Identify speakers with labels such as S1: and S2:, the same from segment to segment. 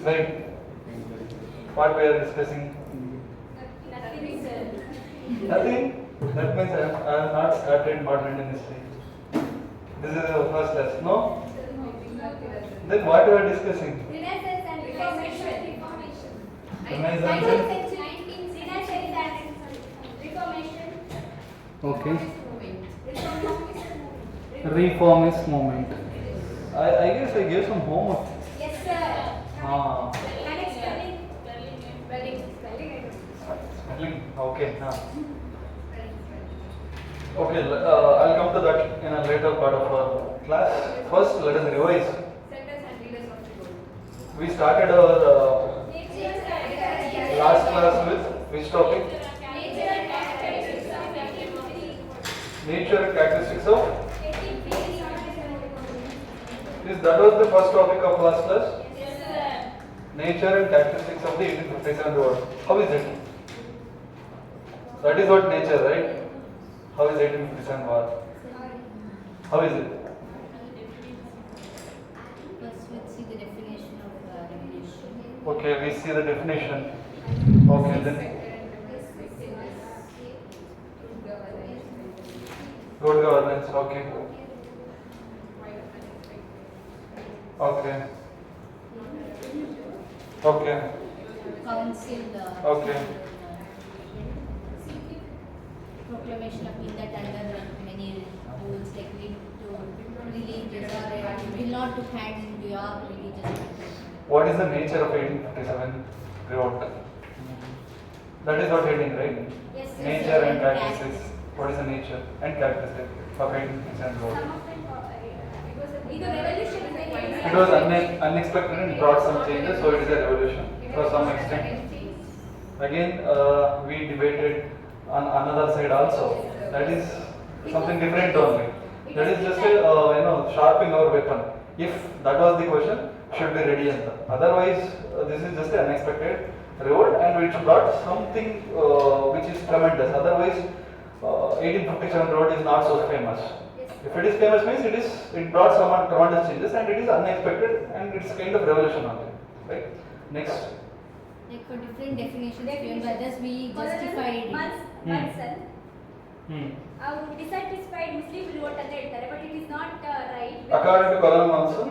S1: Right. What we are discussing? Nothing. That means I have not started modern history. This is our first lesson. No? Then what we are discussing?
S2: Renaissance and Reformation.
S1: Renaissance and
S2: Reformation.
S1: okay. Reformist movement. I guess I gave some homework.
S2: Yes, sir.
S1: Ah.
S2: Correct spelling.
S1: Spelling. Okay. Okay. I'll come to that in a later part of our class. First, let us revise.
S2: Centers and leaders of the world.
S1: We started our last class with which topic? Nature and characteristics of. That was the first topic of last class. Nature and characteristics of the 1857 world. How is it? That is what nature, right? How is 1857 world? How is it?
S3: First, let's see the definition of revolution.
S1: Okay, we see the definition. Okay, then good governance. Okay. Okay. Okay.
S3: Council.
S1: Okay.
S3: Proclamation of that under many rules like to religious or will not to hand into your religious matters.
S1: What is the nature of 1857 revolt? That is what heading, right?
S2: Yes, sir.
S1: Nature and characteristics. What is the nature and characteristics of 1857 revolt?
S2: It was a revolution.
S1: It was unexpected and brought some changes, so it is a revolution for some extent. Again, we debated on another side also. That is something different only. That is just a sharpening our weapon. If that was the question, should be ready answer. Otherwise, this is just an unexpected revolt, and which brought something which is tremendous. Otherwise, 1857 revolt is not so famous. If it is famous means it brought some tremendous changes, and it is unexpected, and it's kind of revolution only. Right? Next.
S3: Like for different definitions given by others, we justified it.
S2: Dissatisfied Muslim revolt ಅಂತ ಹೇಳ್ತಾರೆ, but it is not right.
S1: According to Colonel Manson,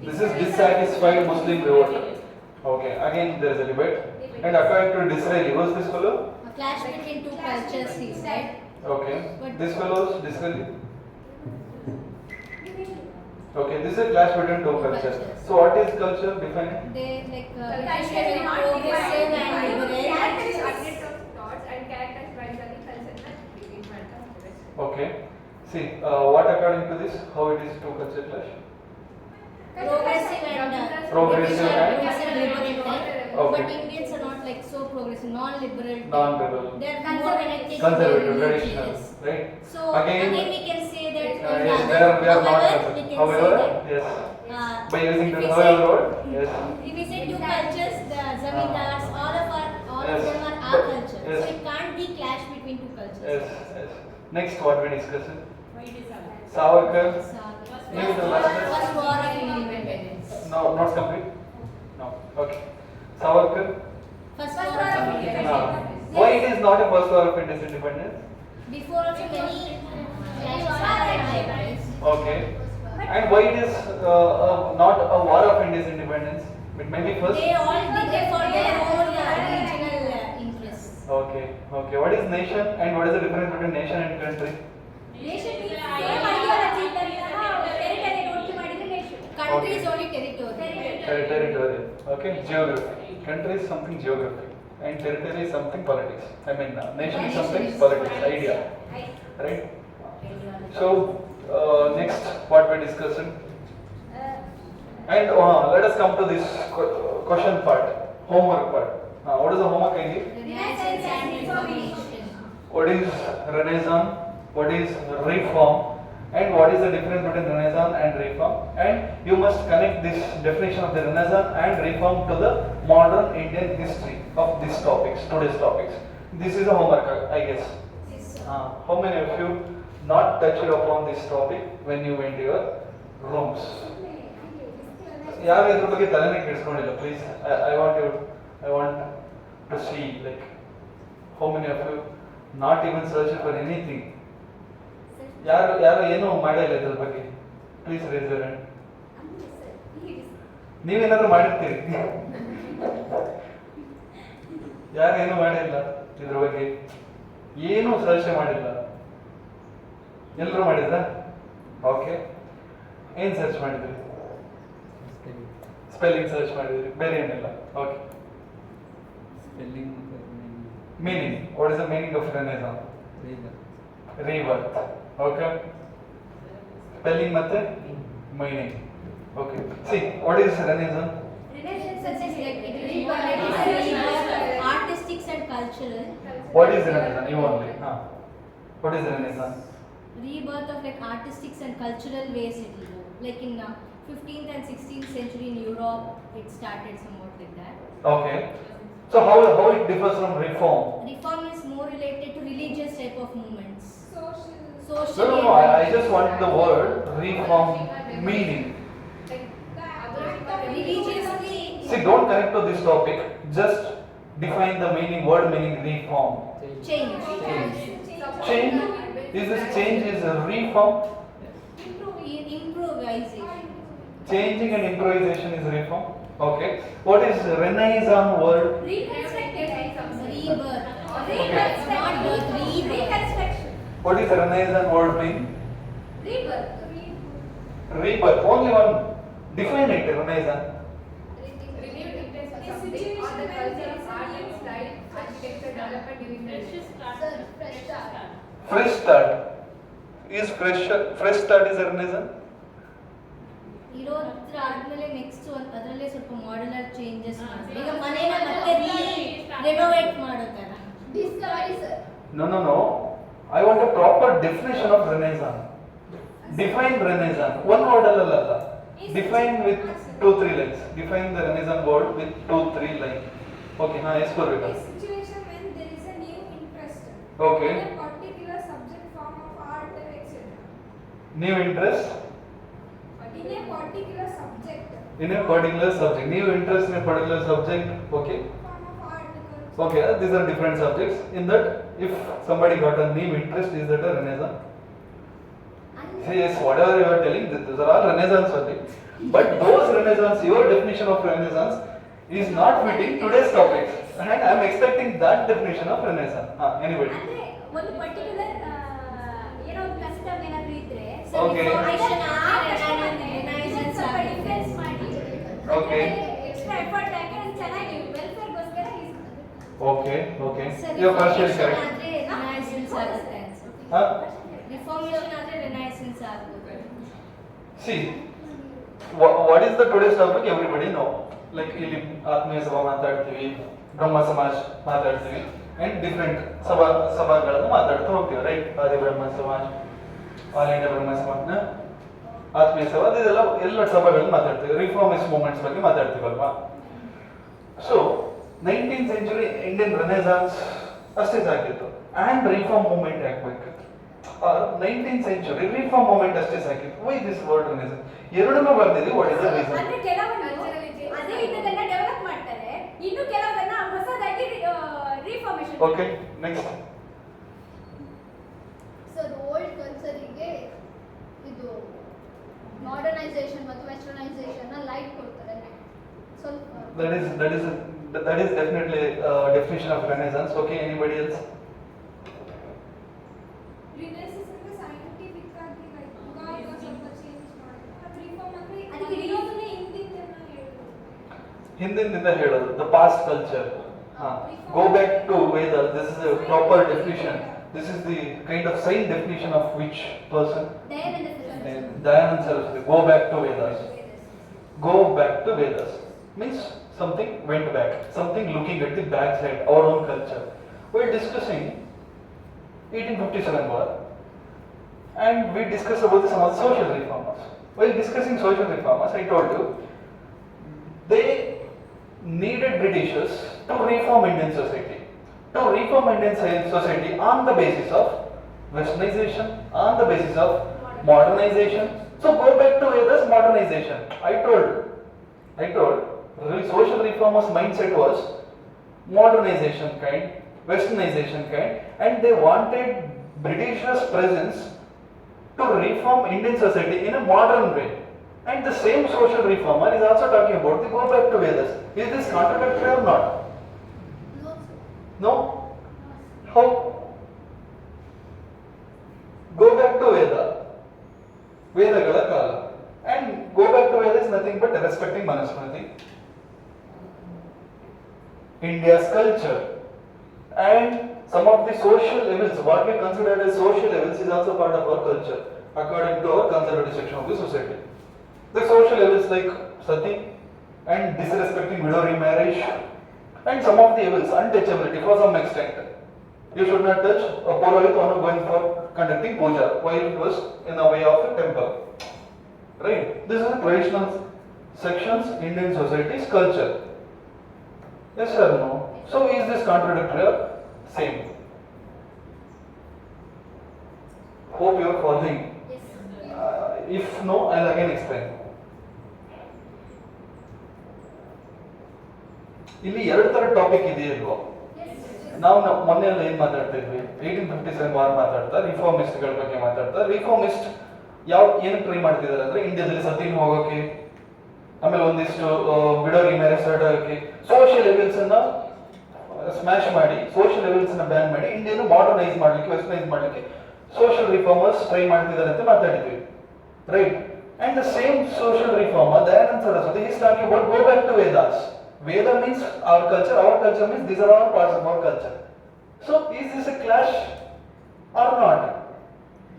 S1: this is dissatisfied Muslim revolt. Okay, again there is a debate. And according to Disraeli, who is this fellow?
S3: A clash between two cultures, he said.
S1: Okay, this fellow is Disraeli. Okay, this is a clash between two cultures. So what is culture defined?
S3: They like
S2: Culture is not
S3: progressive
S2: defined
S3: and liberal.
S2: characters of thoughts and characters by the culture that
S1: Okay, see what according to this, how it is two culture clash?
S3: Progressive and
S1: Progressive and
S3: liberal type.
S1: Okay.
S3: But Indians are not like so progressive, non-liberal. type.
S1: Non-liberal.
S3: They are more connected to
S1: Conservative,
S3: their
S1: traditional,
S3: religions.
S1: right?
S3: So
S1: Again,
S3: we can say that.
S1: yes, we are not
S3: however, we
S1: conservative.
S3: can
S1: However,
S3: say that.
S1: yes, by
S3: If
S1: using
S3: we
S1: the
S3: say-
S1: however word, yes.
S3: If we say two cultures, the zamindars, all
S1: Yes.
S3: of them are our
S1: But-
S3: culture.
S1: yes.
S3: So it can't be clash between two cultures.
S1: Yes, yes. Next, what we discussed? Savarkar. Give the last one.
S3: First war of independence.
S1: No, not complete. No. Okay. Savarkar.
S3: First
S2: First
S3: war
S2: war
S3: of
S2: of
S3: independence.
S1: Why it is not a first war of India's independence?
S3: Before also many clashes happened.
S1: Okay. And why it is not a war of India's independence? It may be first.
S3: They all did it for their own regional interests.
S1: Okay. Okay. What is nation and what is the difference between nation and country?
S2: nation is same ideology territory ಒಟ್ಟು ಮಾಡಿದ್ರೆ nation.
S3: Country is only territory.
S1: Territorial. Okay. Geography. Country is something geography, and territory is something politics. I mean, nation is something politics, idea, right? So next, what we discussed, and let us come to this question part, homework part. What is the homework I give?
S3: Renaissance and Reformation.
S1: What is Renaissance? What is Reform? And what is the difference between Renaissance and Reform? And you must connect this definition of the Renaissance and Reform to the modern Indian history of these topics, today's topics. This is a homework, I guess. How many of you not touched upon this topic when you went to your rooms? ಯಾರು ಇದ್ರ ಬಗ್ಗೆ ತಲೆನೇ ಕೆಡಿಸ್ಕೊಂಡಿಲ್ಲ please. I want to see like how many of you not even search for anything. ಯಾರು ಏನೂ ಮಾಡೇ ಇಲ್ಲ ಇದ್ರ ಬಗ್ಗೆ. Please raise your hand. ನೀವೇನಾದ್ರೂ ಮಾಡಿರ್ತೀರಿ? ಯಾರೇನು ಮಾಡಿಲ್ಲ ಇದ್ರ ಬಗ್ಗೆ, ಏನೂ ಸರ್ಚ್ ಮಾಡಿಲ್ಲ. ಎಲ್ಲರೂ ಮಾಡಿದ್ರ? ಓಕೆ, ಏನ್ ಸರ್ಚ್ ಮಾಡಿದ್ರಿ? ಸ್ಪೆಲ್ಲಿಂಗ್ ಸರ್ಚ್ ಮಾಡಿದ್ರಿ, ಬೇರೆ ಏನಿಲ್ಲ. Okay,
S4: Spelling
S1: meaning. What is the meaning of renaissance? Rebirth. Okay, spelling ಮತ್ತೆ meaning. Okay, see what is renaissance?
S3: Artistics and cultural.
S1: What is Renaissance? You only. What is Renaissance?
S3: Rebirth of like artistics and cultural ways it will go. Like in 15th and 16th century in Europe, it started somewhat like that.
S1: Okay. So how it differs from reform?
S3: Reform is more related to religious type of movements.
S1: No,
S3: Social.
S1: I just want the word reform meaning.
S3: Religiously.
S1: See, don't connect to this topic. Just define the meaning, word meaning reform.
S3: Change.
S1: Change. Is this change is a reform?
S3: Improvisation.
S1: Changing and improvisation is reform. Okay. What is Renaissance word?
S3: Rebirth.
S1: Okay.
S3: Not birth. Rebirth.
S1: What is Renaissance word mean?
S3: Rebirth.
S1: Rebirth. Only one. Define it. Renaissance. Fresh start. Is fresh start is a Renaissance?
S3: ಇರೋದ್ರ ಆದ್ಮೇಲೆ next ಅದರಲ್ಲೇ ಸ್ವಲ್ಪ modular changes ಮಾಡ್ತಾರೆ. ಈಗ ಮನೇನ ಮತ್ತೆ renovate ಮಾಡೋ ತರ.
S1: No. I want a proper definition of Renaissance. Define Renaissance. One word alla. Define with 2-3 lines. Define the Renaissance word with 2-3 lines. Okay, yes, Purvika.
S2: A situation when there is a new interest
S1: Okay.
S2: in a particular subject, form of art, etc.
S1: New interest
S2: In a particular subject,
S1: in a particular subject. New interest in a particular subject. Okay.
S2: form of art,
S1: Okay, these are different subjects. In that, if somebody got a new interest, is that a Renaissance? Yes, whatever you are telling, these are all Renaissance only. But those Renaissance, your definition of Renaissance is not fitting today's topics. And I am expecting that definition of Renaissance. Anybody?
S2: ಅಂದ್ರೆ ಒಂದು particular ಏನೋ ಒಂದು custom ಏನಾದ್ರೂ ಇದ್ರೆ
S1: Okay.
S2: ಸ್ವಲ್ಪ difference ಮಾಡಿ
S1: Okay.
S2: Extra effort ಹಾಕಿ ಅದು ಚೆನ್ನಾಗಿ ವೆಲ್ಫೇರ್ಗೋಸ್ಕರ
S1: Okay. Your question is correct.
S3: ಆದ್ರೆ ರಿನೈಸೆನ್ಸ್ ಆಗುತ್ತೆ ಅನ್ಸುತ್ತೆ.
S1: Huh?
S3: ರಿಫಾರ್ಮೇಷನ್ ಆದ್ರೆ ರಿನೈಸೆನ್ಸ್ ಆಗುತ್ತೆ.
S1: See, what is the today's topic? Everybody know. Like ಇಲ್ಲಿ ಆತ್ಮೀಯ ಸಭಾ ಮಾತಾಡ್ತೀವಿ, ಬ್ರಹ್ಮ ಸಮಾಜ್ ಮಾತಾಡ್ತೀವಿ, and different ಸಭಾಗಳನ್ನು ಮಾತಾಡ್ತಾ ಹೋಗ್ತೀವಿ, right? Adi Brahmo Samaj, all India Brahmo ಸಮಾಜ್ನ ಆತ್ಮೀಯ ಸಭಾ, ಅದೆಲ್ಲ ಎಲ್ಲ ಸಭಾಗಳನ್ನು ಮಾತಾಡ್ತೀವಿ. ರಿಫಾರ್ಮಿಸ್ಟ್ ಮೂವ್ಮೆಂಟ್ಸ್ ಬಗ್ಗೆ ಮಾತಾಡ್ತೀವಲ್ವಾ? So 19th century Indian renaissance ಅಷ್ಟೇ ಸಾಕಿತ್ತು, ಆ್ಯಂಡ್ ರಿಫಾರ್ಮ್ ಮೂವ್ಮೆಂಟ್ ಹಾಕ್ಬೇಕಿತ್ತು. 19th century ರಿಫಾರ್ಮ್ ಮೂವ್ಮೆಂಟ್ ಅಷ್ಟೇ ಸಾಕಿತ್ತು. Why this word renaissance? ಎರಡನ್ನೂ ಬರ್ದಿದ್ವಿ. What is the reason?
S2: ಅಂದ್ರೆ ಕೆಲವೊಂದು ಅದೇ ಇದನ್ನೆಲ್ಲ ಡೆವಲಪ್ ಮಾಡ್ತಾರೆ, ಇನ್ನು ಕೆಲವನ್ನ ಹೊಸದಾಗಿ reformation.
S1: Okay, next.
S5: Sir, old ಕಲ್ಚರಿಗೆ ಇದು ಮಾಡರ್ನೈಸೇಷನ್ ಮತ್ತು ವೆಸ್ಟರ್ನೈಸೇಷನ್ ಲೈಟ್ ಕೊಡ್ತಾರೆ ಸ್ವಲ್ಪ.
S1: That is definitely definition of Renaissance. Okay, anybody else?
S2: ರಿನೆಸೆನ್ಸ್ ಅಂದ್ರೆ ಸೈಂಟಿಫಿಕ್ ಆಗಿ ಲೈಕ್ ಇವಾಗ ಸ್ವಲ್ಪ ಚೇಂಜ್ ಮಾಡಿ ಅದು ರಿಫಾರ್ಮ್ ಅಂದ್ರೆ ಅದಕ್ಕೆ ವಿರೋಧನೇ
S1: ಹಿಂದಿನಿಂದ ಹೇಳೋದು, the past culture. Go back to Vedas. This is a proper definition. This is the kind of same definition of which person? Dayananda Saraswati. Go back to Vedas. Go back to Vedas means something went back, something looking at the backside, our own culture. We're discussing 1857 war, and we discussed about some of the social reformers. While discussing social reformers, I told you they needed Britishers to reform Indian society. To reform Indian society on the basis of westernization, on the basis of modernization. So go back to Vedas, modernization. I told I told social reformers mindset was modernization kind, westernization kind, and they wanted Britishers' presence to reform Indian society in a modern way. And the same social reformer is also talking about the go back to Vedas. Is this contradictory or not?
S5: No, sir.
S1: No? How? Go back to Veda. Vedagala Kala. And go back to Veda is nothing but respecting Manusmriti, India's culture, and some of the social evils, what we consider as social evils, is also part of our culture, according to our conservative section of the society. The social evils like sati and disrespecting widow remarriage, and some of the evils, untouchability for some extent. You should not touch a Purohit on going for conducting puja while it was in a way of a temple. Right? This is a traditional sections Indian society's culture. Yes or no? So is this contradictory or same? Hope you are following.
S5: Yes.
S1: If no, I'll again explain. ಇಲ್ಲಿ ಎರಡು ತರ topic ಇದೆಯಲ್ವಾ? ನಾವು ಮೊನ್ನೆ ಏನ್ ಮಾತಾಡ್ತಾ ಇದ್ವಿ? 1857 war ಮಾತಾಡ್ತಾ, ರಿಫಾರ್ಮಿಸ್ಟ್ ಗಳ ಬಗ್ಗೆ ಮಾತಾಡ್ತಾ, ರಿಫಾರ್ಮಿಸ್ಟ್ ಏನು ಟ್ರೈ ಮಾಡ್ತಿದ್ದಾರೆ ಅಂದ್ರೆ ಇಂಡಿಯಾದಲ್ಲಿ ಸತಿನ ಹೋಗೋಕೆ, ಆಮೇಲೆ ಒಂದಿಷ್ಟು ವಿಡೋ ರಿಮ್ಯಾರೇಜ್ ಸ್ಟಾರ್ಟ್ ಆಗೋಕೆ, ಸೋಷಿಯಲ್ ಎವಿಲ್ಸ್ ಅನ್ನ ಸ್ಮ್ಯಾಶ್ ಮಾಡಿ, ಸೋಷಿಯಲ್ ಎವಿಲ್ಸ್ ಅನ್ನ ಬ್ಯಾನ್ ಮಾಡಿ, ಇಂಡಿಯಾನ ಮಾಡರ್ನೈಸ್ ಮಾಡ್ಲಿಕ್ಕೆ, ವೆಸ್ಟರ್ನೈಸ್ ಮಾಡ್ಲಿಕ್ಕೆ ಸೋಷಿಯಲ್ ರಿಫಾರ್ಮರ್ಸ್ ಟ್ರೈ ಮಾಡ್ತಿದ್ದಾರೆ ಅಂತ ಮಾತಾಡಿದ್ವಿ. Right? And the same social reformer Dayananda Saraswati is talking about go back to Vedas. Veda means our culture means these are all parts of our culture. So is this a clash or not?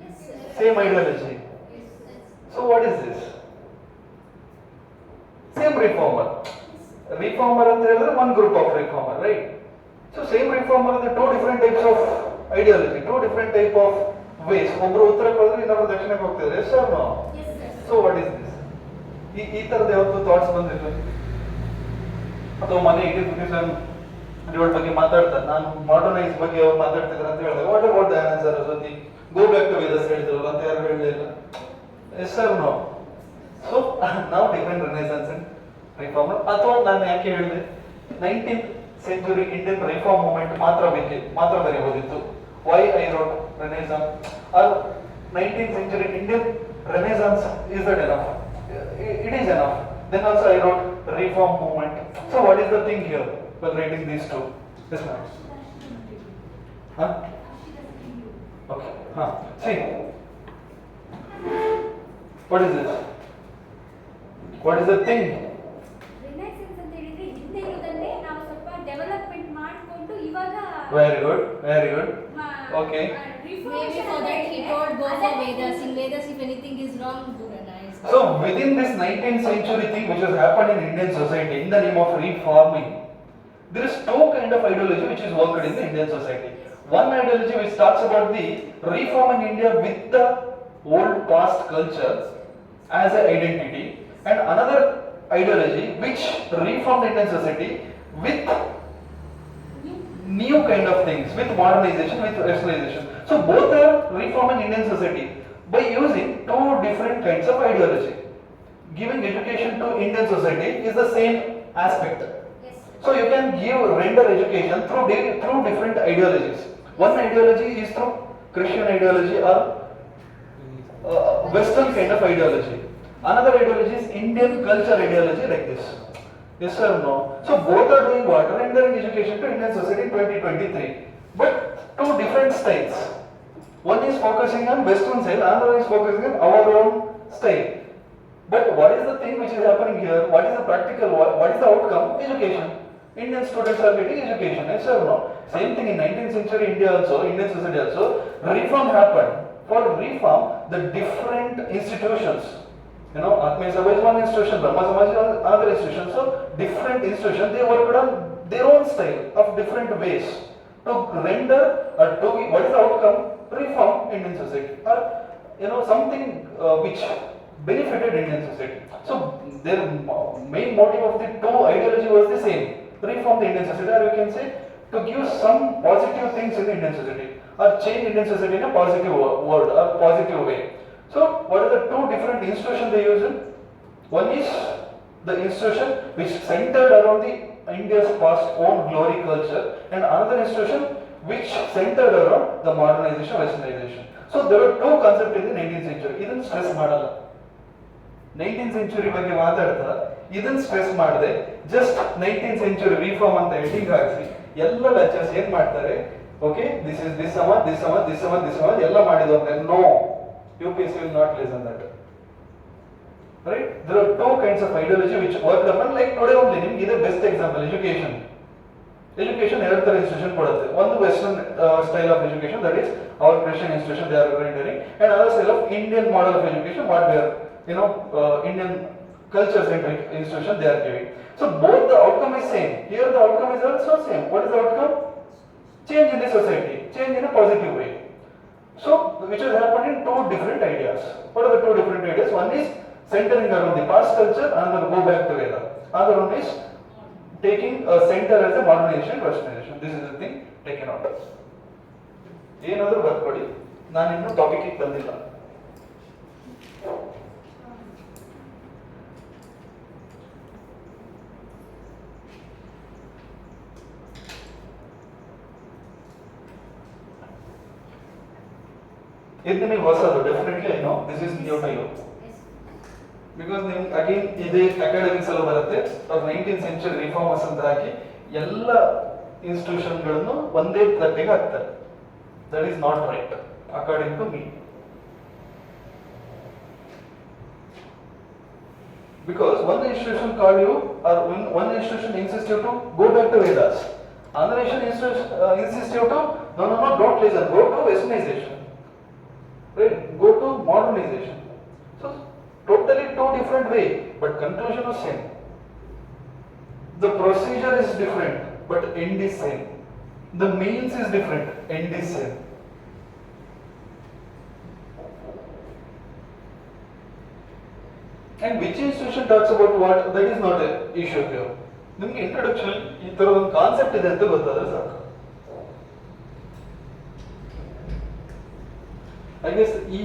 S5: Yes, sir.
S1: Same ideology.
S5: Yes, sir.
S1: So what is this? Same reformer. Reformer and there is one group of reformer, right? So same reformer are the two different types of ideology, two different type of ways. ಒಬ್ಬರು ಉತ್ತರಕ್ಕೆ ಹೋದ್ರೆ ಇನ್ನೊಬ್ರು ದಕ್ಷಿಣಕ್ಕೆ ಹೋಗ್ತಿದ್ದಾರೆ. Yes or no?
S5: Yes, sir.
S1: So what is this? ಈ ತರದ ಯಾವತ್ತು thoughts ಬಂದಿಲ್ಲ? ಅಥವಾ ಮನೆ 1857 ಬಗ್ಗೆ ಮಾತಾಡ್ತಾರೆ, ನಾನು ಮಾಡರ್ನೈಸ್ ಬಗ್ಗೆ ಅವ್ರು ಮಾತಾಡ್ತಿದ್ದಾರೆ ಅಂತ ಹೇಳಿದಾಗ what about Dayananda Saraswati go back to Vedas ಹೇಳಿದ್ರಲ್ಲ ಅಂತ ಯಾರು ಹೇಳಲಿಲ್ಲ? Yes sir no. ಸೊ ನಾವು ಡಿಫರೆಂಟ್ ರೆನೆಸಾನ್ಸ್ ಅಂಡ್ ರಿಫಾರ್ಮ್, ಅಥವಾ ನಾನು ಯಾಕೆ ಹೇಳಿದೆ 19th century Indian reform movement ಮಾತ್ರ ಬರೆಯಬಹುದಿತ್ತು. Why I wrote renaissance or 19th century Indian renaissance is that enough? It is enough. Then also I wrote reform movement. So what is the thing here while writing these two? Yes ma'am. Huh? Okay. Huh. See. What is this? What is the thing?
S2: Renaissance ಅಂತ ಹೇಳಿದ್ರೆ ಹಿಂದೆ ಇರೋದನ್ನೇ ನಾವು ಸ್ವಲ್ಪ development ಮಾಡಿಕೊಂಡು ಇವಾಗ
S1: Very good. Very good. Okay.
S3: Maybe for that he told go for Vedas. In Vedas, if anything is wrong, do recognize.
S1: So within this 19th century thing which has happened in Indian society in the name of reforming, there is two kind of ideology which is worked in the Indian society. One ideology which talks about the reforming India with the old past culture as an identity, and another ideology which reformed Indian society with new kind of things, with modernization, with rationalization. So both are reforming Indian society by using two different kinds of ideology. Giving education to Indian society is the same aspect.
S5: Yes.
S1: So you can render education through different ideologies. One ideology is through Christian ideology or Western kind of ideology. Another ideology is Indian culture ideology like this. Yes or no? So both are doing what? Rendering education to Indian society in 2023. But two different styles. One is focusing on Western style, another is focusing on our own style. But what is the thing which is happening here? What is the practical, what is the outcome? Education. Indian students are getting education, yes or no? Same thing in 19th century India also, Indian society also, reform happened. For reform, the different institutions, you know, Atmaya Sabha is one institution, Brahma Samaj is another institution, so different institutions, they worked on their own style of different ways to render or to, what is the outcome? Reform Indian society, or you know, something which benefited Indian society. So their main motive of the two ideology was the same: reform the Indian society, or you can say to give some positive things in the Indian society, or change Indian society in a positive word or positive way. So what are the two different institutions they use? One is The institution which centered around the India's past own glory culture, and another institution which centered around the modernization, westernization. So there were two concepts in the 19th century. ಇದನ್ನು stress ಮಾಡಲ್ಲ. 19th century ಬಗ್ಗೆ ಮಾತಾಡ್ತಾ ಇದನ್ನು stress ಮಾಡದೆ just 19th century reform ಅಂತ heading ಹಾಕಿಸಿ ಎಲ್ಲ lectures ಏನ್ ಮಾಡ್ತಾರೆ, ಓಕೆ ದಿಸ್ ಇಸ್ ದಿಸ್ ಸಮ ದಿಸ್ ಸಮ ದಿಸ್ ಸಮ ದಿಸ್ ಸಮ ಎಲ್ಲ ಮಾಡಿದ್ರು ಅಂದ್ರೆ no, UPSC will not listen that. Right? There are two kinds of ideology which work upon, like today only ನಿಮ್ಗೆ ಇದೆ ಬೆಸ್ಟ್ ಎಕ್ಸಾಂಪಲ್ ಎಜುಕೇಶನ್. ಎಜುಕೇಶನ್ ಎರಡು ತರ ಇನ್ಸ್ಟಿಟ್ಯೂಷನ್ ಕೊಡುತ್ತೆ. ಒಂದು western style of education, that is our Christian institution they are rendering, and other style of Indian model of education what we are, Indian culture centric institution they are giving. So both the outcome is same. Here the outcome is also same. What is the outcome? Change in the society, change in a positive way. So which has happened in two different ideas. What are the two different ideas? One is centering around the past culture, another go back to Veda. Another one is taking a center as a modernization, westernization. This is the thing taken out. ಏನಾದರೂ ಬರ್ಕೊಡಿ, ನಾನು ಇನ್ನೂ ಟಾಪಿಕ್ಗೆ ಬಂದಿಲ್ಲ. ಇದು ನಿಮಗೆ ಹೊಸದು, definitely I know this is new to you, because ನಿಮ್ಗೆ again ಇದೇ academics ಎಲ್ಲ ಬರುತ್ತೆ. 19th century ರಿಫಾರ್ಮರ್ಸ್ ಅಂತ ಹಾಕಿ ಎಲ್ಲ ಇನ್ಸ್ಟಿಟ್ಯೂಷನ್ಗಳನ್ನು ಒಂದೇ ತಟ್ಟೆಗೆ ಹಾಕ್ತಾರೆ. That is not right according to me. Because one institution called you, or one institution insists you to go back to Vedas. Another institution insists you to, no, don't listen, go to westernization. Right? Go to modernization. So, totally two different way, but conclusion is same. The procedure is different, but end is same. The means is different, end is same. And which institution talks about what, that is not an issue here. ನಿಮಗೆ introduction ಈ ತರ ಒಂದು concept ಇದೆ ಅಂತ ಗೊತ್ತಾದ್ರೆ ಸಾಕು. I guess ಈ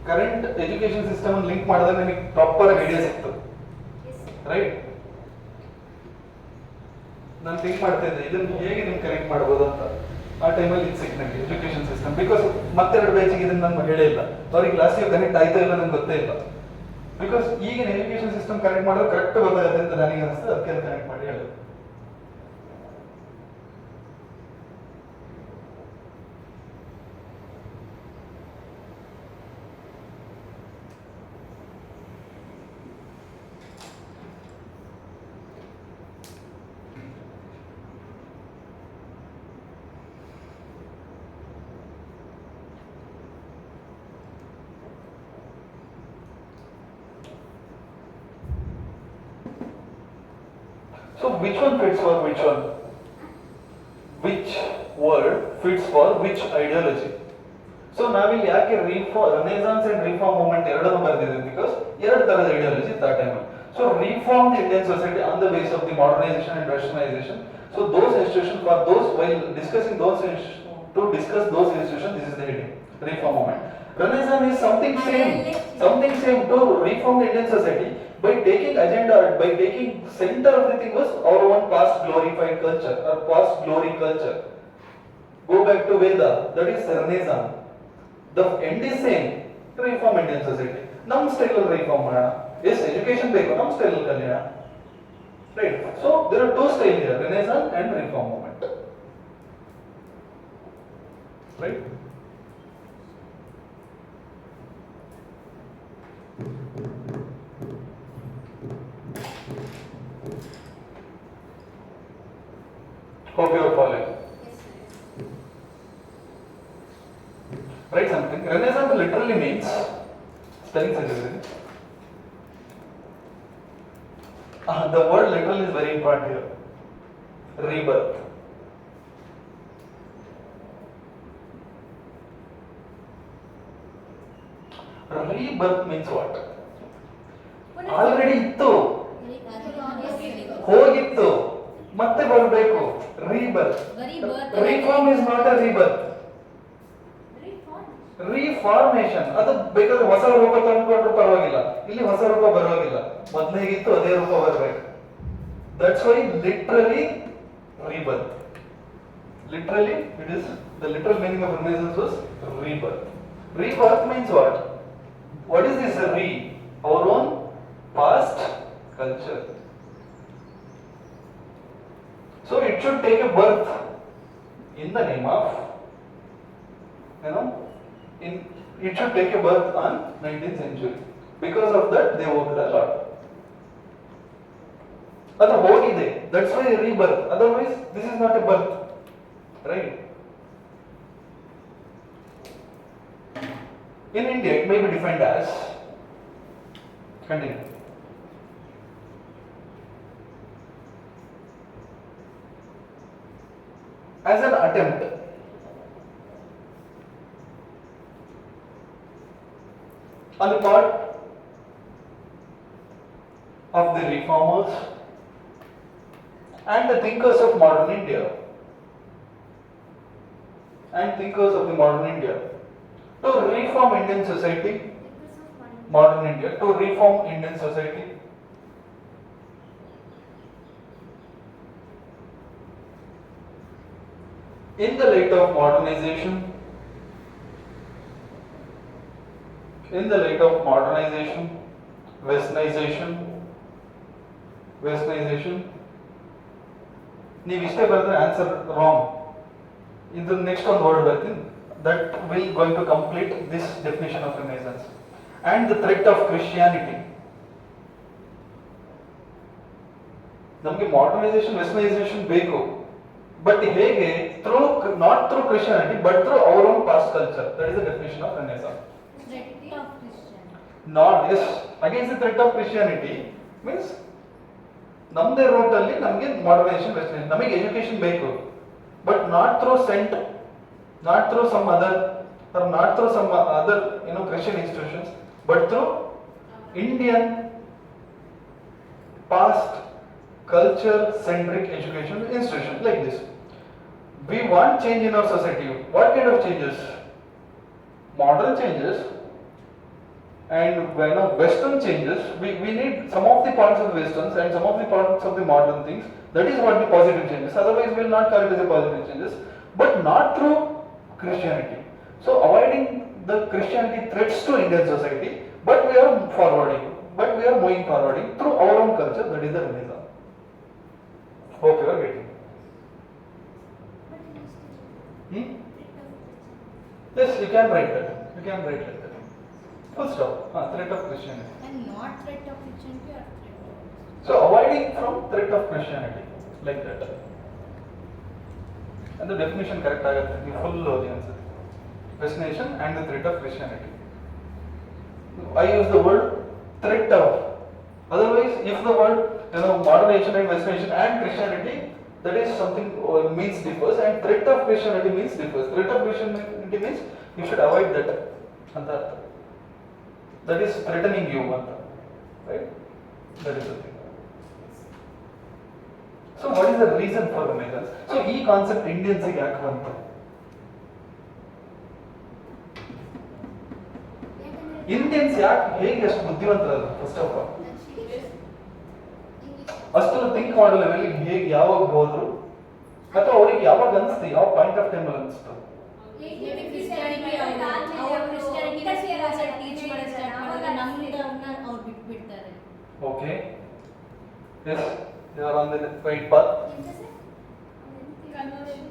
S1: current education system ಅನ್ನು ಲಿಂಕ್ ಮಾಡಿದಾಗ ನಿಮಗೆ ಪ್ರಾಪರ್ ಐಡಿಯಾ ಸಿಕ್ತು, ರೈಟ್? ನಾನು ಥಿಂಕ್ ಮಾಡ್ತಾ ಇದ್ದೆ ಇದನ್ನು ಹೇಗೆ ನೀವು ಕನೆಕ್ಟ್ ಮಾಡ್ಬೋದು ಅಂತ. ಆ ಟೈಮಲ್ಲಿ ಇದು ಸಿಕ್ ನನಗೆ ಎಜುಕೇಶನ್ ಸಿಸ್ಟಮ್, ಬಿಕಾಸ್ ಮತ್ತೆರಡು ಬ್ಯಾಚಿಗೆ ಇದನ್ನು ನಾನು ಹೇಳೇ ಇಲ್ಲ, ಅವ್ರಿಗೆ ಕ್ಲಾಸಿಗೆ ಕನೆಕ್ಟ್ ಆಯ್ತಾ ಇಲ್ಲ ನಂಗೆ ಗೊತ್ತೇ ಇಲ್ಲ. ಬಿಕಾಸ್ ಈಗಿನ ಎಜುಕೇಶನ್ ಸಿಸ್ಟಮ್ ಕನೆಕ್ಟ್ ಮಾಡಿದ್ರೆ ಕರೆಕ್ಟ್ ಗೊತ್ತಾಗುತ್ತೆ ಅಂತ ನನಗೆ ಅನಿಸ್ತದೆ, ಅದಕ್ಕೆ ಕನೆಕ್ಟ್ ಮಾಡಿ ಹೇಳಿ. So which one fits for which one? Which word fits for which ideology? So ನಾವಿಲ್ಲಿ ಯಾಕೆ ರೆನೆಸಾನ್ಸ್ ಅಂಡ್ ರಿಫಾರ್ಮ್ ಮೂವ್ಮೆಂಟ್ ಎರಡನ್ನು ಬರೆದಿದ್ದೀವಿ? ಬಿಕಾಸ್ ಎರಡು ತರದ ಐಡಿಯಾಲಜಿ ಇತ್ತು ಆ ಟೈಮಲ್ಲಿ. So reform the Indian society on the basis of the modernization and westernization. So those institutions, for those, while discussing those to discuss those institutions, this is the heading, reform movement. Renaissance is something same to reform the Indian society by taking agenda, by taking center of everything was our own past glorified culture or past glory culture. Go back to Veda, that is Renaissance. The end is same, to reform Indian society. Nam style reform ಮಾಡೋಣ. Yes, education ಬೇಕು, nam style ಕಲಿಯೋಣ. Right? So there are two styles here, Renaissance and reform movement. Right? Hope you are following. Write something. Renaissance literally means, spelling certificate. The word literally is very important here. Rebirth. Rebirth means what? Already ಇತ್ತು, ಹೋಗಿತ್ತು, ಮತ್ತೆ ಬರಬೇಕು. Rebirth. Reform is not a rebirth. Reformation. ಅದು ಬೇಕಾದ್ರೆ ಹೊಸ ರೂಪ ತಂದ್ಕೊಂಡ್ರು ಪರವಾಗಿಲ್ಲ, ಇಲ್ಲಿ ಹೊಸ ರೂಪ ಬರೋಗಿಲ್ಲ, ಮೊದ್ಲು ಹೇಗಿತ್ತು ಅದೇ ರೂಪ ಬರ್ಬೇಕು. That's why literally rebirth. Literally, it is the literal meaning of Renaissance was rebirth. Rebirth means what? What is this re? Our own past culture. So it should take a birth in the name of, it should take a birth on 19th century. Because of that, they worked a lot. ಅದು ಹೋಗಿದೆ, that's why rebirth. Otherwise, this is not a birth, right? In India, it may be defined as, continue. As an attempt on the part of the reformers and the thinkers of modern India to reform Indian society, modern India, to reform Indian society. In the light of modernization, westernization, ನೀವು ಇಷ್ಟೇ ಬರೆದ್ರೆ answer wrong. ಇದು next ಒಂದು word ಬರ್ತೀನಿ, that will going to complete this definition of renaissance. And the threat of Christianity. ನಮಗೆ modernisation westernisation ಬೇಕು, but ಹೇಗೆ? Not through Christianity but through our own past culture. That is the definition of renaissance.
S3: Threat of Christianity.
S1: Not yes, against the threat of Christianity means ನಮ್ಮದೇ root ಅಲ್ಲಿ ನಮಗೆ modernisation westernisation, ನಮಗೆ education ಬೇಕು, but not through saint, not through some other or not through some other Christian institutions, but through Indian past culture centric education institutions like this. We want change in our society. What kind of changes? Modern changes and Western changes. We need some of the parts of the Westerns and some of the parts of the modern things. That is what the positive changes. Otherwise, we will not call it as a positive changes, but not through Christianity. So avoiding the Christianity threats to Indian society, but we are moving forwarding through our own culture. That is the Renaissance. Hope you are getting. Yes, you can write that. Full stop. Threat of Christianity.
S3: And not threat of Christianity or threat of.
S1: So avoiding from threat of Christianity, like that. And the definition correct ಆಗುತ್ತೆ, ನೀವು full ಓದಿ ಅನ್ಸುತ್ತೆ. Westernization and the threat of Christianity. I use the word threat of. Otherwise, if the word modernization and Westernization and Christianity, that is something means differs, and threat of Christianity means differs. Threat of Christianity means you should avoid that. ಅಂತ ಅರ್ಥ. That is threatening you ಅಂತ, right? That is the thing. So what is the reason for Renaissance? So ಈ concept Indians ಗೆ ಯಾಕೆ ಬಂತು? Indians ಯಾಕೆ ಹೇಗೆ ಅಷ್ಟು ಬುದ್ಧಿವಂತರಲ್ಲ? ಫಸ್ಟ್ ಆಫ್ ಆಲ್ ಅಷ್ಟೆಲ್ಲ ಥಿಂಕ್ ಮಾಡೋ ಲೆವೆಲ್ ಹೇಗೆ ಯಾವಾಗ ಹೋದ್ರು, ಅಥವಾ ಅವ್ರಿಗೆ ಯಾವಾಗ ಅನಿಸ್ತು, ಯಾವ ಪಾಯಿಂಟ್ ಆಫ್ ಟೈಮ್ ಅಲ್ಲಿ ಅನಿಸ್ತು?
S3: Maybe Christianity our Christianity teach ಮಾಡಕ್ಕೆ ಸ್ಟಾರ್ಟ್ ಮಾಡಿದ್ರೆ ನಮ್ಮಿಂದ ಅವ್ರು ಬಿಟ್ಬಿಡ್ತಾರೆ.
S1: Okay. Yes, you are on the right path.
S2: Conversion.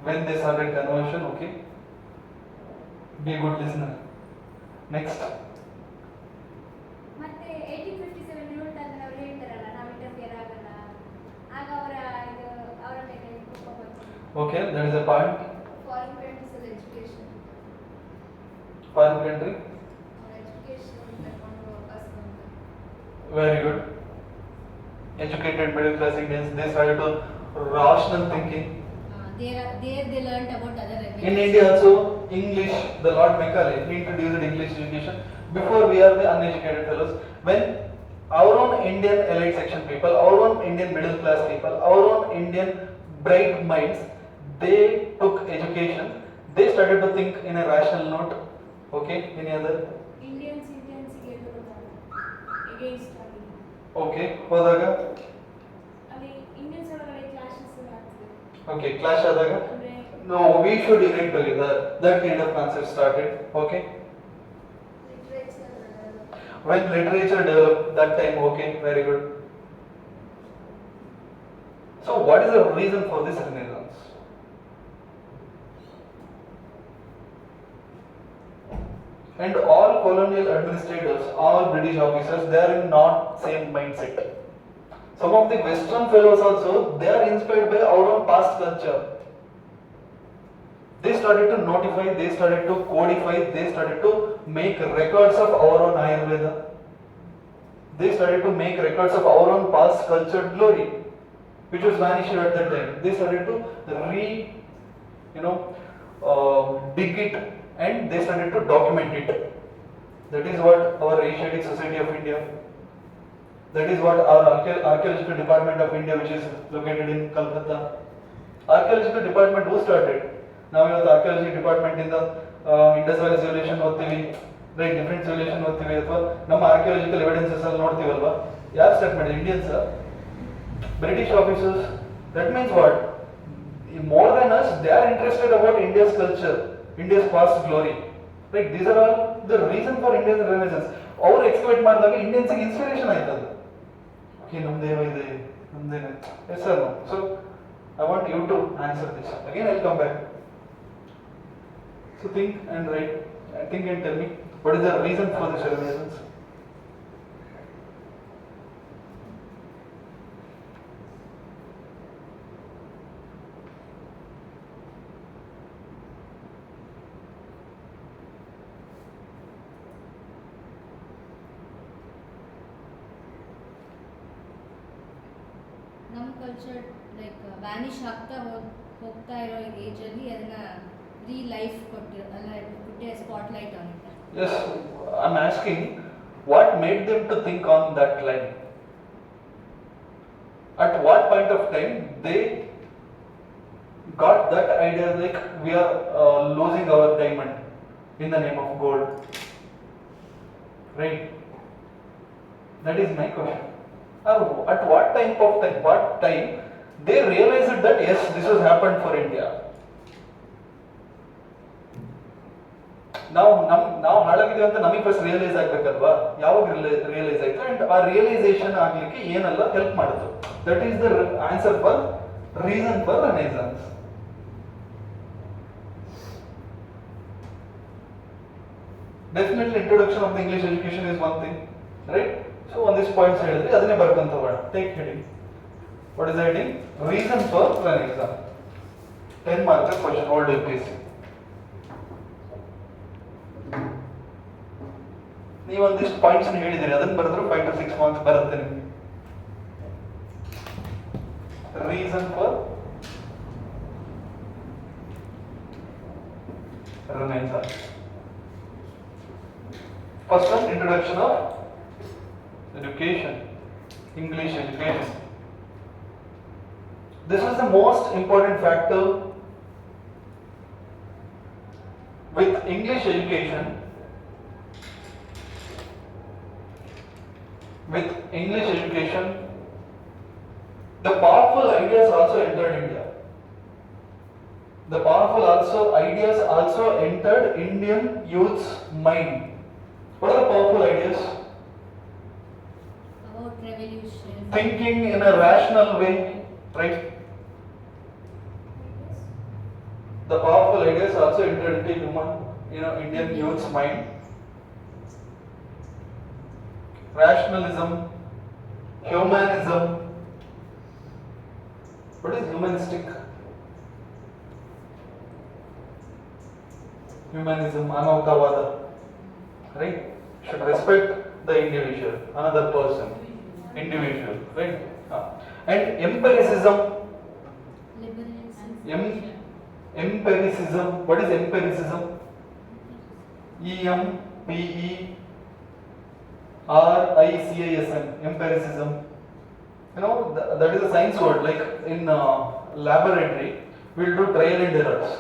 S1: When they started conversion, okay. Be a good listener. Next.
S2: ಮತ್ತೆ 1857 ರಿವೋಲ್ಟ್ ಆದ್ರೆ ಅವ್ರು ಹೇಳ್ತಾರಲ್ಲ, ನಾವು ಇಂಟರ್ಫಿಯರ್ ಆಗಲ್ಲ, ಆಗ ಅವರ ಮೇಲೆ ಕೋಪ ಬಂತು.
S1: Okay, that is a point.
S5: Foreign countries and education.
S1: Foreign country.
S5: Education ತಗೊಂಡು ವಾಪಸ್ ಬಂದ್ರು.
S1: Very good. Educated middle class Indians, they started to rational thinking.
S3: They learned about other religions.
S1: In India also, English, the Lord Macaulay, he introduced English education. Before we are the uneducated fellows. When our own Indian elite section people, our own Indian middle class people, our own Indian bright minds, they took education, they started to think in a rational note. Okay, any other?
S2: Indians against
S1: Okay, ಹೋದಾಗ
S2: ಅಲ್ಲಿ Indians ಒಳಗಡೆ clashes ಆಗ್ತದೆ
S1: okay, clash ಆದಾಗ
S2: ಅಂದ್ರೆ
S1: no, we should unite together. That kind of concept started. Okay,
S5: Literature.
S1: when literature developed, that time. Okay, very good. So what is the reason for this renaissance? And all colonial administrators, all British officers, they are in not same mindset. Some of the Western fellows also, they are inspired by our own past culture. They started to notify, they started to codify, they started to make records of our own Ayurveda. They started to make records of our own past cultured glory, which was vanished at that time. They started to dig it, and they started to document it. That is what our Asiatic Society of India, that is what our Archaeological Department of India, which is located in Calcutta. Archaeological Department who started? Now we have the Archaeology Department in the Indus Valley Civilization ಓದ್ತೀವಿ, right, different civilization ಓದ್ತೀವಿ, ಅಥವಾ ನಮ್ಮ archaeological evidences ಅಲ್ಲಿ ನೋಡ್ತೀವಲ್ವಾ, ಯಾರು start ಮಾಡಿದ್ರು? Indians, British officers. That means what? More than us, they are interested about India's culture, India's past glory. Right? These are all the reason for Indian Renaissance. ಅವರು expect ಮಾಡಿದಾಗ ಇಂಡಿಯನ್ಸ್ಗೆ inspiration ಆಯ್ತದು. Okay, ನಮ್ದೇನೋ ಇದೆ, ನಮ್ದೇನೋ. Yes sir, so I want you to answer this. Again I will come back. So think and write. Think and tell me what is the reason for this renaissance.
S3: ನಮ್ಮ culture like Vanish ಆಗ್ತಾ ಹೋಗ್ತಾ ಇರೋ ಏಜಲ್ಲಿ ಅದನ್ನ life ಕೊಟ್ಟೆ spotlight on it.
S1: Yes, I'm asking what made them to think on that line. At what point of time they got that idea, like we are losing our diamond in the name of gold, right? That is my question. Or at what time they realized that yes, this has happened for India. ನಾವು ಹಾಳಾಗಿದ್ದೀವಿ ಅಂತ ನಮಗೆ first realise ಆಗ್ಬೇಕಲ್ವಾ? ಯಾವಾಗ realise ಆಯ್ತು, and ಆ realisation ಆಗ್ಲಿಕ್ಕೆ ಏನೆಲ್ಲ help ಮಾಡಿತು? That is the answer for reason for renaissance. Definitely introduction of the English education is one thing, right? So ಒಂದಿಷ್ಟು ಪಾಯಿಂಟ್ಸ್ ಹೇಳಿದ್ರಿ, ಅದನ್ನೇ ಬರ್ಕೊಂತ ಹೋಗೋಣ. Take heading. What is the heading? Reason for renaissance. 10 marks question. Hold you please. ನೀವು ಒಂದಿಷ್ಟು points ಹೇಳಿದಿರಿ, ಅದನ್ನ ಬರೆದ್ರು 5 to 6 ಮಾರ್ಕ್ಸ್ ಬರುತ್ತೆ ನಿಮಗೆ. Reason for Renaissance. First one, introduction of education, English education. This is the most important factor with English education. With English education, the powerful ideas also entered India. The powerful ideas also entered Indian youth's mind. What are the powerful ideas?
S3: About revolution.
S1: Thinking in a rational way, right? The powerful ideas also entered into Indian youth's mind. Rationalism, humanism. What is humanistic? Humanism, Anavtavada, right? Should respect the individual, another person, individual, right? And empiricism.
S3: Liberalism.
S1: Empiricism. What is empiricism? EMPERICISM. Empiricism. That is a science word. Like in laboratory, we'll do trial and errors.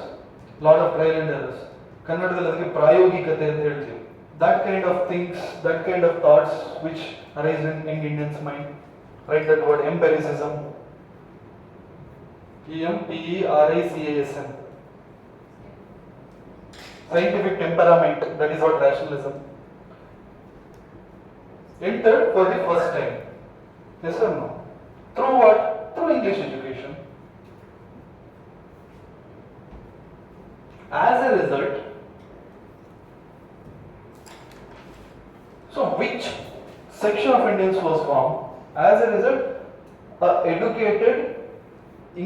S1: Lot of trial and errors. ಕನ್ನಡದಲ್ಲಿ ಅದಕ್ಕೆ ಪ್ರಾಯೋಗಿಕತೆ ಅಂತ ಹೇಳ್ತೀವಿ. That kind of things, that kind of thoughts which arise in Indians mind. Write that word, empiricism. EMPERICASM. Scientific temperament, that is what rationalism. Entered for the first time. Yes or no? Through what? Through English education. As a result, so which section of Indians was formed? As a result, a educated,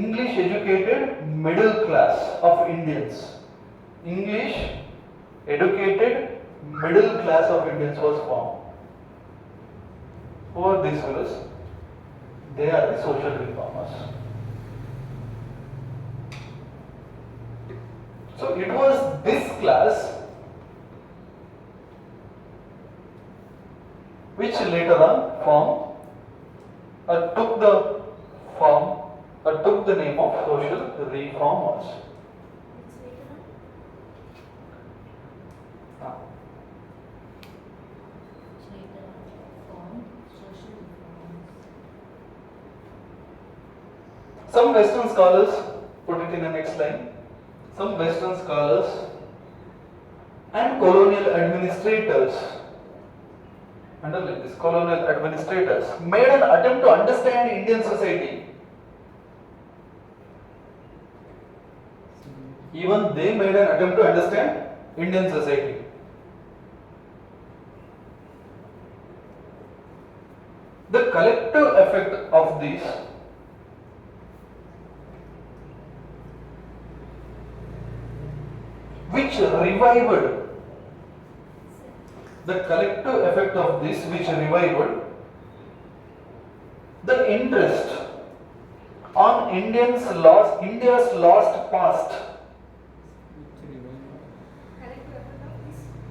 S1: English educated middle class of Indians. English educated middle class of Indians was formed. Who are these fellows? They are the social reformers. So it was this class which later on took the form or took the name of social reformers. Some Western scholars put it in the next line. Some Western scholars and colonial administrators, underline this, colonial administrators made an attempt to understand Indian society. Even they made an attempt to understand Indian society. The collective effect of these which revived the collective effect of this which revived the interest on India's lost past.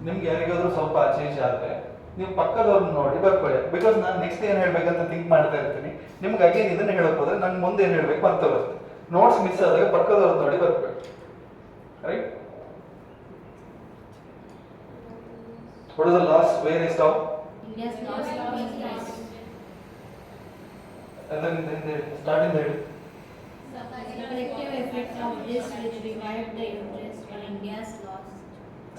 S1: ನಿಮ್ಗೆ ಯಾರಿಗಾದ್ರೂ ಸ್ವಲ್ಪ ಆಚೆ ಈಚೆ ಆದ್ರೆ ನೀವು ಪಕ್ಕದವ್ರನ್ನ ನೋಡಿ ಬರ್ಕೊಳ್ಳಿ. Because ನಾನು ನೆಕ್ಸ್ಟ್ ಏನ್ ಹೇಳ್ಬೇಕಂತ ಥಿಂಕ್ ಮಾಡ್ತಾ ಇರ್ತೀನಿ. ನಿಮ್ಗೆ ಅಗೇನ್ ಇದನ್ನ ಹೇಳಕ್ ಹೋದ್ರೆ ನಾನು ಮುಂದೆ ಏನ್ ಹೇಳ್ಬೇಕು ಬರ್ತಾ ಬರುತ್ತೆ. ನೋಟ್ಸ್ ಮಿಸ್ ಆದಾಗ ಪಕ್ಕದವ್ರನ್ನ ನೋಡಿ ಬರ್ಕೊಳ್ಳಿ. Right? What is the last? Where I stop?
S3: India's lost peace.
S1: And then starting there.
S3: The collective effect of this which revived the interest on India's lost.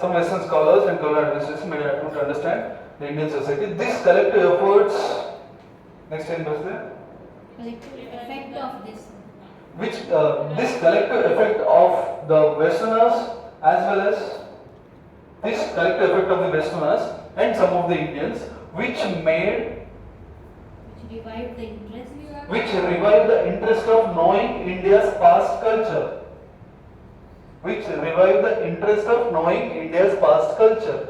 S1: Some Western scholars and colonial administrators made an attempt to understand the Indian society. These collective efforts, next time verse there.
S3: Collective effect of this.
S1: Which this collective effect of the Westerners as well as this collective effect of the Westerners and some of the Indians, which
S3: revived the interest.
S1: Which revived the interest of knowing India's past culture. Which revived the interest of knowing India's past culture.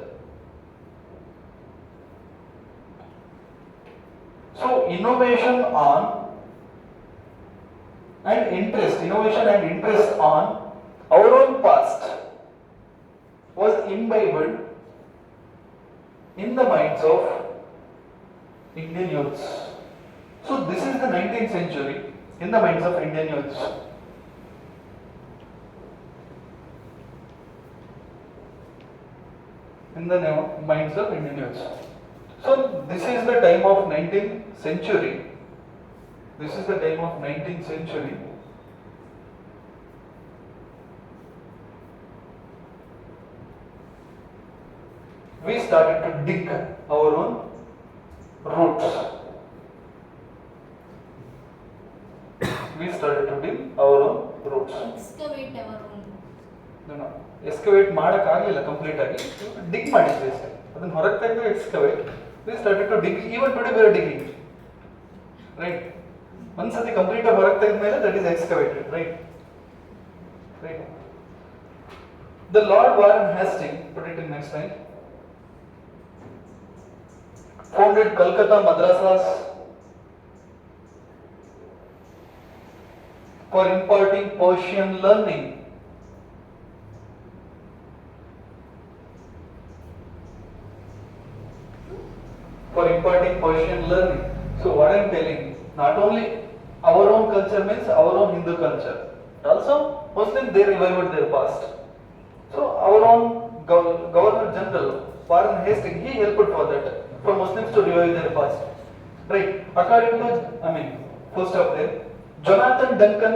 S1: So innovation and interest on our own past was imbibed in the minds of Indian youths. So this is the 19th century in the minds of Indian youths. In the minds of Indian youths. So this is the time of 19th century. This is the time of 19th century. We started to dig our own roots. We started to dig our own roots.
S3: Excavate our own.
S1: No. Excavate ಮಾಡಕ್ ಆಗಲಿಲ್ಲ complete ಆಗಿ. ಡಿಗ್ ಮಾಡಿದ್ವಿ ಅಷ್ಟೇ. ಅದನ್ನ ಹೊರಗೆ ತೆಗೆದು excavate. We started to dig. Even today we are digging. Right? ಒಂದ್ಸತಿ complete ಆಗಿ ಹೊರಗೆ ತೆಗೆದ ಮೇಲೆ that is excavated. Right? The Lord Warren Hastings, put it in next line, founded Calcutta Madrasas for imparting Persian learning. So what I am telling, not only our own culture means our own Hindu culture. Also, Muslims, they revived their past. So our own Governor General Warren Hastings, he helped for that, for Muslims to revive their past. Right. According to, first up there, Jonathan Duncan.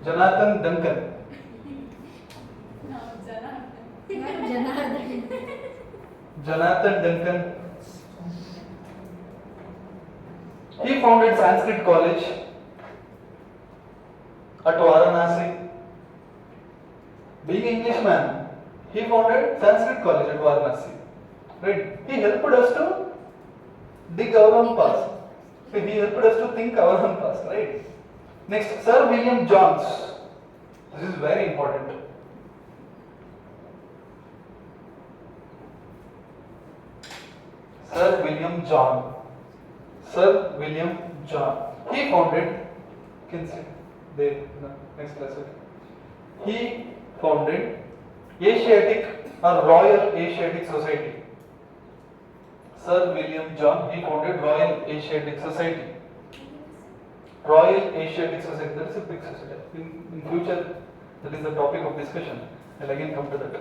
S1: Jonathan Duncan.
S3: Janardhan.
S1: Jonathan Duncan. He founded Sanskrit College at Varanasi. Being an Englishman, he founded Sanskrit College at Varanasi. Right? He helped us to dig our own past. So he helped us to think our own past. Right? Next, Sir William Jones. This is very important. Sir William John. Sir William John. He founded, can see there, no, next class. Okay. He founded Asiatic or Royal Asiatic Society. Sir William John, he founded Royal Asiatic Society. Royal Asiatic Society, that is a big society. In future, that is the topic of discussion. I'll again come to that.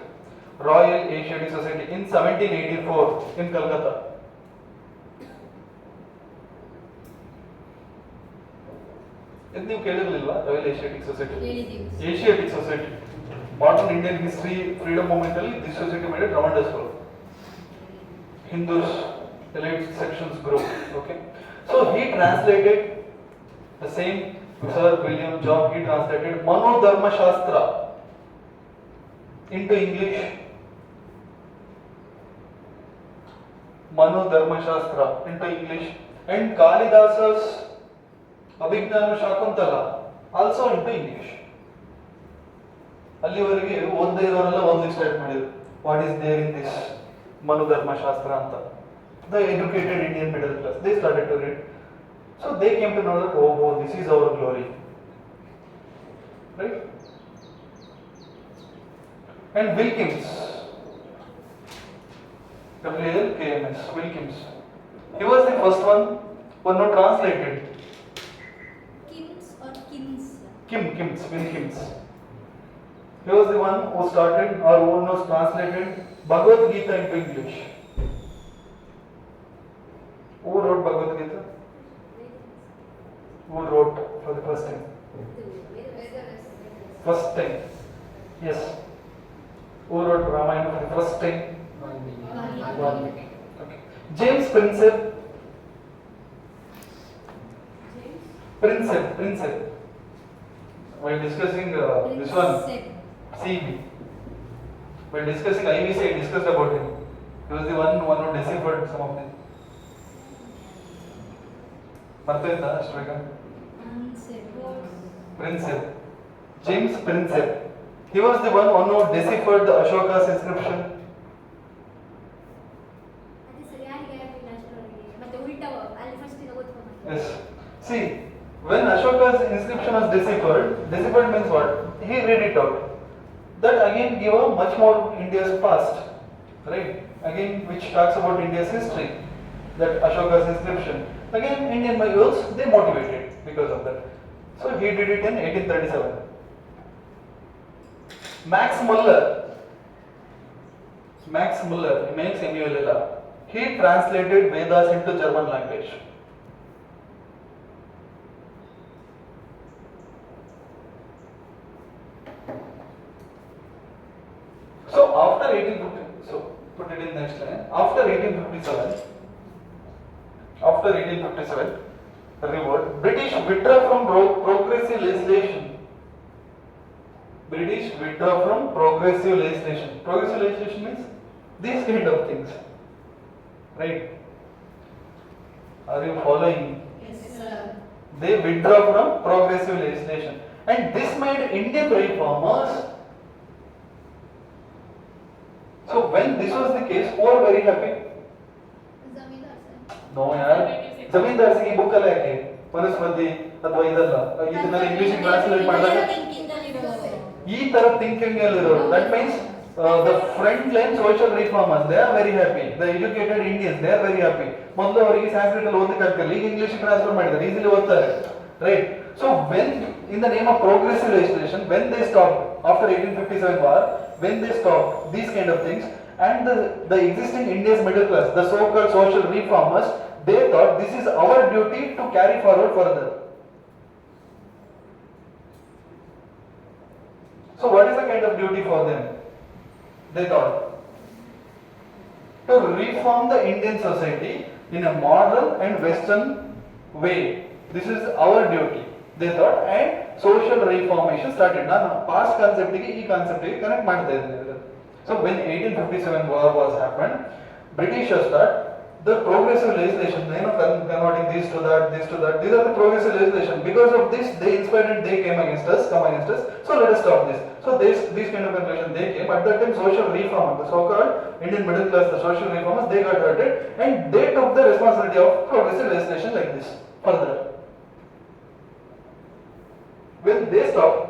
S1: Royal Asiatic Society in 1784 in Calcutta. ಇದು ನೀವು ಕೇಳಿರಲಿಲ್ವಾ Royal Asiatic Society? Asiatic Society. Modern Indian history, freedom movement, this society made a tremendous role. Hindus, elite sections group. Okay. So he translated the same Sir William John. He translated Mano Dharma Shastra into English. Mano Dharma Shastra into English, and Kalidasa's Abhignana Shakuntala also into English. ಅಲ್ಲಿವರೆಗೆ ಓದದೇ ಇರೋರೆಲ್ಲ ಓದಲಿಕ್ಕೆ start ಮಾಡಿದ್ರು. What is there in this Manudharma Shastra ಅಂತ. The educated Indian middle class they started to read. So they came to know that oh this is our glory. Right? And Wilkins, WILKINS, Wilkins. He was the first one who translated.
S3: Kims or Kins?
S1: Kims, Wilkins. He was the one who started or who was translated Bhagavad Gita into English. Who wrote Bhagavad Gita? Who wrote for the first time? First time. Yes. Who wrote Ramayana for the first time?
S3: Valmiki.
S1: Okay. James Prinsep. Prinsep. While discussing this one, CB. While discussing IVC, I discussed about him. He was the one who deciphered some of them. Martha Ashtragan. Prinsep. James Prinsep. He was the one who deciphered the Ashoka's inscription. Yes. See, when Ashoka's inscription was deciphered means what? He read it out. That again give a much more India's past, right? Again, which talks about India's history. That Ashoka's inscription. Again, Indian youths, they motivated because of that. So he did it in 1837. Max Muller, M-A-X-M-U-L-L-R. He translated Vedas into German language. So after 1850, so put it in next line. After 1857, revolt, British withdraw from progressive legislation. Progressive legislation means these kind of things, right? Are you following?
S3: Yes, sir.
S1: They withdraw from progressive legislation, and this made Indian reformers. So when this was the case, who are very happy? No, yaar. Zamindar Singh book alla hai Manusmati athwa idalla idನ್ನ English translate ಮಾಡಿದಾಗ ಈ ತರ thinking ಅಲ್ಲಿ ಇರೋರು. That means the frontline social reformers, they are very happy. The educated Indians, they are very happy. ಮೊದಲು ಅವರಿಗೆ ಸಂಸ್ಕೃತ ಅಲ್ಲಿ ಓದಕ್ಕೆ ಆಗ್ತಿಲ್ಲ, ಈಗ ಇಂಗ್ಲಿಷ್ ಟ್ರಾನ್ಸ್ಫರ್ ಮಾಡಿದ್ದಾರೆ, ಈಸಿಲಿ ಓದ್ತಾರೆ, right? So when in the name of progressive legislation, when they stopped after 1857 war, when they stopped these kind of things, and the existing India's middle class, the so-called social reformers, they thought this is our duty to carry forward further. So what is the kind of duty for them? They thought to reform the Indian society in a modern and western way. This is our duty. They thought, and social reformation started. Now past concept ಗೆ ಈ concept ಗೆ connect ಮಾಡ್ತಾ ಇದ್ದಾರೆ. So when 1857 war was happened, Britishers thought the progressive legislation, converting this to that, these are the progressive legislation. Because of this, they inspired and they come against us. So let us stop this. So these kind of conclusion they came. At that time, social reformers, the so-called Indian middle class, the social reformers, they got hurted, and they took the responsibility of progressive legislation like this further. When they stopped,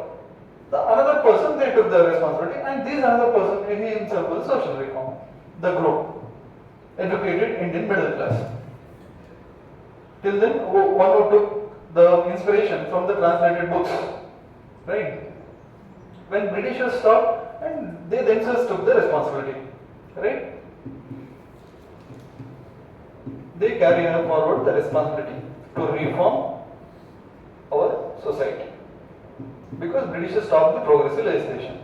S1: another person they took the responsibility, and this another person, he himself was social reformer, the group. Educated Indian middle class. Till then, one who took the inspiration from the translated books, right? When Britishers stopped, and they themselves took the responsibility, right? They carry forward the responsibility to reform our society, because Britishers stopped the progressive legislation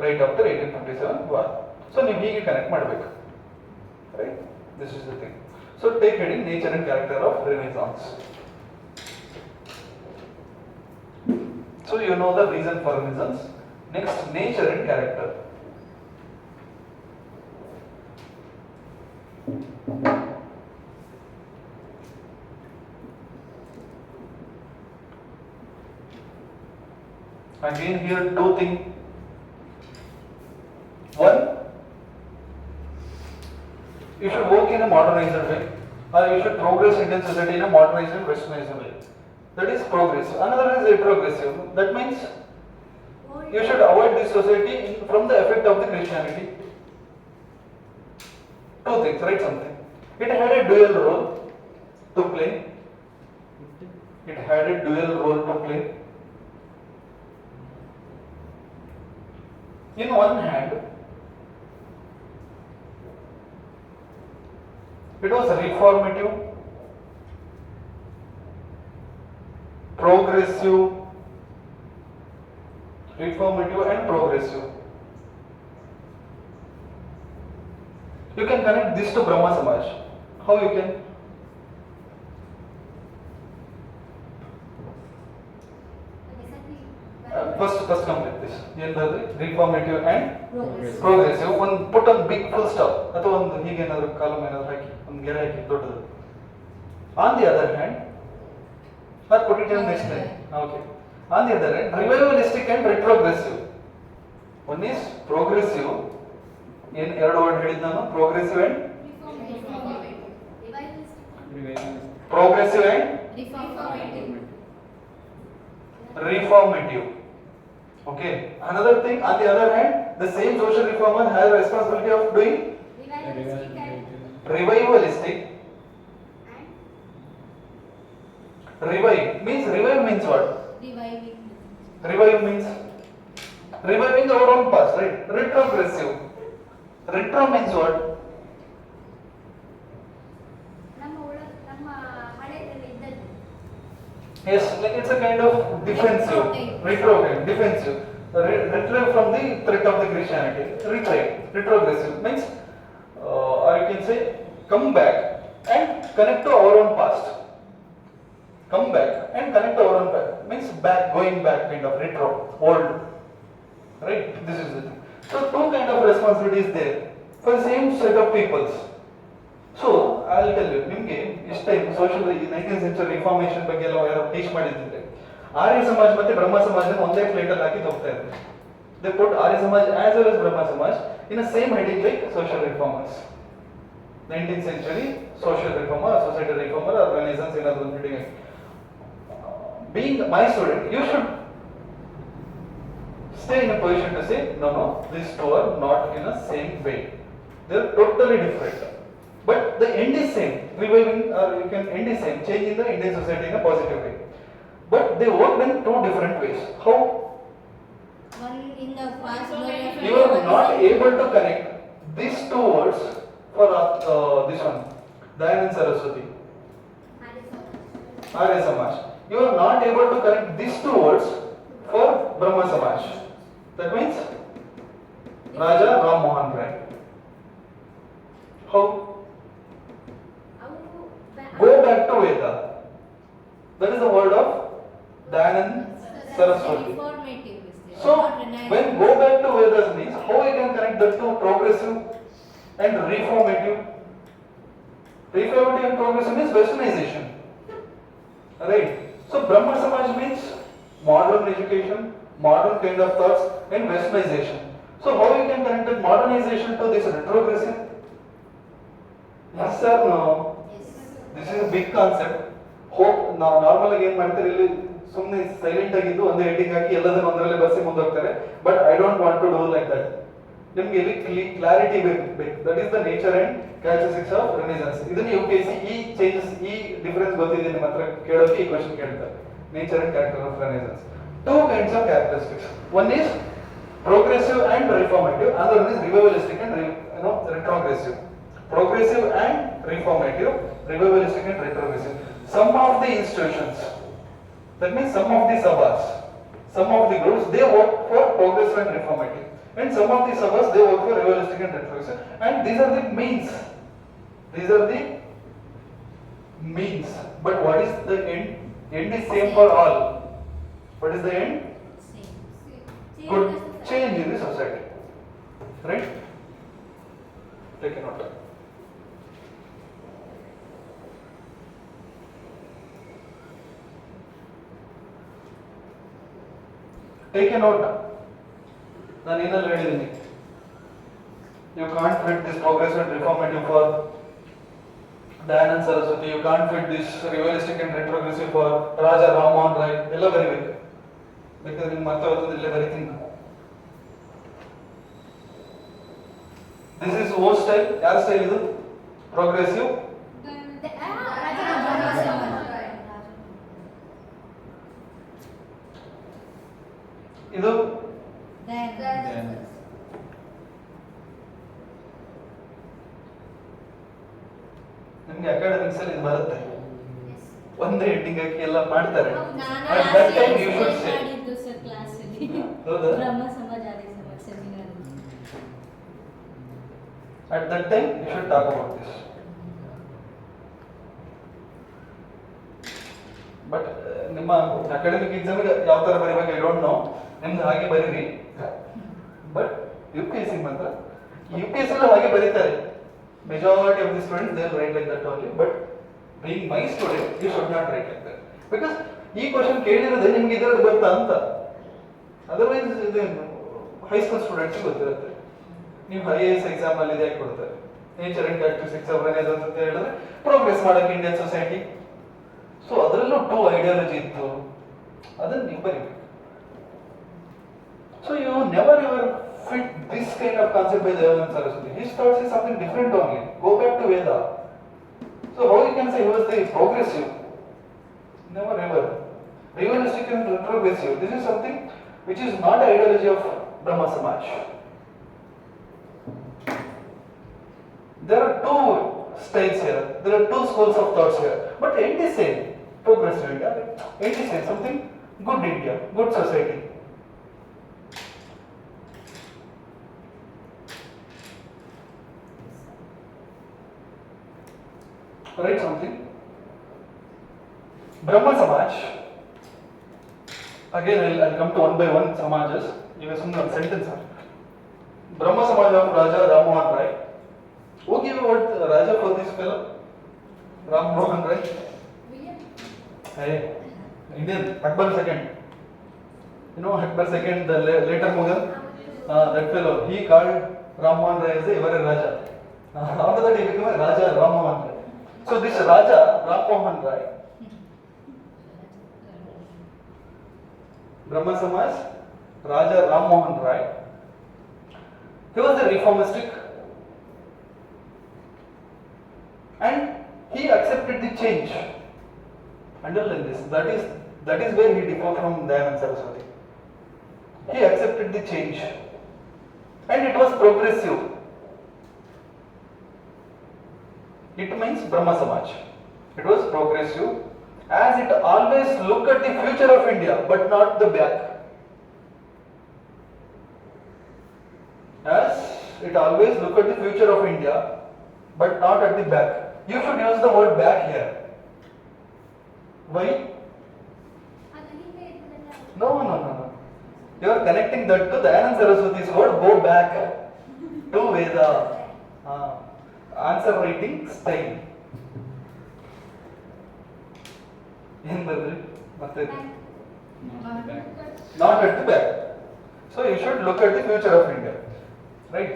S1: right after 1857 war. So, ನೀವು ಹೀಗೆ connect ಮಾಡಬೇಕು, right? This is the thing. So take heading nature and character of Renaissance. So you know the reason for Renaissance. Next, nature and character. Again here two things. One, you should work in a modernized way, or you should progress Indian society in a modernized and westernized way. That is progressive. Another is retrogressive. That means you should avoid this society from the effect of the Christianity. Two things, write something. It had a dual role to play. It had a dual role to play. In one hand, it was reformative, progressive, and progressive. You can connect this to Brahma Samaj. How you can? First complete this. Reformative and progressive. One put on big full stop. ಅಥವಾ ಒಂದು ಹೀಗೆ ಏನಾದರೂ column ಏನಾದರೂ ಹಾಕಿ ಒಂದು ಗೆರೆ ಹಾಕಿ ದೊಡ್ಡದು. On the other hand, or put it in next line. Okay. On the other hand, revivalistic and retrogressive. One is progressive. ಏನು ಎರಡು ವರ್ಡ್ ಹೇಳಿದ್ ನಾನು, progressive and progressive and reformative. Okay. Another thing, on the other hand, the same social reformer has a responsibility of doing revivalistic. Revive means what? Reviving our own past, right? Retrogressive. Retro means what? Yes, like it's a kind of defensive. Defensive. Retrieve from the threat of the Christianity. Retrogressive means, or you can say, come back and connect to our own past. Come back and connect to our own past. Means going back, kind of retro, old. Right? This is the thing. So two kind of responsibilities there for the same set of peoples. So I'll tell you, ನಿಮಗೆ ಇಷ್ಟ time social 19th century reformation ಬಗ್ಗೆ ಎಲ್ಲ ಯಾರು teach ಮಾಡಿದ್ರೆ ಆರ್ಯ ಸಮಾಜ ಮತ್ತೆ ಬ್ರಹ್ಮ ಸಮಾಜನ ಒಂದೇ plate ಅಲ್ಲಿ ಹಾಕಿ ಹೋಗ್ತಾ ಇದ್ರು. They put Arya Samaj as well as Brahma Samaj in the same heading like social reformers. 19th century social reformer, society reformer, or Renaissance in other heading. Being my student, you should stay in a position to say, no, no, these two are not in a same way. They are totally different. But the end is same. Reviving, or you can end is same. Changing the Indian society in a positive way. But they work in two different ways. How?
S3: One in the past glorious
S1: You are not able to connect these two words for this one, Dayanand Saraswati, Arya Samaj. You are not able to connect these two words for Brahma Samaj. That means Raja Ram Mohan Rai. How? Go back to Veda. That is the word of Dayanand Saraswati.
S3: Informative is there.
S1: So,
S3: not renounced.
S1: when go back to Vedas means how I can connect the two, progressive and reformative. Reformative and progressive means westernization. Right? So, Brahma Samaj means modern education, modern kind of thoughts and westernization. So, how you can connect that modernization to this retrogressive? Yes or no?
S3: Yes.
S1: This is a big concept. Hope ನಾವು normal ಆಗಿ ಏನ್ ಮಾಡ್ತಾರೆ ಇಲ್ಲಿ ಸುಮ್ಮನೆ silent ಆಗಿದ್ದು ಒಂದು heading ಹಾಕಿ ಎಲ್ಲದನ್ನು ಒಂದರಲ್ಲೇ ಬರ್ಸಿ ಮುಂದೋಗ್ತಾರೆ. But I don't want to do like that. ನಿಮ್ಗೆ ಇಲ್ಲಿ ಕ್ಲಾರಿಟಿ ಬೇಕು. That is the nature and characteristics of renaissance. ಇದನ್ನ UPSC ಈ ಚೇಂಜಸ್ ಈ ಡಿಫರೆನ್ಸ್ ಗೊತ್ತಿದೆ ನಿಮ್ಮ ಹತ್ರ ಕೇಳೋಕೆ ಈ ಕ್ವೆಶ್ಚನ್ ಕೇಳ್ತಾರೆ. Nature and character of renaissance. Two kinds of characteristics. One is progressive and reformative. Another one is revivalistic and retrogressive. Progressive and reformative, revivalistic and retrogressive. Some of the institutions, that means some of the sabhas, some of the groups, they work for progressive and reformative, and some of the sabhas they work for revivalistic and retrogressive. And these are the means. These are the means. But what is the end? End is same for all. What is the end?
S3: Same.
S1: Good change in the society. Right? Take a note. Take a note. ನಾನು ಏನಲ್ಲಿ ಹೇಳಿದ್ದೀನಿ. You can't fit this progressive and reformative for Dayanand Saraswati. You can't fit this revivalistic and retrogressive for Raja Ram Mohan Rai. ಎಲ್ಲ ಬರಿಬೇಕು. ಬೇಕಾದ್ರೆ ನಿಮ್ಗೆ ಮತ್ತೆ ಹೊತ್ತಂದ್ರೆ ಇಲ್ಲೇ ಬರಿತೀನಿ. This is O style. ಯಾರ ಸ್ಟೈಲ್ ಇದು? Progressive. ಇದು
S3: Then
S1: ನಿಮ್ಗೆ ಅಕಾಡೆಮಿಕ್ಸ್ ಅಲ್ಲಿ ಇದು ಬರುತ್ತೆ. ಒಂದೇ ಹೆಡ್ಡಿಂಗ್ ಹಾಕಿ ಎಲ್ಲ ಮಾಡ್ತಾರೆ.
S3: ನಾನು
S1: At that time you should say.
S3: ಮಾಡಿದ್ದು ಸರ್ ಕ್ಲಾಸ್ ಅಲ್ಲಿ
S1: ಹೌದಾ?
S3: ಬ್ರಹ್ಮ ಸಮಾಜ ಆರ್ಯ ಸಮಾಜ seminar.
S1: At that time you should talk about this. But ನಿಮ್ಮ ಅಕಾಡೆಮಿಕ್ ಎಕ್ಸಾಮಿಗೆ ಯಾವ ತರ ಬರೀಬೇಕು ಐ ಡೋಂಟ್ ನೋ. ನಿಮ್ದು ಹಾಗೆ ಬರೀರಿ. ಬಟ್ UPSC ಮಾತ್ರ UPSC ಅಲ್ಲಿ ಹಾಗೆ ಬರೀತಾರೆ. Majority of the students they will write like that only. But being my student, you should not write like that. Because ಈ ಕ್ವಶನ್ ಕೇಳಿರೋದೇ ನಿಮ್ಗೆ ಇದರಲ್ಲಿ ಬರ್ತಾ ಅಂತ. ಅದರ್ವೈಸ್ ಇದು ಹೈಸ್ಕೂಲ್ ಸ್ಟೂಡೆಂಟ್ಸ್ ಗೊತ್ತಿರುತ್ತೆ. ನೀವು IAS ಎಕ್ಸಾಮ್ ಅಲ್ಲಿ ಯಾಕೆ ಕೊಡ್ತಾರೆ? ನೇಚರ್ ಅಂಡ್ ಕ್ಯಾರೆಕ್ಟರಿಸ್ಟಿಕ್ಸ್ ಆಫ್ ರೆನೆಸನ್ಸ್ ಅಂತ ಹೇಳಿದ್ರೆ ಪ್ರೋಗ್ರೆಸ್ ಮಾಡಕ್ಕೆ ಇಂಡಿಯನ್ ಸೊಸೈಟಿ. ಸೊ ಅದರಲ್ಲೂ ಟೂ ಐಡಿಯಾಲಜಿ ಇತ್ತು. ಅದನ್ನ ನೀವು ಬರೀಬೇಕು. So you never ever fit this kind of concept by Dayanand Saraswati. His thoughts is something different only. Go back to Veda. So how you can say he was the progressive? Never ever. Revivalistic and retrogressive. This is something which is not the ideology of Brahma Samaj. There are two styles here. There are two schools of thoughts here. But end is same. Progressive India. End is same. Something good India, good society. Write something. Brahma Samaj. Again, I'll come to one by one Samajas. You have some sentence. Brahma Samaj of Raja Ram Mohan Rai. Who gave what Raja for this fellow? Ram Mohan Rai. Hey, Indian Akbar II. You know Akbar II, the later Mughal. That fellow. He called Ram Mohan Rai as the Ever Raja. After that, he became a Raja Ram Mohan Rai. So this Raja Ram Mohan Rai, Brahma Samaj, Raja Ram Mohan Rai. He was a reformistic and he accepted the change. Underline this. That is where he differed from Dayananda Saraswati. He accepted the change and it was progressive. It means Brahma Samaj. It was progressive as it always looked at the future of India but not the back. As it always looked at the future of India but not at the back. You should use the word back here. Why?
S2: అదని లేదు
S1: No. You are connecting that to Dayananda Saraswati's word, go back to Veda. Answer writing style. ಏನು ಬರೆದ್ರಿ ಮತ್ತೆ not at the back. So you should look at the future of India, right?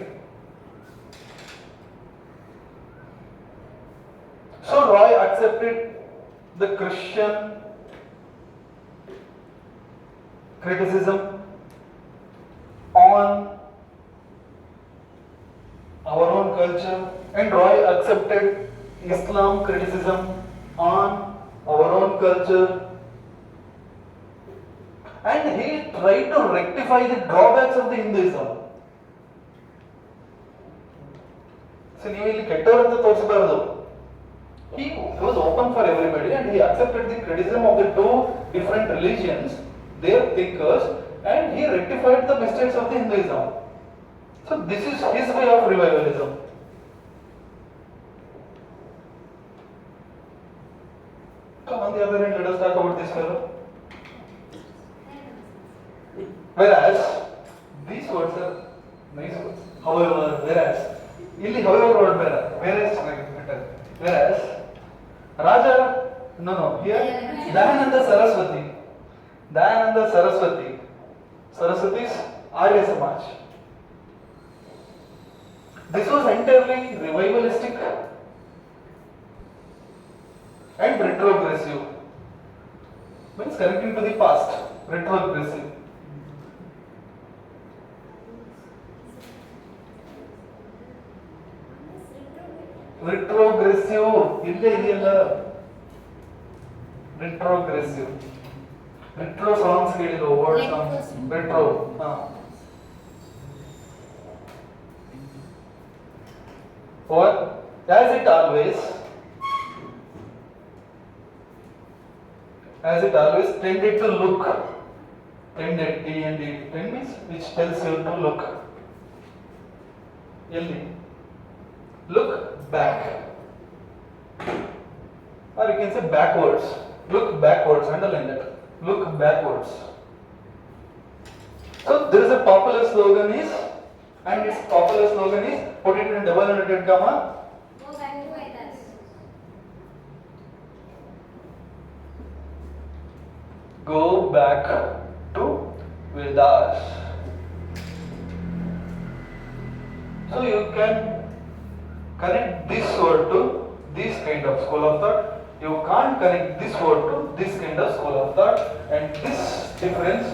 S1: So Roy accepted the Christian criticism on our own culture, and Roy accepted Islam criticism on our own culture, and he tried to rectify the drawbacks of the Hinduism. So ನೀವು ಇಲ್ಲಿ ಕೆಟ್ಟವರಂತ ತೋರಿಸಬಾರದು. He was open for everybody and he accepted the criticism of the two different religions, their thinkers, and he rectified the mistakes of the Hinduism. So this is his way of revivalism. Come on the other hand, let us talk about this fellow. Whereas these words are nice words. However, whereas ಇಲ್ಲಿ however word ಬೇರೆ ಚೆನ್ನಾಗಿದೆ. Whereas Raja, no, here Dayananda Saraswati, Saraswati's Arya Samaj. This was entirely revivalistic and retrogressive. Means connecting to the past, retrogressive. Retrogressive, ಇಲ್ಲೇ ಇದೆಯಲ್ಲ retrogressive. Retro songs ಕೇಳಿರೋ word songs retro. Or as it always tended to look, tended, T-E-N-D, tend means which tells you to look. ಎಲ್ಲಿ look back, or you can say backwards. Look backwards, underline that. Look backwards. So there is a popular slogan is, and its popular slogan is, put it in double inverted comma,
S2: go back to Vedas.
S1: go back to Vedas. So you can connect this word to this kind of school of thought. You can't connect this word to this kind of school of thought, and this difference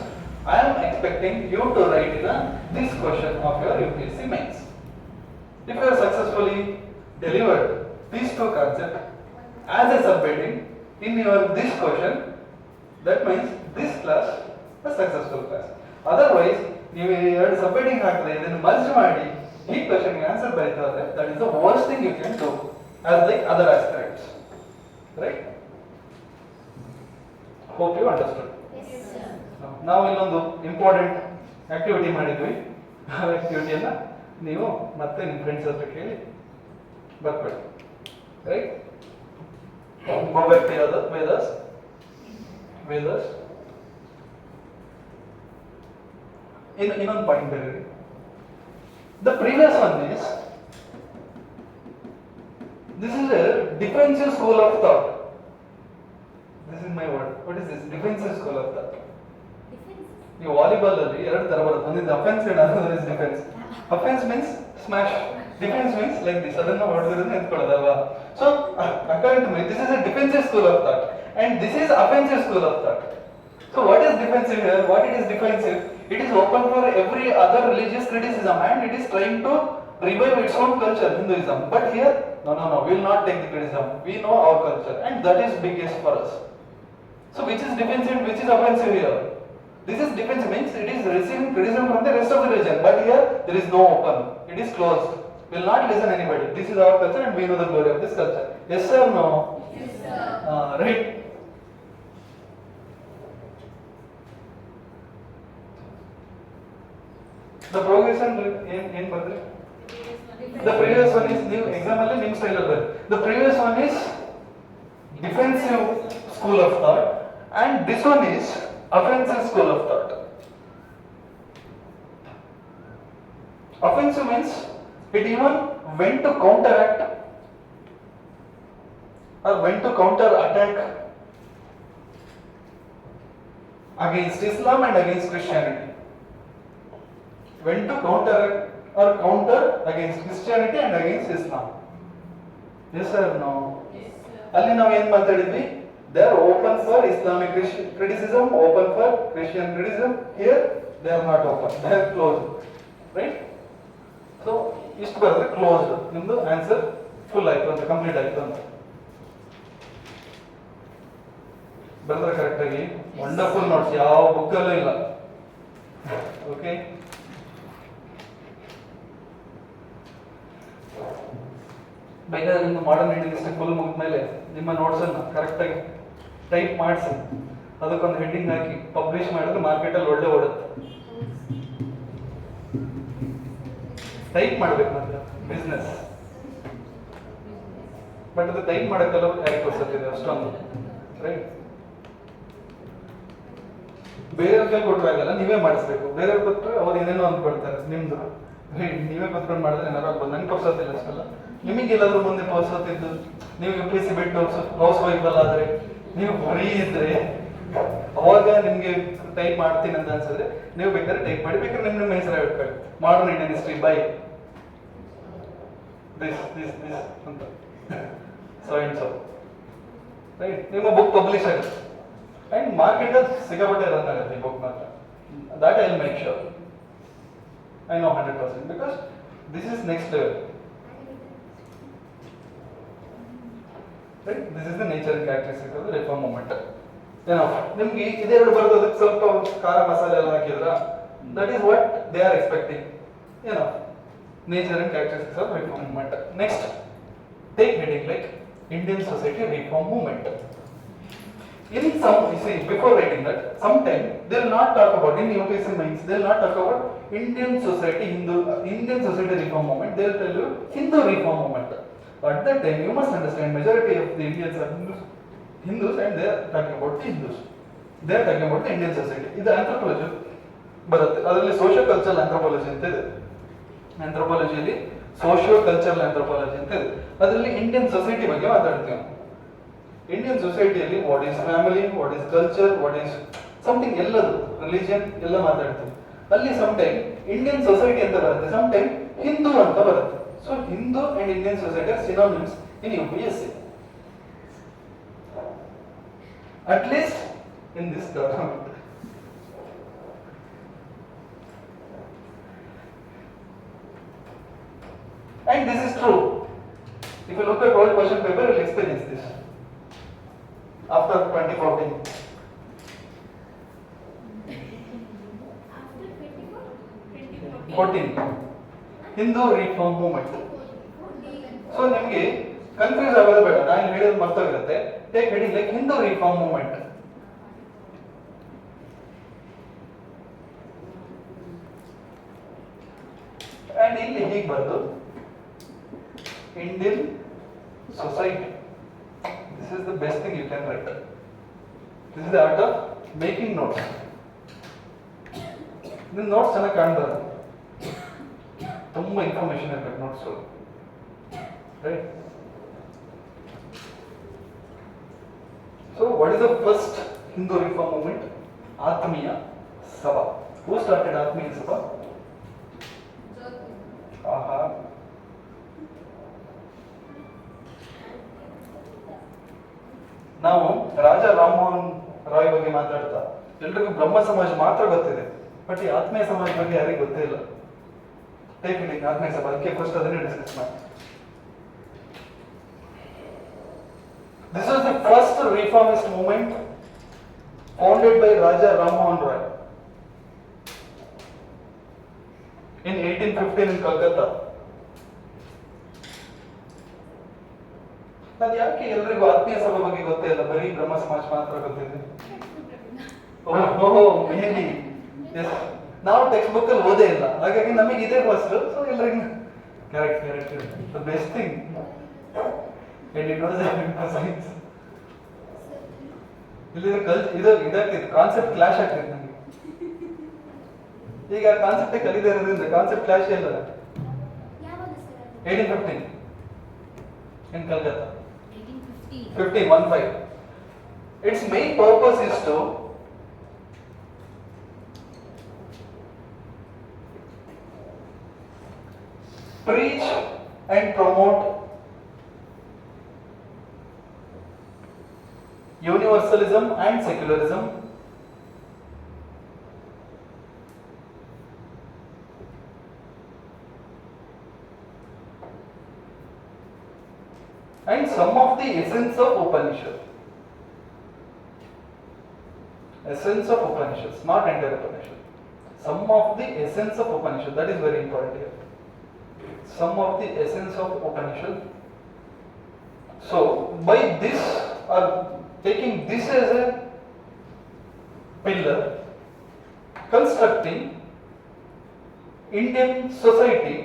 S1: I am expecting you to write in this question of your UPSC mains. If you have successfully delivered these two concepts as a subheading in your this question, that means this class a successful class. Otherwise, ನೀವು ಎರಡು ಸಬ್ಹೆಡಿಂಗ್ ಹಾಕಿದ್ರೆ ಇದನ್ನು merge ಮಾಡಿ ಈ ಕ್ವೆಶ್ಚನ್ಗೆ answer ಬರೀತಾ ಇದ್ರೆ that is the worst thing you can do as like other aspirants, right? Hope you understood. ನಾವು ಇನ್ನೊಂದು ಇಂಪಾರ್ಟೆಂಟ್ ಆಕ್ಟಿವಿಟಿ ಮಾಡಿದ್ವಿ. ಆ ಆಕ್ಟಿವಿಟಿಯನ್ನ ನೀವು ಮತ್ತೆ ನಿಮ್ಮ ಫ್ರೆಂಡ್ಸ್ ಹತ್ರ ಕೇಳಿ ಬರ್ಕೊಳ್ಳಿ, right? Go back to Vedas. ಇನ್ನೊಂದು ಪಾಯಿಂಟ್ ಬೇರೆ. The previous one is, this is a defensive school of thought. This is my word. What is this? Defensive school of thought. ನೀವು ವಾಲಿಬಾಲ್ ಅಲ್ಲಿ ಎರಡು ತರ ಬರುತ್ತೆ. ಒಂದು offence and other is defence. Offence means smash, defence means like this, ಅದನ್ನ ಹೊಡೆದಿರೋದನ್ನ ಎತ್ಕೊಳ್ಳೋದಲ್ವಾ? So according to me this is a defensive school of thought and this is offensive school of thought. So what is defensive here? What it is defensive? It is open for every other religious criticism and it is trying to revive its own culture, Hinduism. But here, no, we will not take the criticism. We know our culture and that is biggest for us. So which is defensive, which is offensive here? This is defensive means it is receiving criticism from the rest of the religion. But here there is no open. It is closed. We will not listen anybody. This is our culture and we know the glory of this culture. Yes or no?
S3: Yes, sir.
S1: Right. The progression in Badri. The previous one is new exam ಅಲ್ಲಿ ನಿಮ್ಮ style ಅಲ್ಲಿ. The previous one is defensive school of thought and this one is offensive school of thought. Offensive means it even went to counteract or went to counter attack against Islam and against Christianity. Went to counteract or counter against Christianity and against Islam. Yes or no?
S3: Yes, sir.
S1: ಅಲ್ಲಿ ನಾವು ಏನ್ ಮಾತಾಡಿದ್ವಿ? They are open for Islamic criticism, open for Christian criticism. Here they are not open. They are closed. Right? So ಇಷ್ಟು ಬರೆದ್ರೆ closed. ನಿಮ್ದು answer full ಆಯ್ತು ಅಂತ, complete ಆಯ್ತು ಅಂತ. ಬರೆದ್ರೆ ಕರೆಕ್ಟ್ ಆಗಿ ವಂಡರ್ಫುಲ್ ನೋಟ್ಸ್ ಯಾವ ಬುಕ್ ಅಲ್ಲೂ ಇಲ್ಲ. ಓಕೆ, ಬೇಕಾದ್ರೆ ನಿಮ್ಮ ಮಾಡರ್ನ್ ಇಂಡಿಯನ್ ಹಿಸ್ಟ್ರಿ ಫುಲ್ ಮುಗಿದ್ಮೇಲೆ ನಿಮ್ಮ ನೋಟ್ಸ್ ಅನ್ನ ಕರೆಕ್ಟ್ ಆಗಿ ಟೈಪ್ ಮಾಡಿಸಿ ಅದಕ್ಕೊಂದು ಹೆಡ್ಡಿಂಗ್ ಹಾಕಿ ಪಬ್ಲಿಷ್ ಮಾಡಿದ್ರೆ ಮಾರ್ಕೆಟಲ್ಲಿ ಒಳ್ಳೆ ಓಡುತ್ತೆ. ಟೈಪ್ ಮಾಡ್ಬೇಕು ಮಾತ್ರ ಬಿಸ್ನೆಸ್, ಬಟ್ ಅದು ಟೈಪ್ ಮಾಡೋಕ್ಕೆಲ್ಲ ಯಾರಿಗೆ ಕೊಡ್ಸತ್ತಿದೆ ಅಷ್ಟೊಂದು, ರೈಟ್? ಬೇರೆಯವ್ರಿಗೆ ಕೊಟ್ಟರೆ ಆಗಲ್ಲ, ನೀವೇ ಮಾಡಿಸ್ಬೇಕು. ಬೇರೆಯವ್ರಿಗೆ ಕೊಟ್ಟರೆ ಅವ್ರು ಏನೇನೋ ಅಂದ್ಕೊಳ್ತಾರೆ ನಿಮ್ದು. ನೀವೇ ಕೊತ್ಕೊಂಡು ಮಾಡಿದ್ರೆ ಏನಾರು ಆಗ್ಬೋದು. ನಂಗೆ ತೋರ್ಸೋತಿಲ್ಲ ಅಷ್ಟಲ್ಲ, ನಿಮಗೆ ಎಲ್ಲಾದ್ರೂ ಮುಂದೆ ತೋರ್ಸೋತಿದ್ದು. ನೀವು UPSC ಬಿಟ್ಟು ಹೌಸ್ ವೈಫ್ ಆದ್ರೆ, ನೀವು ಫ್ರೀ ಇದ್ರೆ ಅವಾಗ ನಿಮ್ಗೆ ಟೈಪ್ ಮಾಡ್ತೀನಿ ಅಂತ ಅನ್ಸಿದ್ರೆ ನೀವು ಬೇಕಾದ್ರೆ ಟೈಪ್ ಮಾಡಿ, ಬೇಕಾದ್ರೆ ನಿಮ್ಮ ಹೆಸರು ಇಟ್ಕೊಳ್ಳಿ, modern Indian history by this ಅಂತ ಸೊ ಅಂಡ್ ಸೊ, ರೈಟ್? ನಿಮ್ಮ ಬುಕ್ ಪಬ್ಲಿಷ್ ಆಗುತ್ತೆ ಅಂಡ್ ಮಾರ್ಕೆಟ್ ಸಿಕ್ಕಾಪಟ್ಟೆ ರನ್ ಆಗುತ್ತೆ ಈ ಬುಕ್ ಮಾತ್ರ. That I will make sure. I know 100% because this is next level. Right? This is the nature and characteristic of the reform movement. ನಿಮ್ಗೆ ಇದೆರಡು ಬರೋದಕ್ಕೆ ಸ್ವಲ್ಪ ಖಾರ ಮಸಾಲೆ ಎಲ್ಲ ಹಾಕಿದ್ರ, that is what they are expecting. Nature and characteristics of reform movement. Next, take heading like Indian society reform movement. In some, you see, before writing that, sometime they will not talk about, in UPSC minds, they will not talk about Indian society reform movement. They will tell you Hindu reform movement. But at that time, you must understand, majority of the Indians are Hindus and they are talking about the Hindus. They are talking about the Indian society. This is anthropology. ಬರುತ್ತೆ ಅದರಲ್ಲಿ socio cultural anthropology ಅಂತ ಇದೆ. ಆಂಥ್ರೋಪಾಲಜಿಯಲ್ಲಿ socio cultural anthropology ಅಂತ ಇದೆ. ಅದರಲ್ಲಿ Indian society ಬಗ್ಗೆ ಮಾತಾಡ್ತೀವಿ. Indian ಸೊಸೈಟಿಯಲ್ಲಿ what is family, what is culture, what is something, ಎಲ್ಲದು ರಿಲಿಜಿಯನ್ ಎಲ್ಲ ಮಾತಾಡ್ತೀವಿ. ಅಲ್ಲಿ ಸಮ್ಟೈಮ್ ಇಂಡಿಯನ್ ಸೊಸೈಟಿ ಅಂತ ಬರುತ್ತೆ, ಸಮ್ಟೈಮ್ ಹಿಂದೂ ಅಂತ ಬರುತ್ತೆ. So Hindu and Indian society R synonyms in UPSC, at least in this government. And this is true. If you look at old question paper, you will experience this. After 2014.
S3: After 2014.
S1: 14. Hindu reform movement. So ನಿಮಗೆ confuse ಆಗೋದು ಬೇಡ, ನಾನು ಹೇಳೋದು ಮರ್ತೋಗಿರುತ್ತೆ. Take heading like Hindu reform movement. And ಇಲ್ಲಿ ಹೀಗೆ ಬರೆದು Indian society. This is the best thing you can write. This is the art of making notes. The notes ಚೆನ್ನಾಗಿ ಕಾಣ್ಬಾರ್ದು, ತುಂಬಾ ಇನ್ಫಾರ್ಮೇಶನ್ ಇರಬೇಕು notes, right? So what is the first Hindu reform movement? Atmiya Sabha. Who started Atmiya Sabha? Aha. ನಾವು ರಾಜಾ ರಾಮಮೋಹನ್ ರಾಯ್ ಬಗ್ಗೆ ಮಾತಾಡ್ತಾ ಎಲ್ರಿಗೂ ಬ್ರಹ್ಮ ಸಮಾಜ ಮಾತ್ರ ಗೊತ್ತಿದೆ. ಬಟ್ ಈ ಆತ್ಮೀಯ ಸಮಾಜ ಬಗ್ಗೆ ಯಾರಿಗೂ ಗೊತ್ತೇ ಇಲ್ಲ. ಟೇಕ್ ಇಟ್ ಆತ್ಮೀಯ ಸಮಾಜ, ಅದಕ್ಕೆ ಫಸ್ಟ್ ಅದನ್ನೇ ಡಿಸ್ಕಸ್ ಮಾಡಿ. This was the first reformist movement founded by Raja Ram Mohan Roy in 1815 in Calcutta. ಅದು ಯಾಕೆ ಎಲ್ರಿಗೂ ಆತ್ಮೀಯ ಸಭೆ ಬಗ್ಗೆ ಗೊತ್ತೇ ಇಲ್ಲ, ಬರೀ ಬ್ರಹ್ಮ ಸಮಾಜ ಮಾತ್ರ ಗೊತ್ತಿದೆ? ಓಹೋ ಮೇಬಿ ನಾವು ಟೆಕ್ಸ್ಟ್ ಬುಕ್ ಅಲ್ಲಿ ಓದೇ ಇಲ್ಲ, ಹಾಗಾಗಿ ನಮಗೆ ಇದೇ ಫಸ್ಟ್. ಸೊ ಎಲ್ರಿಗೂ correct the best thing and it was science. ಇಲ್ಲಿ ಇದಾಗ್ತಿತ್ತು, ಕಾನ್ಸೆಪ್ಟ್ ಕ್ಲಾಶ್ ಆಗ್ತಿತ್ತು ನನಗೆ. ಈಗ ಕಾನ್ಸೆಪ್ಟ್ ಕಲಿದೇ ಇರೋದ್ರಿಂದ ಕಾನ್ಸೆಪ್ಟ್ ಕ್ಲಾಶ್ ಇಲ್ಲ.
S2: ಯಾವಾಗ ಸರ್ ಅದು?
S1: 1815 in Calcutta.
S3: 1850.
S1: 15. Its main purpose is to preach and promote universalism and secularism, and some of the essence of Upanishad. Essence of Upanishads, not entire Upanishad. Some of the essence of Upanishad, that is very important here. Some of the essence of Upanishad. So, by this, or taking this as a pillar, constructing Indian society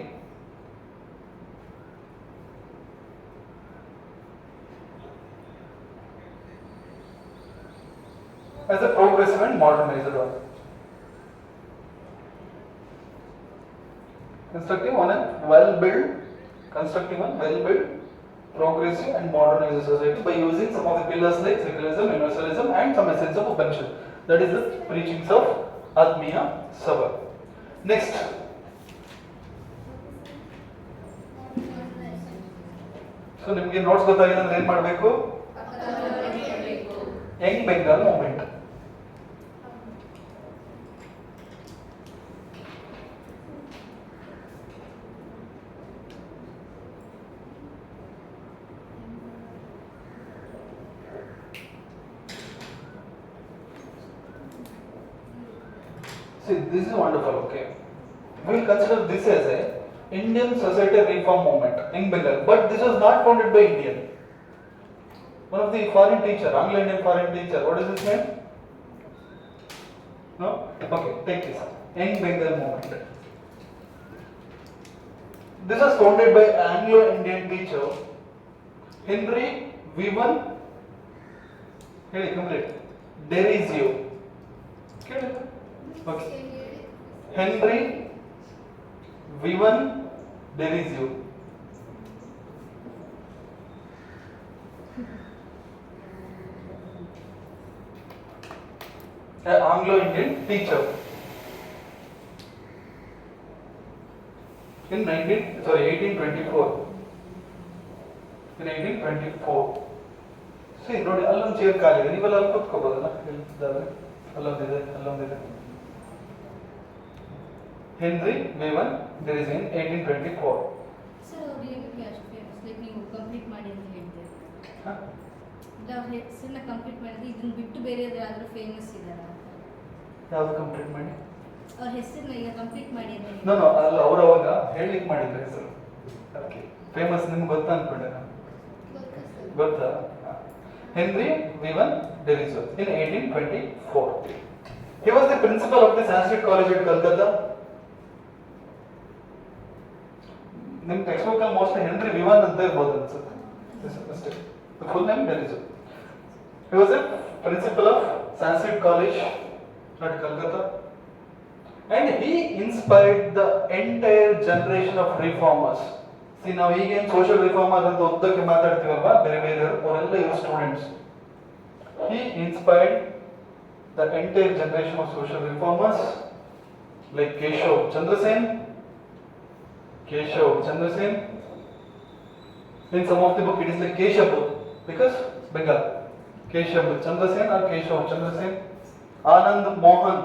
S1: as a progressive and modernized one. Constructing one well-built, progressive and modernized society by using some of the pillars like secularism, universalism and some essence of Upanishad. That is the preachings of Atmiya Sabha. Next. So ನಿಮಗೆ notes ಗೊತ್ತಾಗಿಲ್ಲ ಅಂದ್ರೆ ಏನು ಮಾಡಬೇಕು? Young Bengal movement. See, this is wonderful, okay. We will consider this as a Indian society reform movement in Bengal, but this was not founded by Indian. One of the foreign teacher, Anglo-Indian foreign teacher, what is his name? No? Okay, take this. Young Bengal movement. This was founded by Anglo-Indian teacher Henry Vivan. Hey, complete. Derizio. Okay. Okay. Henry Vivan Derizio. An Anglo-Indian teacher. In 1824. In 1824. See, ನೋಡಿ ಅಲ್ಲೊಂದು chair ಖಾಲಿ ಇದೆ, ನೀವೆಲ್ಲ ಅಲ್ಲಿ ಕೂತ್ಕೋಬೋದಲ್ಲ, ಅಲ್ಲೊಂದಿದೆ. Henry Vivian Derizio in 1824.
S3: Sir ಅವ್ರು ಏನಕ್ಕೆ ಅಷ್ಟು ಫೇಮಸ್? ಲೈಕ್ ನೀವು ಕಂಪ್ಲೀಟ್ ಮಾಡಿ ಅಂತ ಹೇಳ್ತೀರಿ. ಅವ್ರ ಹೆಸರನ್ನ ಕಂಪ್ಲೀಟ್ ಮಾಡಿದ್ರೆ ಇದನ್ನ ಬಿಟ್ಟು ಬೇರೆ ಯಾವ್ದಾದ್ರು ಫೇಮಸ್ ಇದಾರಾ?
S1: ಯಾವ್ದು ಕಂಪ್ಲೀಟ್ ಮಾಡಿ?
S3: ಅವ್ರ ಹೆಸರನ್ನ ಈಗ ಕಂಪ್ಲೀಟ್ ಮಾಡಿ ಅಂತ ಹೇಳಿ.
S1: ನೋ ಅಲ್ಲ, ಅವ್ರು ಅವಾಗ ಹೇಳಿಕ್ ಮಾಡಿದ್ರು ಹೆಸರು. ಓಕೆ, ಫೇಮಸ್ ನಿಮ್ಗೆ ಗೊತ್ತಾ ಅನ್ಕೊಂಡೆ ನಾನು. ಗೊತ್ತಾ? Henry Vivan Derizio in 1824. He was the principal of the Sanskrit College at Calcutta. ನಿಮ್ಮ ಟೆಕ್ಸ್ಟ್ ಬುಕ್ ಅಲ್ಲಿ ಮೋಸ್ಟ್ಲಿ ಹೆನ್ರಿ ವಿವಾನ್ ಅಂತ ಇರ್ಬೋದು ಅನ್ಸುತ್ತೆ. The full name Derizio. He was a principal of Sanskrit College at Calcutta, and he inspired the entire generation of reformers. See, ನಾವು ಈಗೇನು social reformer ಅಂತ ಉದ್ದಕ್ಕೆ ಮಾತಾಡ್ತೀವಲ್ವಾ, ಬೇರೆ ಅವರೆಲ್ಲ ಇವರು students. He inspired the entire generation of social reformers like Keshav Chandra Sen. In some of the book it is like Keshav because Bengal. Keshav Chandra Sen or Keshav Chandra Sen. Anand Mohan.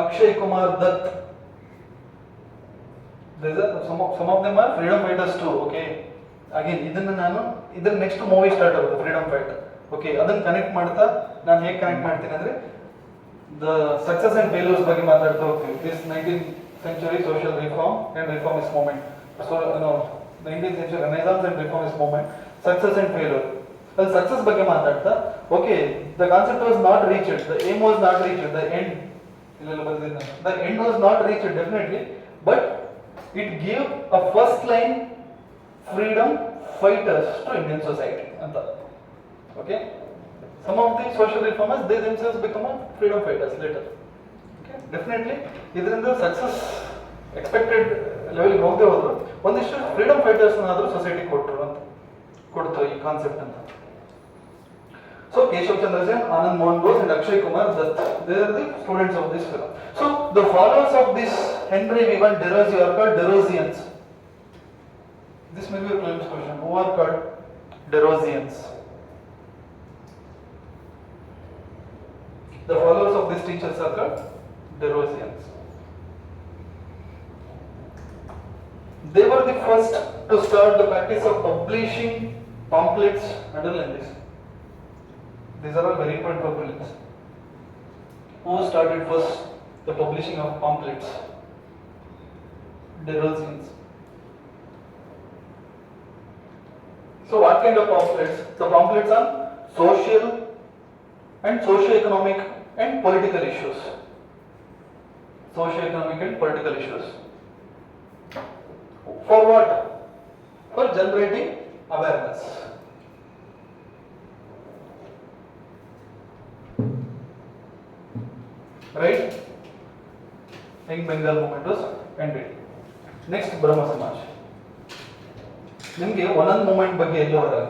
S1: Akshay Kumar Dutt. Some of them are freedom fighters too. Okay. Again, ಇದನ್ನ next movie start ಆಗುತ್ತೆ freedom fight. Okay, ಅದನ್ನ connect ಮಾಡ್ತಾ ನಾನು ಹೇಗೆ connect ಮಾಡ್ತೀನಿ ಅಂದ್ರೆ the success and failures ಬಗ್ಗೆ ಮಾತಾಡ್ತಾ ಹೋಗ್ತೀವಿ. This 19th century social reform and reformist movement. So, 19th century renaissance and reformist movement, success and failure. ಅಲ್ಲಿ ಸಕ್ಸಸ್ ಬಗ್ಗೆ ಮಾತಾಡ್ತಾ okay the concept was not reached, the aim was not reached, the end ಇಲ್ಲೆಲ್ಲ ಬಂದಿದೆ, the end was not reached definitely, but it give a first line freedom fighters to Indian society anta. Okay, some of the social reformers, they themselves become a freedom fighters later. Okay, definitely idrinda success expected level ಗೆ ಹೋಗದೆ ಹೋದ್ರು ಒಂದಿಷ್ಟು freedom fighters ನಾದರೂ society ಕೊಡ್ತು ಈ concept ಅಂತ. So Keshav Chandra Sen, Anand Mohan Bose and Akshay Kumar Dutt, they are the students of this film. So the followers of this Henry Vivan Derozier are called Derosians. This may be a prelims question. Who are called Derosians? The followers of these teachers are called Derosians. They were the first to start the practice of publishing pamphlets. Underline this. These are all very important for prelims. Who started first the publishing of pamphlets? Derosians. So what kind of pamphlets? The pamphlets on social and socio-economic and political issues. Socio-economic and political issues. For what? For generating awareness. Right? Young Bengal movement was ended. Next, Brahma Samaj. ನಿಮಗೆ ಒಂದೊಂದು moment ಬಗ್ಗೆ ಎಲ್ಲೂ ಬರಲ್ಲ,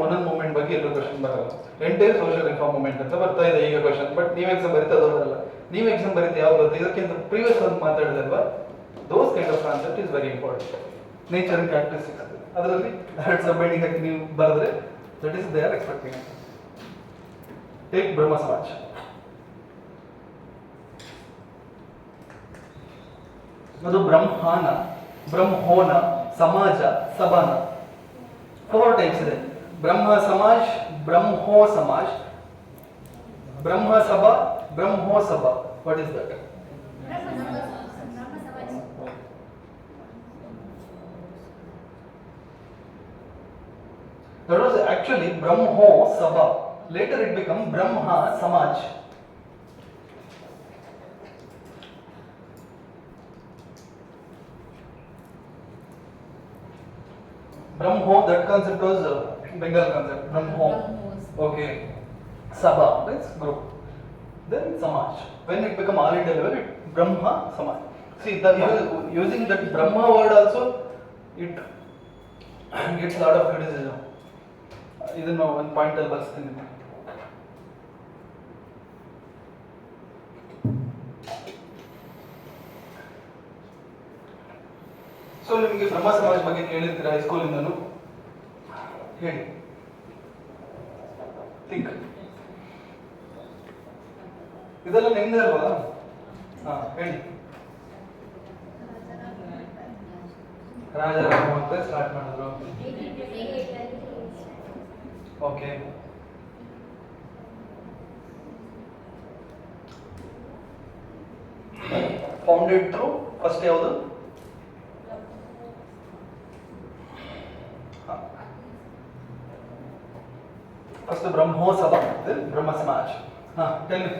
S1: ಒಂದೊಂದು moment ಬಗ್ಗೆ ಎಲ್ಲೂ question ಬರಲ್ಲ. Entire social reform moment ಅಂತ ಬರ್ತಾ ಇದೆ ಈಗ ಕ್ವಶನ್, ಬಟ್ ನೀವು ಎಕ್ಸಾಮ್ ಬರೀತಾ ಅದು ಬರಲ್ಲ. ನೀವು ಎಕ್ಸಾಮ್ ಬರೀತಾ ಯಾವ್ದು ಬರುತ್ತೆ, ಇದಕ್ಕಿಂತ ಪ್ರೀವಿಯಸ್ ಒಂದು ಮಾತಾಡಿದಲ್ವಾ, those kind of concept is very important. Nature and characteristics ಅದರಲ್ಲಿ ಡೈರೆಕ್ಟ್ ಸಬ್ಹೆಡಿಂಗ್ ಹಾಕಿ ನೀವು ಬರೆದ್ರೆ that is they are expecting. Take Brahmo Samaj. ಅದು ಬ್ರಹ್ಮಾನ, ಬ್ರಹ್ಮೋನ, ಸಮಾಜ, ಸಭಾನ, 4 ಟೈಪ್ಸ್ ಇದೆ. ಬ್ರಹ್ಮ ಸಮಾಜ್, ಬ್ರಹ್ಮೋ ಸಮಾಜ್, ಬ್ರಹ್ಮ ಸಭಾ, ಬ್ರಹ್ಮೋ ಸಭಾ. What is that? That was actually Brahmo Sabha. Later it became Brahma Samaj. Brahmo, that concept was Bengal concept. Brahmo. Okay. Sabha, that's group. Then Samaj. When it became all India level, it Brahma Samaj. See, using that Brahma word also, it gets a lot of criticism. ಇದನ್ನು ಒಂದು point ಅಲ್ಲಿ ಬರ್ಸ್ತೀನಿ. So ನಿಮಗೆ ಬ್ರಹ್ಮ ಸಮಾಜ ಬಗ್ಗೆ ಕೇಳಿರ್ತೀರಾ ಹೈಸ್ಕೂಲಿಂದನು, ಹೇಳಿ, think. ಇದೆಲ್ಲ ನಿಮ್ದೇ ಅಲ್ವಾ? ಹಾ, ಹೇಳಿ. ರಾಜಾರಾಮ ಅಂತ ಸ್ಟಾರ್ಟ್ ಮಾಡಿದ್ರು. ಓಕೆ. ಫೌಂಡೆಡ್ ಥ್ರೂ ಫಸ್ಟ್ ಯಾವುದು? ಫಸ್ಟ್ ಬ್ರಹ್ಮೋ ಸಭಾ, ಬ್ರಹ್ಮ ಸಮಾಜ್. ಹಾ, ಟೆಲ್ ಮಿ,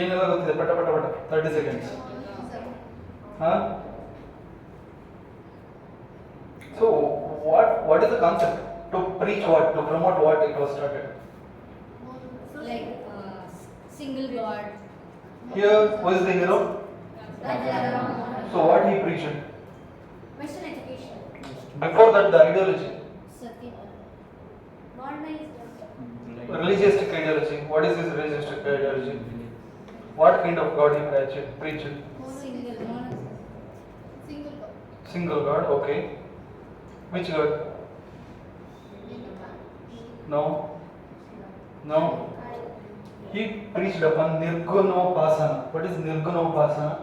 S1: ಏನೆಲ್ಲ ಗೊತ್ತಿದೆ? ಪಟ ಪಟ ಪಟ, 30 seconds. ಹಾ, so what is the concept? To preach what? To promote what? It was started.
S3: Like single God.
S1: Here, who is the hero? So what he preached?
S2: Western education.
S1: Before that, the ideology,
S3: Satya.
S2: Modernized.
S1: religious ideology. What is his religious ideology? What kind of God he preached?
S3: Single God.
S1: Single God. Okay. Which God? No. No. he preached upon Nirgunopasana. What is Nirgunopasana?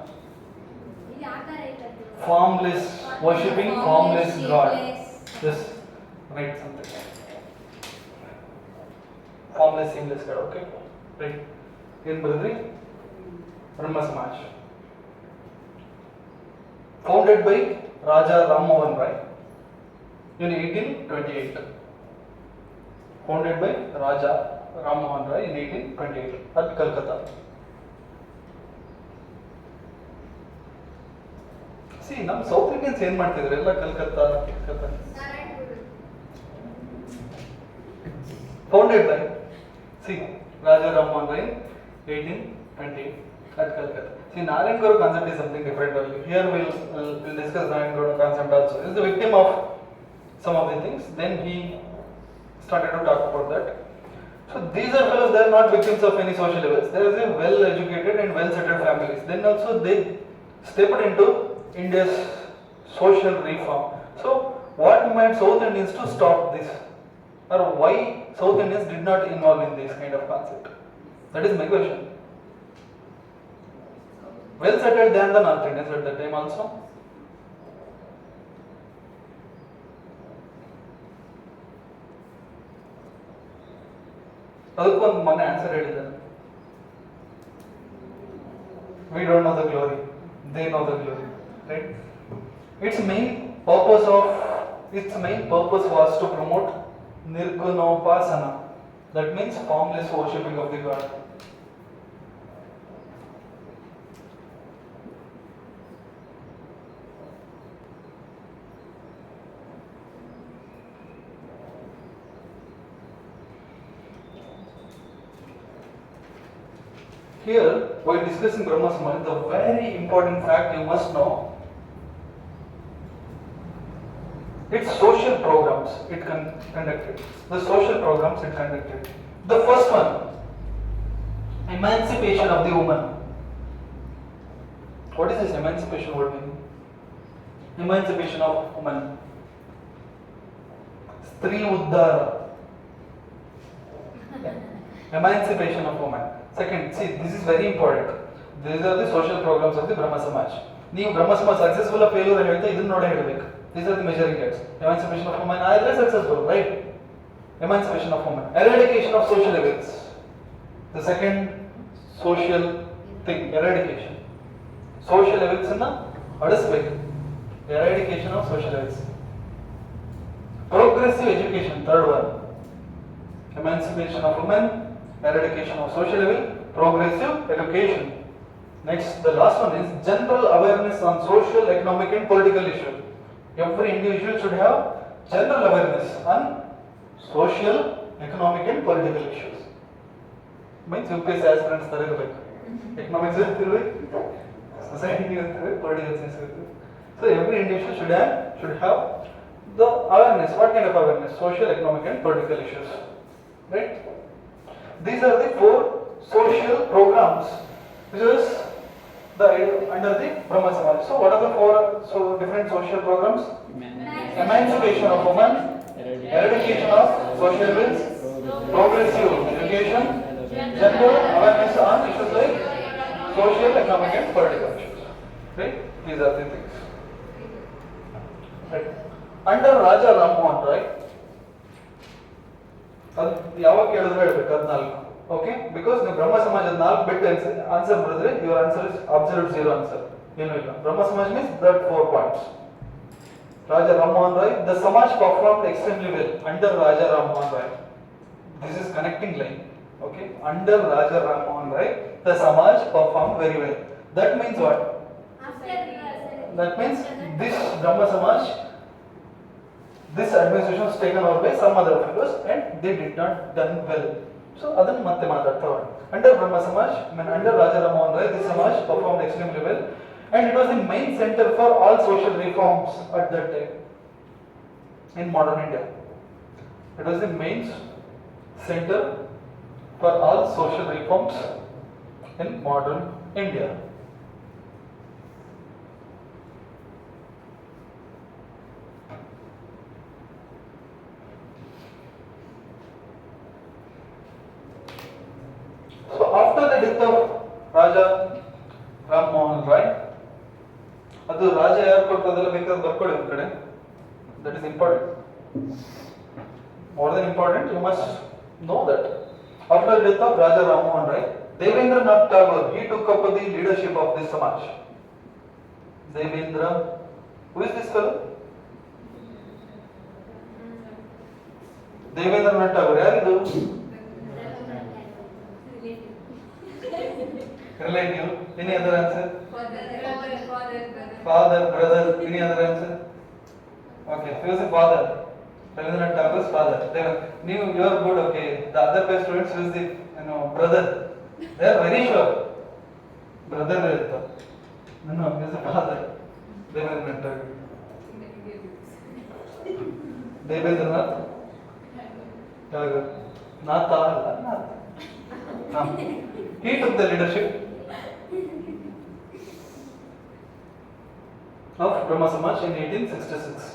S2: ಇಲ್ಲಿ ಆ ಥರ ಇಲ್ಲದ್ದು.
S1: Formless, worshipping formless God.
S3: shapeless.
S1: Just write something. Formless, seamless God, okay? Right. ಏನು ಬರೆದ್ರಿ? Brahma Samaj. Founded by Raja Ram Mohan Rai in 1828. Founded by Raja Ram Mohan Rai in 1828 at Calcutta. See, ನಮ್ಮ south Indians ಏನ್ ಮಾಡ್ತಿದ್ರು ಎಲ್ಲ Calcutta.
S5: Narayana Guru.
S1: Founded by, see, Raja Ram Mohan Rai 1828 at Calcutta. See, Narayan Guru concept is something different only. Here we'll discuss Narayan Guru concept also. He is the victim of some of the things. Then he started to talk about that. So these are fellows, they are not victims of any social events. They are well educated and well settled families. Then also they stepped into India's social reform. So what made South Indians to stop this? Or why South Indians did not involve in this kind of concept? That is my question. Well settled than the North Indians at that time also. ಅದಕ್ಕೊಂದು ಮೊನ್ನೆ answer ಹೇಳಿದ್ದಾರೆ. We don't know the glory, they know the glory, right? Its main purpose was to promote Nirgunopasana. That means formless worshipping of the God. Here, while discussing Brahma Samaj, the very important fact you must know, its social programs it conducted. The social programs it conducted. The first one, emancipation of the woman. What is this emancipation word meaning? Emancipation of woman. Stree Uddhara. Emancipation of woman. Second, see, this is very important. These are the social programs of the Brahma Samaj. ನೀವು ಬ್ರಹ್ಮ ಸಮಾಜ successful failure ಹೇಳ್ತಾ ಇದನ್ನ ನೋಡೇ ಹೇಳಬೇಕು. These are the measuring aids. Emancipation of women are successful, right? Emancipation of women. Eradication of social evils. The second social thing, eradication. Social evils ಅನ್ನ ಅಳಿಸಬೇಕು. Eradication of social evils. Progressive education, third one. Emancipation of women, eradication of social evil, progressive education. Next, the last one is general awareness on social, economic and political issues. Every individual should have general awareness on social, economic and political issues. Means UPSC aspirants ತರ ಇರಬೇಕು. Economics ಇರ್ತಿರ್ಬೇಕು, society ಇರ್ತಿರ್ಬೇಕು, political science ಇರ್ತಿರ್ಬೇಕು. So every individual should have the awareness. What kind of awareness? Social, economic and political issues. Right? These are the 4 social programs which is under the Brahma Samaj. So what are the 4 different social programs? Emancipation of women, eradication of social evils, progressive education, general awareness on issues like social, economic and political issues. Right? These are the things. Right? Under Raja Ram Mohan Rai, ಅದು ಯಾವಾಗ ಕೇಳಿದ್ರೆ ಹೇಳ್ಬೇಕು 14. Okay, because ನೀವು ಬ್ರಹ್ಮ ಸಮಾಜ 4 ಬಿಟ್ಟು answer ಬರೆದ್ರೆ your answer is absolute 0 answer. ಏನೂ ಇಲ್ಲ. ಬ್ರಹ್ಮ ಸಮಾಜ means that 4 points. Raja Ram Mohan Rai, the Samaj performed extremely well under Raja Ram Mohan Rai. This is connecting line. Okay, under Raja Ram Mohan Rai, the Samaj performed very well. That means what? That means this Brahma Samaj, this administration was taken over by some other fellows and they did not done well. So adan matte maataಡ್ತಾ ಹೋಗಿ. Under Brahma Samaj, under Raja Ram Mohan Rai, this Samaj performed extremely well and it was the main center for all social reforms at that time in modern India. It was the main center for all social reforms in modern India. So ರಾಜ ಯಾರು ಕೊಟ್ಟರು ಅದೆಲ್ಲ ಬೇಕಾದ್ರೆ ಬರ್ಕೊಳ್ಳಿ ಒಂದು ಕಡೆ. That is important. More than important, you must know that. After the death of Raja Ram Mohan Rai, Devendranath Tagore, he took up the leadership of this Samaj. Devendra, who is this fellow? Devendranath Tagore, ಯಾರಿದು? Relative. Any other answer? Father, brother. Any other answer? Okay, who is the father? Rabindranath Tagore's father. You are good. Okay. The other best students, who is the brother? They are very sure. Brother is the no, he is the father. Rabindranath Tagore. Rabindranath Tagore. Natha. He took the leadership of Brahma Samaj in 1866.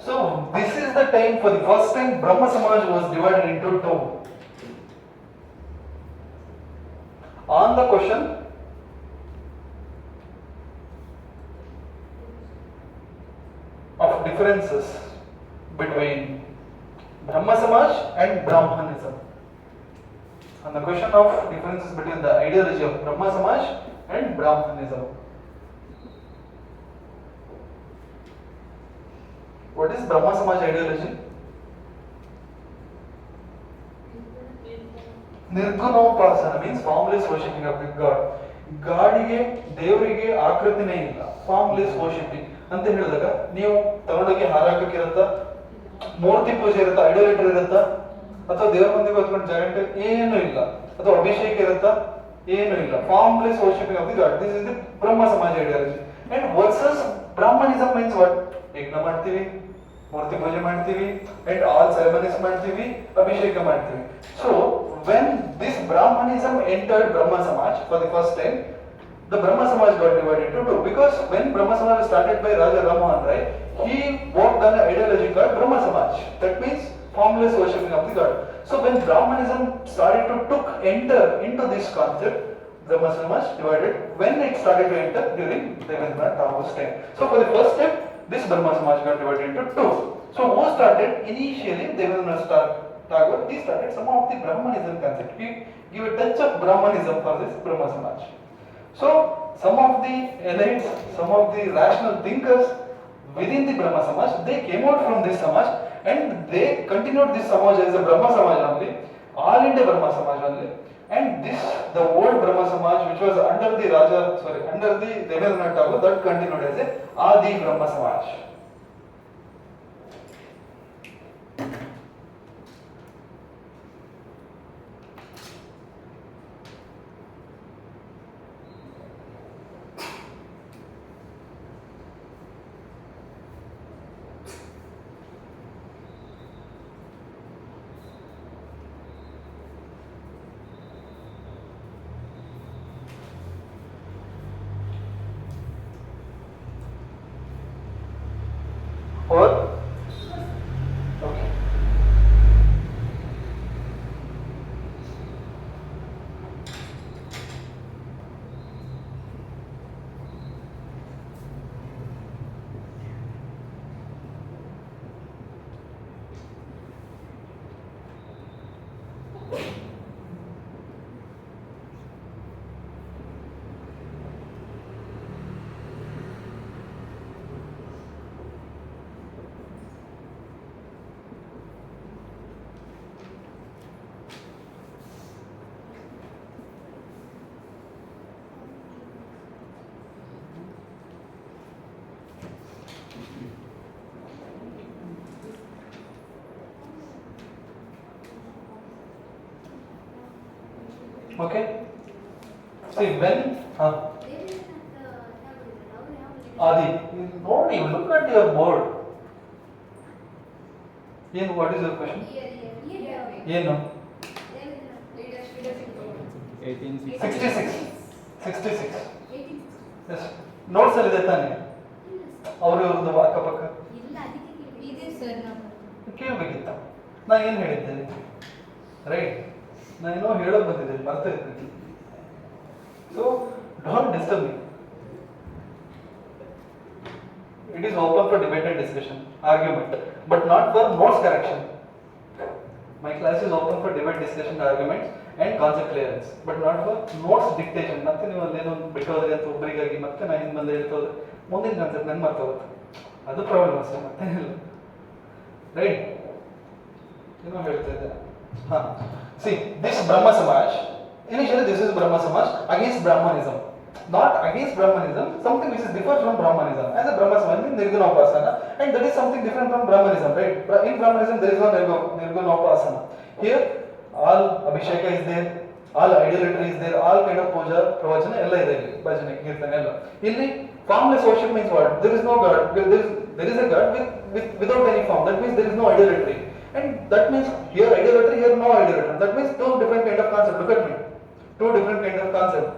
S1: So this is the time, for the first time, Brahma Samaj was divided into two. On the question of differences between Brahma Samaj and Brahmanism. On the question of differences between the ideology of Brahma Samaj and Brahmanism. What is Brahma Samaj ideology? Nirgunopasana means formless worshipping of the God. ಗಾಡಿಗೆ ದೇವರಿಗೆ ಆಕೃತಿನೇ ಇಲ್ಲ, formless worshipping ಅಂತ ಹೇಳಿದಾಗ ನೀವು ತಗೊಂಡೋಗಿ ಹಾರಾಕಕ್ಕಿರುತ್ತಾ, ಮೂರ್ತಿ ಪೂಜೆ ಇರುತ್ತಾ, ಐಡೋಲೇಟರ್ ಇರುತ್ತಾ, ಅಥವಾ ದೇವರ ಮುಂದೆ ಹೊತ್ಕೊಂಡು ಜಾಯಿಂಟ್ ಏನು ಇಲ್ಲ, ಅಥವಾ ಅಭಿಷೇಕ ಇರುತ್ತಾ, ಏನು ಇಲ್ಲ. Formless worshipping of the god. This is the Brahmo Samaj ideology. And versus Brahminism means what? ಯಜ್ಞ ಮಾಡ್ತೀವಿ, ಮೂರ್ತಿ ಪೂಜೆ ಮಾಡ್ತೀವಿ, ಅಂಡ್ ಆಲ್ ಸೆರೆಮನೀಸ್ ಮಾಡ್ತೀವಿ, ಅಭಿಷೇಕ ಮಾಡ್ತೀವಿ. So when this Brahmanism entered Brahma Samaj for the first time, the Brahma Samaj got divided into two, because when Brahma Samaj was started by Raja Ram Mohan Rai, he worked on an ideology called Brahma Samaj. That means formless worshipping of the God. So when Brahmanism started to enter into this concept, Brahma Samaj divided when it started to enter during Devendranath Tagore's time. So for the first time, this Brahma Samaj got divided into two. So who started initially? Devendranath Tagore. He started some of the Brahmanism concept. He gave a touch of Brahmanism for this Brahma Samaj. So some of the elites, some of the rational thinkers within the Brahma Samaj, they came out from this Samaj and they continued this Samaj as a Brahma Samaj only, all India Brahma Samaj only. And this, the old Brahma Samaj, which was under the Devendranath Tagore, that continued as a Adi Brahma Samaj. Or okay. Okay. See when Adi, ನೋಡಿ, look at your board. What is your question? ಏನು? 66. Yes. Notes ಅಲ್ಲಿ ಇದೆ ತಾನೆ? ಅವ್ರದ್ದು ಅಕ್ಕಪಕ್ಕ
S3: ಇದೆ sir.
S1: ಕೇಳಬೇಕಿತ್ತ. ನಾ ಏನು ಹೇಳಿದ್ದೇನೆ? ರೈಟ್. ನಾನೇನೋ ಹೇಳೋಕೆ ಬಂದಿದ್ದೆ, ಮರ್ತಾ ಇದ್ದೀನಿ. So Don't disturb me. It is open for debate and discussion, argument, but not for notes correction. My class is open for debate, discussion, arguments, and concept clearance, but not for notes dictation. ಮತ್ತೆ ನೀವು ಅಲ್ಲೇನೋ ಬಿಟ್ಟೋದ್ರೆ ಅಂತ ಒಬ್ಬರಿಗಾಗಿ ಮತ್ತೆ ನಾನು ಹಿಂದೆ ಬಂದು ಹೇಳ್ತೋದ್ರೆ ಮುಂದಿನ concept ನನ್ಗೆ ಮರ್ತೋಗುತ್ತೆ. ಅದು ಪ್ರಾಬ್ಲಮ್ ಅಷ್ಟೇ, ಮತ್ತೇನಿಲ್ಲ. ರೈಟ್? ಏನೋ ಹೇಳ್ತಾ ಇದ್ದೆ. ಹಾ, see this Brahma Samaj. Initially, this is Brahma Samaj against Brahmanism. Not against Brahmanism, something which is different from Brahmanism. As a Brahma Samaj, Nirgunopasana, and that is something different from Brahmanism, right? In Brahmanism, there is no Nirgunopasana. Here, all Abhisheka is there, all idolatry is there, all kind of puja, pravachana, ella ide illi, bhajane, kirtana, ella. Illi, formless worship means what? There is no God. There is a God without any form. That means there is no idolatry. And that means here idolatry, here no idolatry. That means two different kind of concept. Look at me. Two different kind of concept.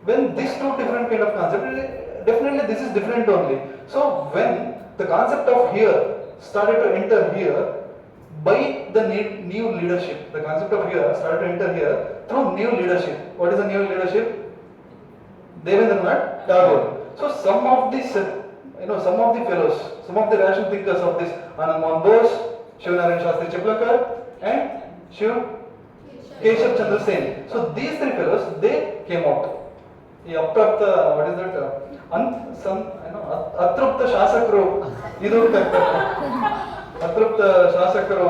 S1: When these two different kind of concept, definitely this is different only. So when the concept of here started to enter here by the new leadership, the concept of here started to enter here through new leadership. What is the new leadership? Devendranath Tagore. So some of these, some of the fellows, some of the rational thinkers of this, Anand Mohan Bose, Shivanarayan Shastri Chiplakar, and Keshav Chandra Sen. So these three fellows, they came out. Aprapta, what is that? Atrupta Shasakru. Idu Atrupta Shasakru.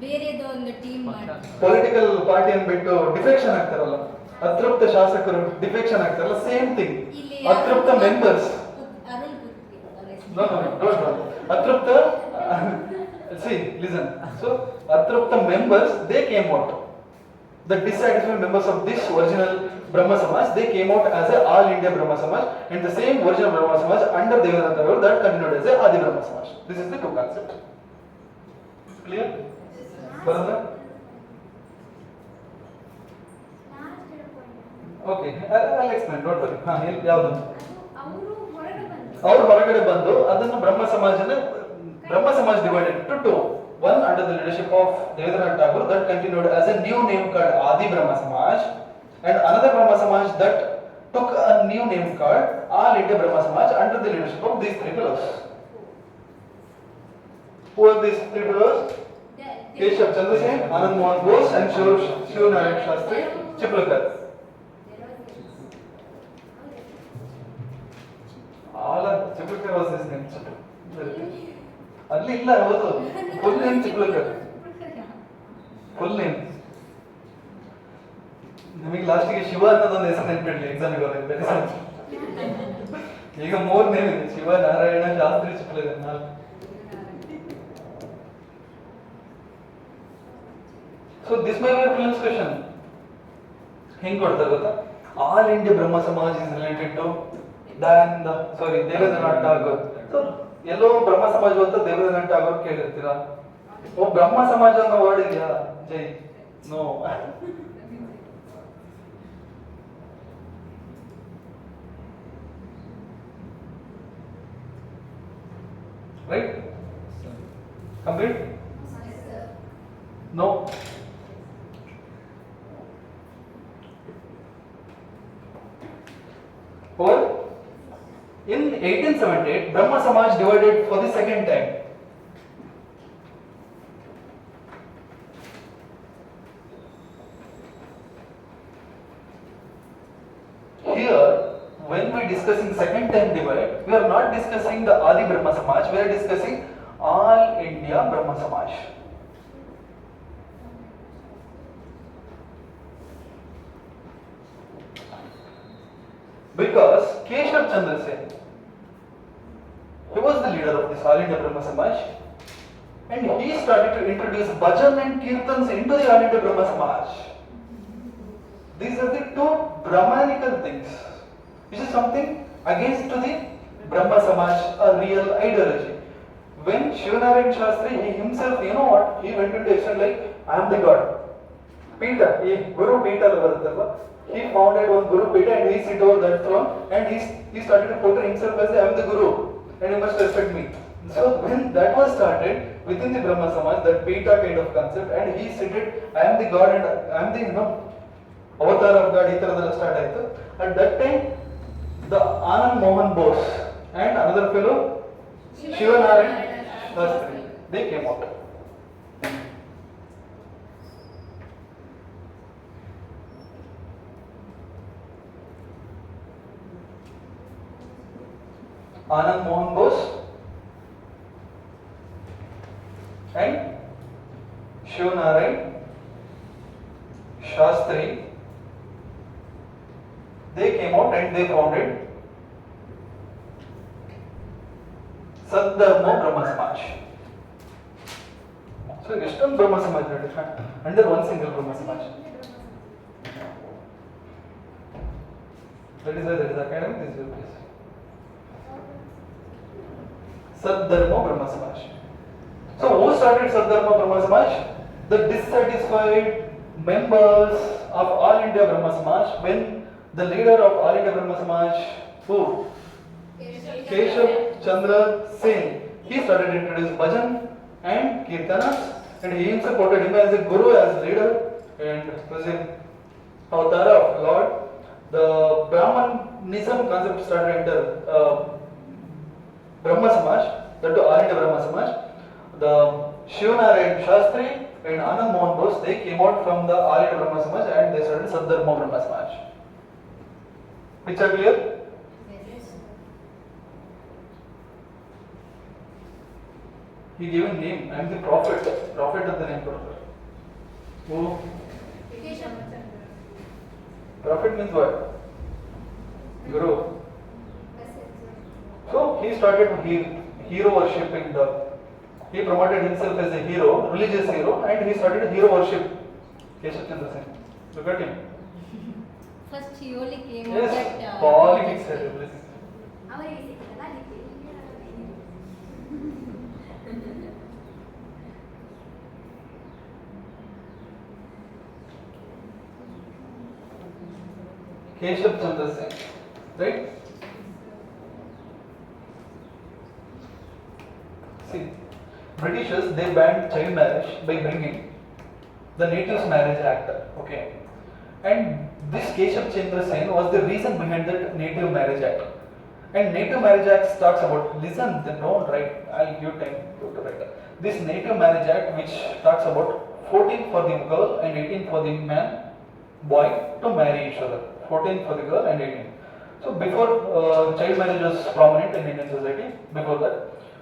S3: ಬೇರೆದು ಒಂದು team ಮಾಡಿ
S1: Political party and bittu defection ಆಗ್ತಾರಲ್ಲ. Atrupta Shasakru defection ಆಗ್ತಾರಲ್ಲ, same thing. Atrupta members.
S3: Arun ಪುತ್ರಿ.
S1: No, don't. Atrupta, see, listen. So, Atrupta members, they came out. The dissatisfied members of this original Brahma Samaj, they came out as a All India Brahma Samaj, and the same original Brahma Samaj under Devendranath Tagore that continued as a Adi Brahma Samaj. This is the two concepts. Clear? Bharata?
S2: Last point.
S1: Okay, I'll explain. Don't worry. ಹಾ, ಯಾವುದು?
S2: ಅವರು ಹೊರಗೆ ಬಂದ್ರು.
S1: ಅವರು ಹೊರಗಡೆ ಬಂದು ಅದನ್ನು ಬ್ರಹ್ಮ ಸಮಾಜ divided into two. One under the leadership of Devendranath Tagore that continued as a new name called Adi Brahma Samaj, and another Brahma Samaj that took a new name called All India Brahma Samaj under the leadership of these three fellows. Who are these three fellows? Keshav Chandra Sen, Anand Mohan Bose, and Shivanarayan Shastri Chiplakar. All Chiplakar was his name. ಅಲ್ಲಿ ಇಲ್ಲ, ಹೌದು. Full name Chiplunkar. Full name. ನಿಮಗೆ ಲಾಸ್ಟಿಗೆ ಶಿವ ಅನ್ನೋದೊಂದು ಹೆಸರು ನೆನ್ಪಿಡ್ಲಿ ಎಕ್ಸಾಮಿಗೆ ಹೋದಾಗ. ಈಗ 3 name ಇದೆ: Shiva, Narayan, Shastri, Chiplunkar. 4. So this may be prelims question. ಹೆಂಗ್ ಕೊಡ್ತಾರೆ ಗೊತ್ತಾ? All India Brahmo Samaj is related to Debendranath Tagore. So ಎಲ್ಲೋ ಬ್ರಹ್ಮ ಸಮಾಜ ಅಂತ ದೇವೇಂದ್ರನಾಥ್ ಟಾಗೋರ್ ಕೇಳಿರ್ತೀರಾ? ಓ, ಬ್ರಹ್ಮ ಸಮಾಜ ಅನ್ನೋ ವರ್ಡ್ ಇದೆಯಾ? ಜೈ no. Right? Complete? No. Or in 1878, Brahma Samaj divided for the second time. Here, when we are discussing second time divide, we are not discussing the Adi Brahma Samaj, we are discussing All India Brahma Samaj. Because Keshav Chandra Sen, he was the leader of this All India Brahma Samaj, and he started to introduce bhajan and kirtans into the All India Brahma Samaj. These are the two Brahmanical things, which is something against to the Brahma Samaj, a real ideology. When Shivanarayan Shastri, he himself, you know what, he went into extent like, I am the God. Peter, Guru Peter, he founded one Guru Peter and he sit over that throne, and he started to portray himself as I am the Guru and you must respect me. So when that was started within the Brahma Samaj, that Peter kind of concept, and he stated, I am the God and I am the ಅವತಾರ of god ಈ ತರದೆಲ್ಲ start ಆಯ್ತು. At that time the Anand Mohan Bose and another fellow Shivnarine Shastri they came out. Anand Mohan Bose and Shivanarayan Shastri, they came out and they founded Sadharma Brahma Samaj. So, Eastern Brahma Samaj under one single Brahma Samaj. That is academic, this is your place. Sadharma Brahma Samaj. So who started Sadharma Brahma Samaj? The dissatisfied members of All India Brahma Samaj, when the leader of All India Brahma Samaj, who? Keshav Chandra Singh, he started to introduce bhajan and kirtanas, and he himself quoted him as a guru, as leader, and was an avatar of Lord. The Brahmanism concept started to enter Brahma Samaj, that to All India Brahma Samaj. The Shivanarayan Shastri and Anand Mohan Bose, they came out from the All India Brahma Samaj and they started Sadharma Brahma Samaj. Picture clear?
S3: Yes.
S1: He gave a name. I am the prophet. Prophet of the name prophet. Who? Prophet means what? Guru. So he started hero worshipping. He promoted himself as a hero, religious hero, and he started hero worship. Keshav Chandra Singh. Look at him.
S3: First he only came
S1: Yes,
S3: out that
S1: politics and everything. Keshav Chandra Singh, right? See, Britishers, they banned child marriage by bringing the Natives Marriage Act. Okay, and this Keshav Chandra Singh was the reason behind that Native Marriage Act. And Native Marriage Act talks about, listen, don't write, I'll give time to write. This Native Marriage Act, which talks about 14 for the girl and 18 for the man, boy, to marry each other. 14 for the girl and 18. So before child marriage was prominent in Indian society, before that.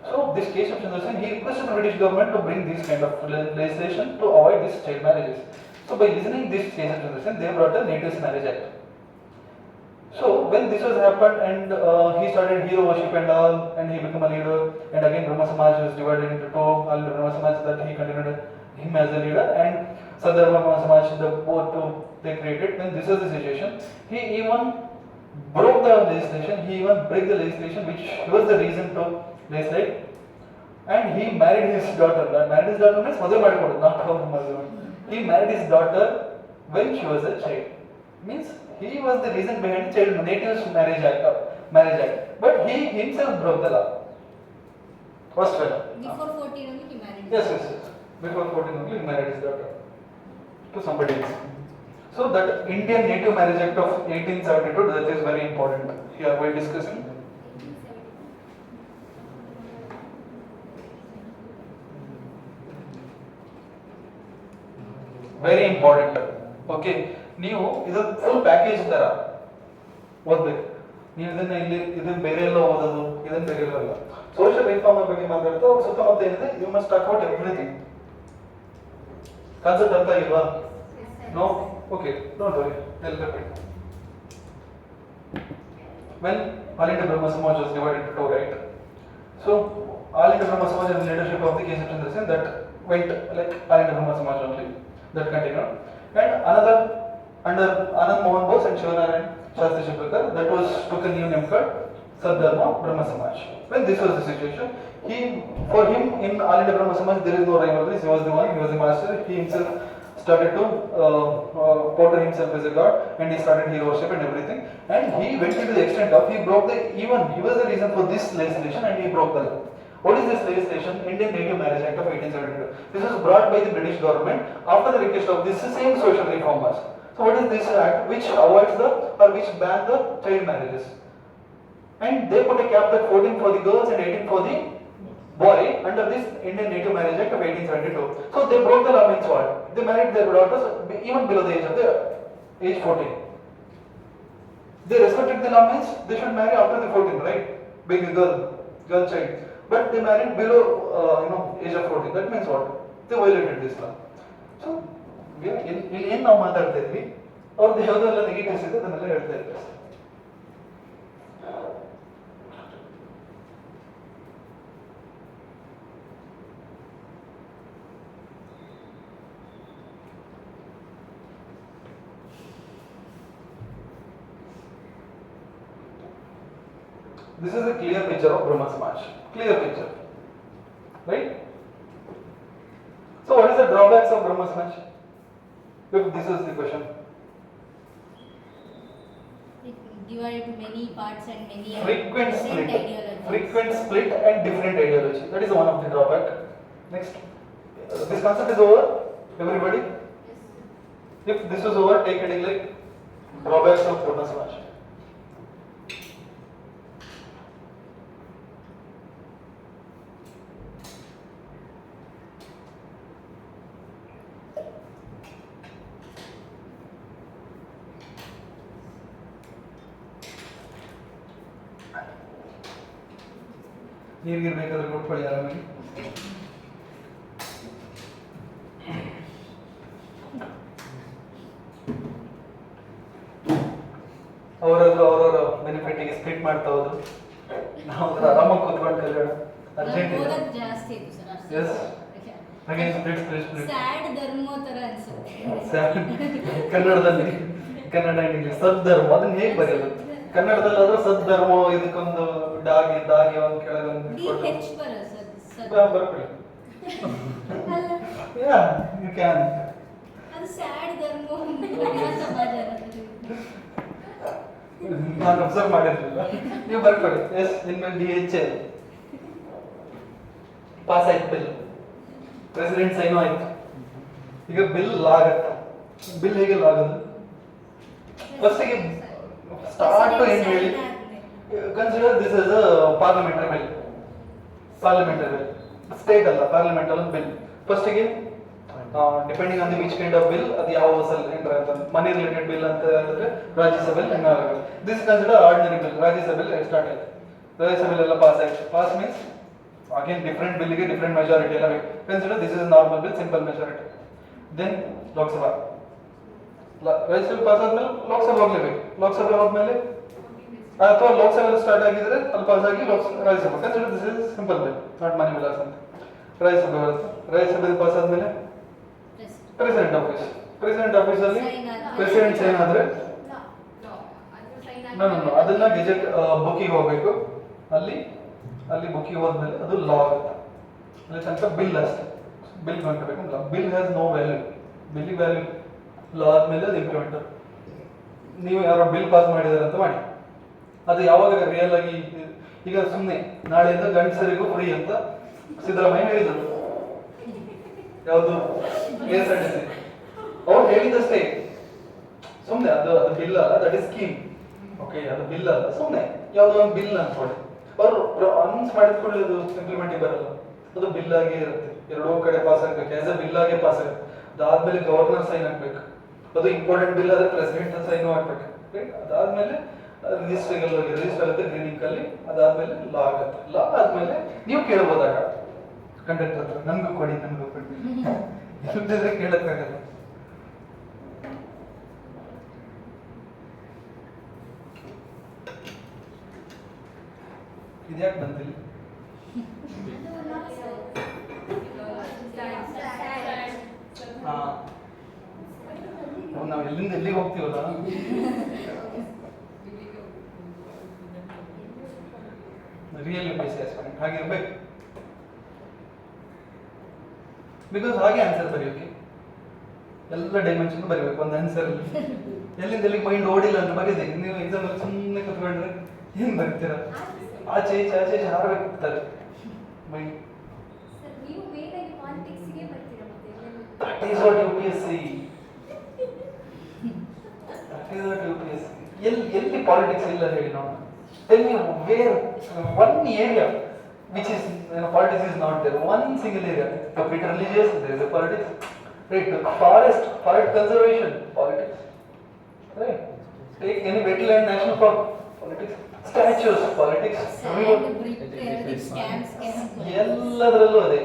S1: So this Keshav Chandra Singh, he requested the British government to bring this kind of legislation to avoid these child marriages. So by listening this Keshav Chandra Singh, they brought the Natives Marriage Act. So when this was happened and he started hero worship and all, and he became a leader, and again Brahma Samaj was divided into two, all Brahma Samaj that he continued him as a leader, and Sadharma Brahma Samaj, the both two they created. When this was the situation, he even broke the legislation, he even break the legislation which was the reason to legislate, and he married his daughter. Married his daughter means mother married, not her mother. He married his daughter when she was a child. Means he was the reason behind the Child Natives Marriage Act. But he himself broke the law. First fellow.
S3: before 14 only he married.
S1: Yes. Before 14 only he married his daughter to somebody else. So that Indian Native Marriage Act of 1872, that is very important. Here we are discussing. Very important. Okay. ನೀವು ಇದು full package ತರ ಓದ್ಬೇಕು. ನೀವು ಇದನ್ನ ಇಲ್ಲಿ ಇದನ್ನ ಬೇರೆ ಎಲ್ಲ ಓದೋದು, ಇದನ್ನ ಬೇರೆ ಎಲ್ಲ. ಸೋಷಿಯಲ್ ರಿಫಾರ್ಮ್ ಬಗ್ಗೆ ಮಾತಾಡ್ತಾ ಅವ್ರ ಸುತ್ತಮುತ್ತ ಏನಿದೆ, you must talk about everything. Concept ಅರ್ಥ ಆಗಿಲ್ವಾ? No? Okay, don't worry, I will repeat. When All India Brahma Samaj was divided into two, right? So All India Brahma Samaj and the leadership of the Keshav Chandra Singh, that went like All India Brahma Samaj only, that continued. And another under Anand Mohan Bose and Shivanarayan Shastri Shivprakar, that was took a new name called Sadharma Brahma Samaj. When this was the situation, for him in All India Brahma Samaj there is no rivalry. He was the one, he was the master. He himself started to portray himself as a god, and he started hero worship and everything. And he went to the extent of he was the reason for this legislation, and he broke the law. What is this legislation? Indian Native Marriage Act of 1872. This was brought by the British government after the request of this same social reformers. So what is this act which avoids the or which ban the child marriages? And they put a cap that 14 for the girls and 18 for the boy under this Indian Native Marriage Act of 1872. So they broke the law means what? They married their daughters even below the age of the age 14. They respected the law means they should marry after the 14, right? Being a girl child. But they married below age of 14. That means what? They violated this law. So ಇಲ್ಲಿ ಏನು ನಾವು ಮಾತಾಡ್ತಾ ಇದ್ವಿ ಅವ್ರದ್ದು ಯಾವುದೆಲ್ಲ negatives ಇದೆ ಅದನ್ನೆಲ್ಲ ಹೇಳ್ತಾ ಇದ್ವಿ. This is a clear picture of Brahma Samaj. Clear picture. Right? So what is the drawbacks of Brahma Samaj? If this is the question.
S3: Divided to many parts and many
S1: Frequent
S3: different
S1: split.
S3: ideologies.
S1: Frequent split and different ideology. That is one of the drawback. Next. This concept is over. Everybody? If this is over, take it like drawbacks of Brahma Samaj. ನೀರಿಗೆ ಬೇಕಾದ್ರೆ ಕೊಟ್ಕೊಳ್ಳಿ ಆರಾಮಾಗಿ. ಅವರವರ ಬೆನಿಫಿಟ್ಗೆ split ಮಾಡ್ತಾ ಹೋದ್ರು. ನಾವು ಆರಾಮಾಗಿ ಕೂತ್ಕೊಂಡು ಕಲಿಯೋಣ. ಅರ್ಜೆಂಟ್ ಇಲ್ಲ.
S3: ಓದೋದು ಜಾಸ್ತಿ ಇತ್ತು ಸರ್ ಅಷ್ಟೇ.
S1: Yes. Again split.
S3: ಸ್ಯಾಡ್ ಧರ್ಮ ತರ ಅನ್ಸುತ್ತೆ.
S1: ಕನ್ನಡದಲ್ಲಿ ಕನ್ನಡ ಇಂಗ್ಲಿಷ್ ಸದ್ಧರ್ಮ ಅದನ್ನ ಹೇಗೆ ಬರೆಯೋದು? ಕನ್ನಡದಲ್ಲಾದ್ರೂ ಸದ್ಧರ್ಮ ಇದಕ್ಕೊಂದು ದಾಗಿ ಒಂದು ಕೆಳಗೊಂದು
S3: DH ಬರೋ ಸರ್.
S1: ಬರ್ಕೊಳ್ಳಿ.
S3: ಅಲ್ಲ
S1: Yeah, you can.
S3: ಅದು ಸ್ಯಾಡ್ ಧರ್ಮ ಮಹಿಳಾ ಸಮಾಜ ಅನ್ನೋದು.
S1: ನಾನು ಅಬ್ಸರ್ವ್ ಮಾಡಿರ್ಲಿಲ್ಲ. ನೀವು ಬರ್ಕೊಳ್ಳಿ. ಎಸ್ ಇನ್ಮೇಲೆ DH ಪಾಸ್ ಆಯ್ತು ಬಿಲ್. ಪ್ರೆಸಿಡೆಂಟ್ ಸೈನ್ ಆಯ್ತು. ಈಗ ಬಿಲ್ ಲಾ ಆಗುತ್ತೆ. ಬಿಲ್ ಹೇಗೆ ಲಾ ಆಗೋದು? ಫಸ್ಟಿಗೆ ಸ್ಟಾರ್ಟ್ ಟು ಎಂಡ್ ಹೇಳಿ. Consider this is a parliamentary bill. State ಅಲ್ಲ ಪಾರ್ಲಿಮೆಂಟ್ ಅಲ್ಲ ಬಿಲ್. ಫಸ್ಟಿಗೆ depending on the which kind of bill ಅದು ಯಾವ ಹೌಸಲ್ಲಿ ಎಂಟರ್ ಆಗ್ತದೆ. ಮನಿ ರಿಲೇಟೆಡ್ ಬಿಲ್ ಅಂತ ಹೇಳಿದ್ರೆ ರಾಜ್ಯಸಭೆಯಲ್ಲಿ ದಿಸ್ ಕನ್ಸಿಡರ್ ಆರ್ಡಿನರಿ ಬಿಲ್. ರಾಜ್ಯಸಭೆಯಲ್ಲಿ ಸ್ಟಾರ್ಟ್ ಆಯ್ತು. ರಾಜ್ಯಸಭೆಯಲ್ಲಿ ಎಲ್ಲ ಪಾಸ್ ಆಯ್ತು. Pass means again different bill ಗೆ different majority ಎಲ್ಲ ಬೇಕು. Consider this is a normal bill, simple majority. Then Lok Sabha. ರಾಜ್ಯಸಭೆ ಪಾಸ್ ಆದ್ಮೇಲೆ ಲೋಕಸಭೆ ಹೋಗ್ಲೇಬೇಕು. ಲೋಕಸಭೆ ಹೋದ್ಮೇಲೆ ಅಥವಾ ಲೋಕಸಭೆ ಸ್ಟಾರ್ಟ್ ಆಗಿದ್ರೆ ಅಲ್ಲಿ ಪಾಸ್ ಆಗಿ ರಾಜ್ಯಸಭೆ. Consider this is simple bill, not money bill ಅಂತ. ರಾಜ್ಯಸಭೆ ಬರುತ್ತೆ. ರಾಜ್ಯಸಭೆ ಪಾಸ್ ಆದ್ಮೇಲೆ ಪ್ರೆಸಿಡೆಂಟ್ ಆಫೀಸ್. ಪ್ರೆಸಿಡೆಂಟ್ ಆಫೀಸ್ ಅಲ್ಲಿ ಪ್ರೆಸಿಡೆಂಟ್ ಸೈನ್ ಆದ್ರೆ ಅದನ್ನ ಗೆಜೆಟ್ ಬುಕ್ಕಿಗೆ ಹೋಗ್ಬೇಕು. ಅಲ್ಲಿ ಬುಕ್ಕಿಗೆ ಹೋದ್ಮೇಲೆ ಅದು ಲಾ ಆಗುತ್ತೆ. ಅಲ್ಲಿ ತನಕ ಬಿಲ್ ಅಷ್ಟೇ. ಬಿಲ್ ಮಾಡ್ಕೋಬೇಕು. Bill has no value. Bill value law ಆದ್ಮೇಲೆ ಅದು ಇಂಪ್ಲಿಮೆಂಟ್. ನೀವು ಯಾರೋ ಬಿಲ್ ಪಾಸ್ ಮಾಡಿದಾರೆ ಅಂತ ಮಾಡಿ, ಅದು ಯಾವಾಗ ರಿಯಲ್ ಆಗಿ ಈಗ ಸುಮ್ಮನೆ ನಾಳೆಯಿಂದ ಗಂಡಸರಿಗೂ ಫ್ರೀ ಅಂತ ಸಿದ್ದರಾಮಯ್ಯ ಹೇಳಿದರು. ಯಾವುದು KSRTC ಅವ್ರು ಹೇಳಿದಷ್ಟೇ. ಸುಮ್ಮನೆ ಅದು ಬಿಲ್ ಅಲ್ಲ, ದಟ್ ಇಸ್ ಸ್ಕೀಮ್. ಓಕೆ, ಅದು ಬಿಲ್ ಅಲ್ಲ, ಸುಮ್ಮನೆ ಯಾವುದೋ ಒಂದು ಬಿಲ್ ಅನ್ಕೊಳ್ಳಿ. ಅವರು ಅನೌನ್ಸ್ ಮಾಡಿದ್ಕೊಳ್ಳಿ, ಅದು ಇಂಪ್ಲಿಮೆಂಟಿಗೆ ಬರಲ್ಲ. ಅದು ಬಿಲ್ ಆಗೇ ಇರುತ್ತೆ. ಎರಡೂ ಕಡೆ ಪಾಸ್ ಆಗಬೇಕು. ಆಸ್ ಎ ಬಿಲ್ ಆಗೇ ಪಾಸ್ ಆಗುತ್ತೆ. ಅದಾದ್ಮೇಲೆ ಗವರ್ನರ್ ಸೈನ್ ಹಾಕ್ಬೇಕು. ಅದು ಇಂಪಾರ್ಟೆಂಟ್ ಬಿಲ್ ಆದ್ರೆ ಪ್ರೆಸಿಡೆಂಟ್ ಸೈನ್ ಹಾಕ್ಬೇಕು. ಅದಾದ್ಮೇಲೆ ರಿಜಿಸ್ಟರ್ ಆಗುತ್ತೆ ಕ್ಲಿನಿಕ್ ಅಲ್ಲಿ. ಅದಾದ್ಮೇಲೆ ಲಾ ಆಗುತ್ತೆ. ಲಾ ಆದ್ಮೇಲೆ ನೀವು ಕೇಳ್ಬೋದಾಗ ಕಂಡಕ್ಟರ್ ಹತ್ರ ನನ್ಗೂ ಕೊಡಿ ಇಲ್ದಿದ್ರೆ ಕೇಳಕ್ಕಾಗಲ್ಲ. ಇದ್ಯಾಕೆ ಬಂದಿಲ್ಲ? ನಾವು ಎಲ್ಲಿಂದ ಎಲ್ಲಿಗೆ ಹೋಗ್ತೀವಲ್ಲ. Real utilisation ಹಾಗಿರ್ಬೇಕು. ಬಿಕಾಸ್ ಹಾಗೆ ಆನ್ಸರ್ ಬರೆಯೋಕೆ ಎಲ್ಲ ಡೈಮೆನ್ಷನ್ ಬರೀಬೇಕು ಒಂದು ಆನ್ಸರ್. ಎಲ್ಲಿಂದ ಎಲ್ಲಿಗೆ ಮೈಂಡ್ ಓಡಿಲ್ಲ ಅಂತ ಬರೀದೆ. ನೀವು ಎಕ್ಸಾಮ್ ಅಲ್ಲಿ ಸುಮ್ಮನೆ ಕುತ್ಕೊಂಡ್ರೆ ಏನ್ ಬರ್ತೀರಾ? ಆಚೆ ಆಚೆ ಹಾರಬೇಕಾಗ್ತಾರೆ ಮೈಂಡ್.
S2: ಸರ್ ನೀವು ಮೇನ್ ಆಗಿ ಪಾಲಿಟಿಕ್ಸ್ ಗೆ ಬರ್ತೀರಾ ಮತ್ತೆ?
S1: That is what UPSC. ಎಲ್ಲಿ ಪಾಲಿಟಿಕ್ಸ್ ಇಲ್ಲ ಹೇಳಿ ನಾವು. Tell me where one area which is politics is not there. One single area. To be religious, there is a politics. Right. To forest conservation, politics. Right. Take any wetland national park, politics. Statues, politics. ಎಲ್ಲದರಲ್ಲೂ ಅದೇ.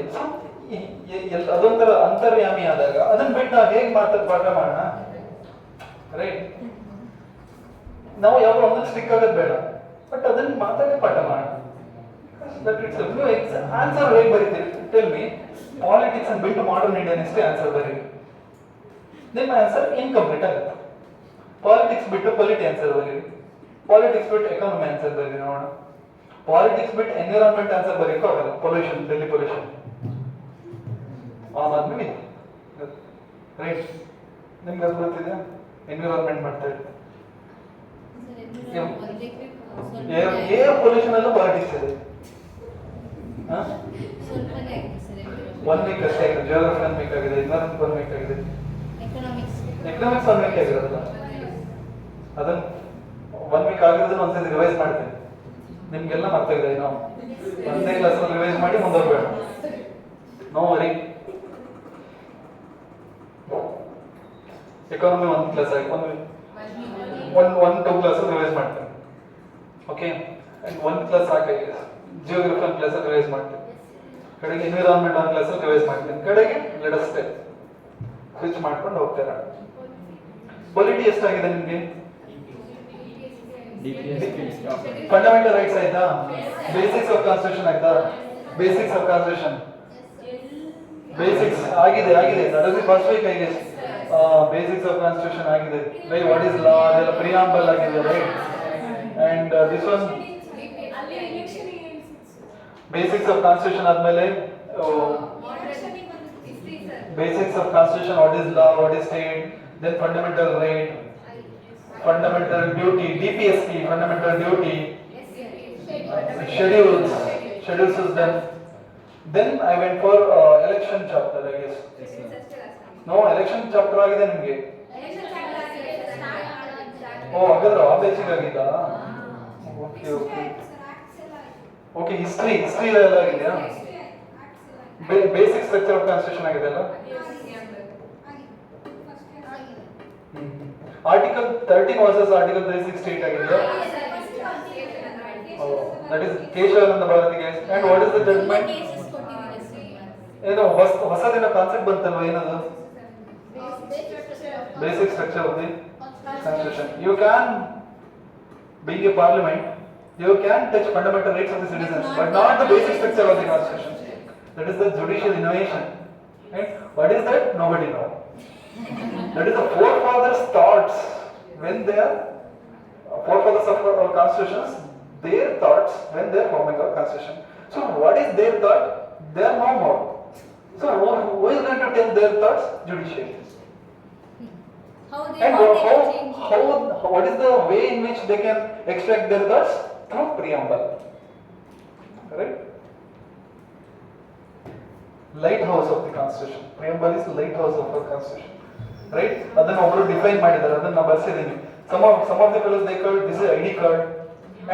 S1: ಅದೊಂಥರ ಅಂತರ್ಯಾಮಿ ಆದಾಗ ಅದನ್ನ ಬಿಟ್ಟು ನಾವು ಹೇಗೆ ಪಾಠ ಮಾಡೋಣ? ರೈಟ್. ನಾವು ಯಾವಾಗ ಒಂದೊಂದು ಸ್ಟಿಕ್ ಆಗೋದು ಬೇಡ, ಬಟ್ ಅದನ್ನ ಮಾತಾಡಿ ಪಾಠ ಮಾಡೋಣ. That itself. No, answer ಹೇಗೆ ಬರೀತೀರಿ? Tell me. Politics and build modern Indian history answer ಬರೀರಿ. ನಿಮ್ಮ ಆನ್ಸರ್ ಇನ್ಕಂಪ್ಲೀಟ್ ಆಗುತ್ತೆ. ಪಾಲಿಟಿಕ್ಸ್ ಬಿಟ್ಟು ಪೊಲಿಟಿ ಆನ್ಸರ್ ಬರೀರಿ. ಪಾಲಿಟಿಕ್ಸ್ ಬಿಟ್ಟು ಎಕಾನಮಿ ಆನ್ಸರ್ ಬರೀರಿ ನೋಡೋಣ. ಪಾಲಿಟಿಕ್ಸ್ ಬಿಟ್ಟು ಎನ್ವಿರಾನ್ಮೆಂಟ್ ಆನ್ಸರ್ ಬರೀಕೋ ಆಗಲ್ಲ. Pollution, Delhi pollution. Aam Aadmi right. ನಿಮ್ಗೆ ಅದು ಗೊತ್ತಿದೆ? ಎನ್ವಿರಾನ್ಮೆಂಟ್ ಮಾಡ್ತಾ ಇರ್ತೀವಿ. ಏರ್ ಪೊಲ್ಯೂಷನ್ ಅಲ್ಲೂ ಪಾಲಿಟಿಕ್ಸ್ ಇದೆ. ಒನ್ ವೀಕ್ ಅಷ್ಟೇ ಆಗಿದೆ. ಜಿಯೋಗ್ರಫಿ ಒನ್ ವೀಕ್ ಆಗಿದೆ, ಎನ್ವೈರನ್ಮೆಂಟ್ ಒನ್ ವೀಕ್ ಆಗಿದೆ, ಎಕನಾಮಿಕ್ಸ್ ಒನ್ ವೀಕ್ ಆಗಿರೋದಲ್ಲ. ಅದನ್ನ ಒನ್ ವೀಕ್ ಆಗಿರೋದನ್ನ ಒಂದ್ಸತಿ ರಿವೈಸ್ ಮಾಡ್ತೀನಿ. ನಿಮ್ಗೆಲ್ಲ ಮರ್ತಾಗಿದೆ. ನಾವು ಒಂದೇ ಕ್ಲಾಸ್ ರಿವೈಸ್ ಮಾಡಿ ಮುಂದೋಗ್ಬೇಡ. No worry. ಎಕಾನಮಿ ಒಂದು ಕ್ಲಾಸ್ ಆಗಿ ಒನ್ ಟೂ ಕ್ಲಾಸ್ ರಿವೈಸ್ ಮಾಡ್ತೀನಿ. ಓಕೆ, ಅಂಡ್ ಒಂದು ಕ್ಲಾಸ್ ಸಾಕಾಗಿದೆ. ಜಿಯೋಗ್ರಫಿ ಒಂದು ಕ್ಲಾಸ್ ರಿವೈಸ್ ಮಾಡ್ತೀನಿ. ಕಡೆಗೆ ಎನ್ವಿರಾನ್ಮೆಂಟ್ ಒಂದು ಕ್ಲಾಸ್ ರಿವೈಸ್ ಮಾಡ್ತೀನಿ. ಕಡೆಗೆ ಲೆಟ್ ಅಸ್ ಸ್ಟೆಪ್ ಸ್ವಿಚ್ ಮಾಡ್ಕೊಂಡು ಹೋಗ್ತಾರೆ. ಪೊಲಿಟಿ ಎಷ್ಟಾಗಿದೆ ನಿಮ್ಗೆ? ಫಂಡಮೆಂಟಲ್ ರೈಟ್ಸ್ ಆಯ್ತಾ? ಬೇಸಿಕ್ಸ್ ಆಫ್ ಕಾನ್ಸ್ಟಿಟ್ಯೂಷನ್ ಆಯ್ತಾ? ಬೇಸಿಕ್ಸ್ ಆಫ್ ಕಾನ್ಸ್ಟಿಟ್ಯೂಷನ್ ಬೇಸಿಕ್ಸ್ ಆಗಿದೆ. ದಟ್ ಇಸ್ ಫಸ್ಟ್ ವೀಕ್ ಆಗಿದೆ. ಬೇಸಿಕ್ಸ್ ಆಫ್ ಕಾನ್ಸ್ಟಿಟ್ಯೂಷನ್ ಆಗಿದೆ. ಲೈಕ್ ವಾಟ್ ಇಸ್ ಲಾ ಅದೆಲ್ಲ ಪ್ರಿಯಾಂಬಲ್ ಆಗಿದೆ. Right. And this one basics of constitution ಆದ್ಮೇಲೆ basics of constitution, what is law, what is state, then fundamental right, fundamental duty, DPSP, fundamental duty, schedules is done. Then I went for election chapter, I guess. No, election chapter ಆಗಿದೆ ನಿಮಗೆ. ಹಾಗಾದ್ರೆ ಆ basic ಆಗಿದ್ದಾ? Okay, history ಎಲ್ಲ ಆಗಿದೆಯಾ? Basic structure of constitution ಆಗಿದೆ ಅಲ್ಲ? Article 13 versus article 368 ಆಗಿದೆಯಾ? That is Kesavananda ಭಾರತಿಗೆ. And what is the judgment? ಏನೋ ಹೊಸದಿನ ಕಾನ್ಸೆಪ್ಟ್ ಬಂತಲ್ವಾ? ಏನದು? Basic structure of the constitution. You can being a parliament, you can touch fundamental rights of the citizens, but not the basic structure of the constitution. That is the judicial innovation. Right? What is that? Nobody knows. That is the forefathers' thoughts when they are forefathers of our constitutions. Their thoughts when they are forming our constitution. So, what is their thought? They are no more. So, who is going to tell their thoughts? Judiciary. And what is the way in which they can extract their thoughts? Through preamble. Right? Lighthouse of the constitution. Preamble is lighthouse of our constitution. Right? ಅದನ್ನ ಒಬ್ಬರು define ಮಾಡಿದ್ದಾರೆ. ಅದನ್ನ ಬರ್ಸಿದ್ದೀನಿ. Some of the fellows they call this is ID card.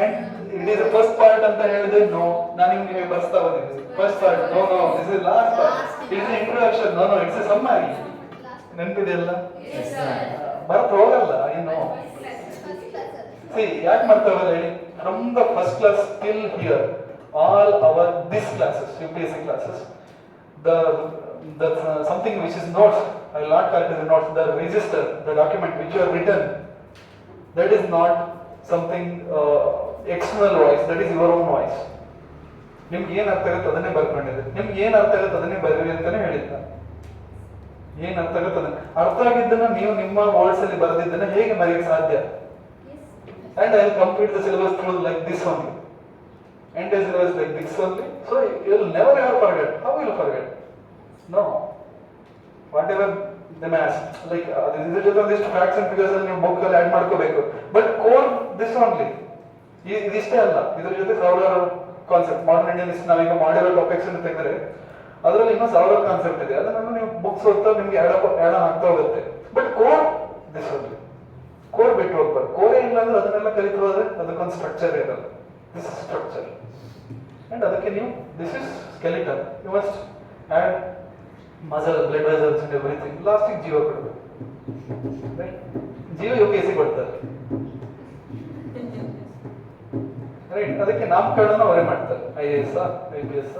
S1: And it is the first part ಅಂತ ಹೇಳಿದ್ರೆ no. ನಾನು ನಿಮಗೆ ಬರ್ಸ್ತಾ ಬಂದಿದ್ದೆ. First part. No. This is last part. It is the introduction. No. It's a summary. ನೆನಪಿದೆಯಲ್ಲ? ಬರತ್ ಹೋಗಲ್ಲ ಇನ್ನು. ಯಾಕೆ ಮಾಡ್ತಾವಲ್ಲ ಹೇಳಿ? From the first class till here all our this classes, UPSC classes, the something which is notes, I will not call it as a notes, the register, the document which you have written, that is not something external voice, that is your own voice. ನಿಮ್ಗೆ ಏನ್ ಅರ್ಥ ಆಗುತ್ತೆ ಅದನ್ನೇ ಬರ್ಕೊಂಡಿದೆ. ನಿಮ್ಗೆ ಏನ್ ಅರ್ಥ ಆಗುತ್ತೆ ಅದನ್ನೇ ಬರೀರಿ ಅಂತಾನೆ ಹೇಳಿದ್ದ. ಏನ್ ಅರ್ಥ ಆಗುತ್ತದೆ? ಅರ್ಥ ಆಗಿದ್ದನ್ನ ನೀವು ನಿಮ್ಮ ವರ್ಡ್ಸ್ ಅಲ್ಲಿ ಬರೆದಿದ್ದನ್ನ ಹೇಗೆ ಮರೆಯಕ್ಕೆ ಸಾಧ್ಯ? And I will complete the syllabus through like this only. And the syllabus like this only. So you will never ever forget. How will you forget? No. Whatever they may ask, like this is just facts and figures ಅಲ್ಲಿ ನೀವು book ಅಲ್ಲಿ add ಮಾಡ್ಕೋಬೇಕು. But core this only. ಇದಿಷ್ಟೇ ಅಲ್ಲ. ಇದ್ರ ಜೊತೆ ಸಾವಿರಾರು concept. Modern Indian history ನಾವೀಗ ಮಾಡಿರೋ ಟಾಪಿಕ್ಸ್ ಅನ್ನು ತೆಗೆದ್ರೆ ಅದರಲ್ಲಿ ಇನ್ನೂ ಸಾವಿರಾರು ಕಾನ್ಸೆಪ್ಟ್ ಇದೆ. ಅದನ್ನ ನೀವು ಬುಕ್ಸ್ ಓದ್ತಾ ನಿಮ್ಗೆ ಆಡ್ ಆಗ್ತಾ ಹೋಗುತ್ತೆ. But core this only. Core ಬಿಟ್ಟು ಹೋಗ್ಬಾರ್ದು. ಕೋರೇ ಇಲ್ಲ ಅಂದ್ರೆ ಅದನ್ನೆಲ್ಲ ಕಲಿತು ಹೋದ್ರೆ ಅದಕ್ಕೊಂದು ಸ್ಟ್ರಕ್ಚರ್ ಇರಲ್ಲ. ದಿಸ್ ಇಸ್ ಸ್ಟ್ರಕ್ಚರ್ ಅಂಡ್ ಅದಕ್ಕೆ ನೀವು this is skeleton, you must add muscle, blood vessels and everything. ಲಾಸ್ಟಿಗೆ ಜೀವ ಕೊಡಬೇಕು. ಜೀವ UPSC ಕೊಡ್ತಾರೆ, ರೈಟ್? ಅದಕ್ಕೆ ನಾಮಕರಣ ಅವರೇ ಮಾಡ್ತಾರೆ. IAS, IPS,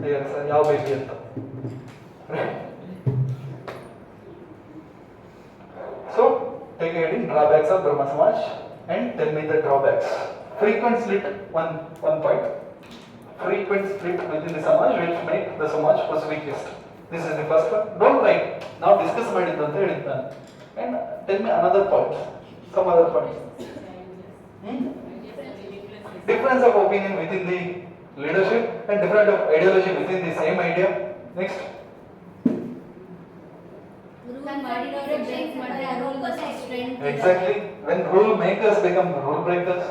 S1: IRS, ಯಾವ ಬೇಬಿ ಅಂತ. So take a heading, drawbacks of Brahma Samaj, and tell me the drawbacks. Frequent split, one point. Frequent split within the Samaj which make the Samaj was weakest. This is the first one. Don't write. Now discuss ಮಾಡಿದ್ದು ಅಂತ ಹೇಳಿದ್ದಾನೆ. And tell me another point. Some other point. Difference of opinion within the leadership and different of ideology within the same idea. Next.
S3: Rule ಮಾಡಿರೋರೆ break ಮಾಡಿದ್ರೆ ಆ rule strength.
S1: Exactly. When rule makers become rule breakers.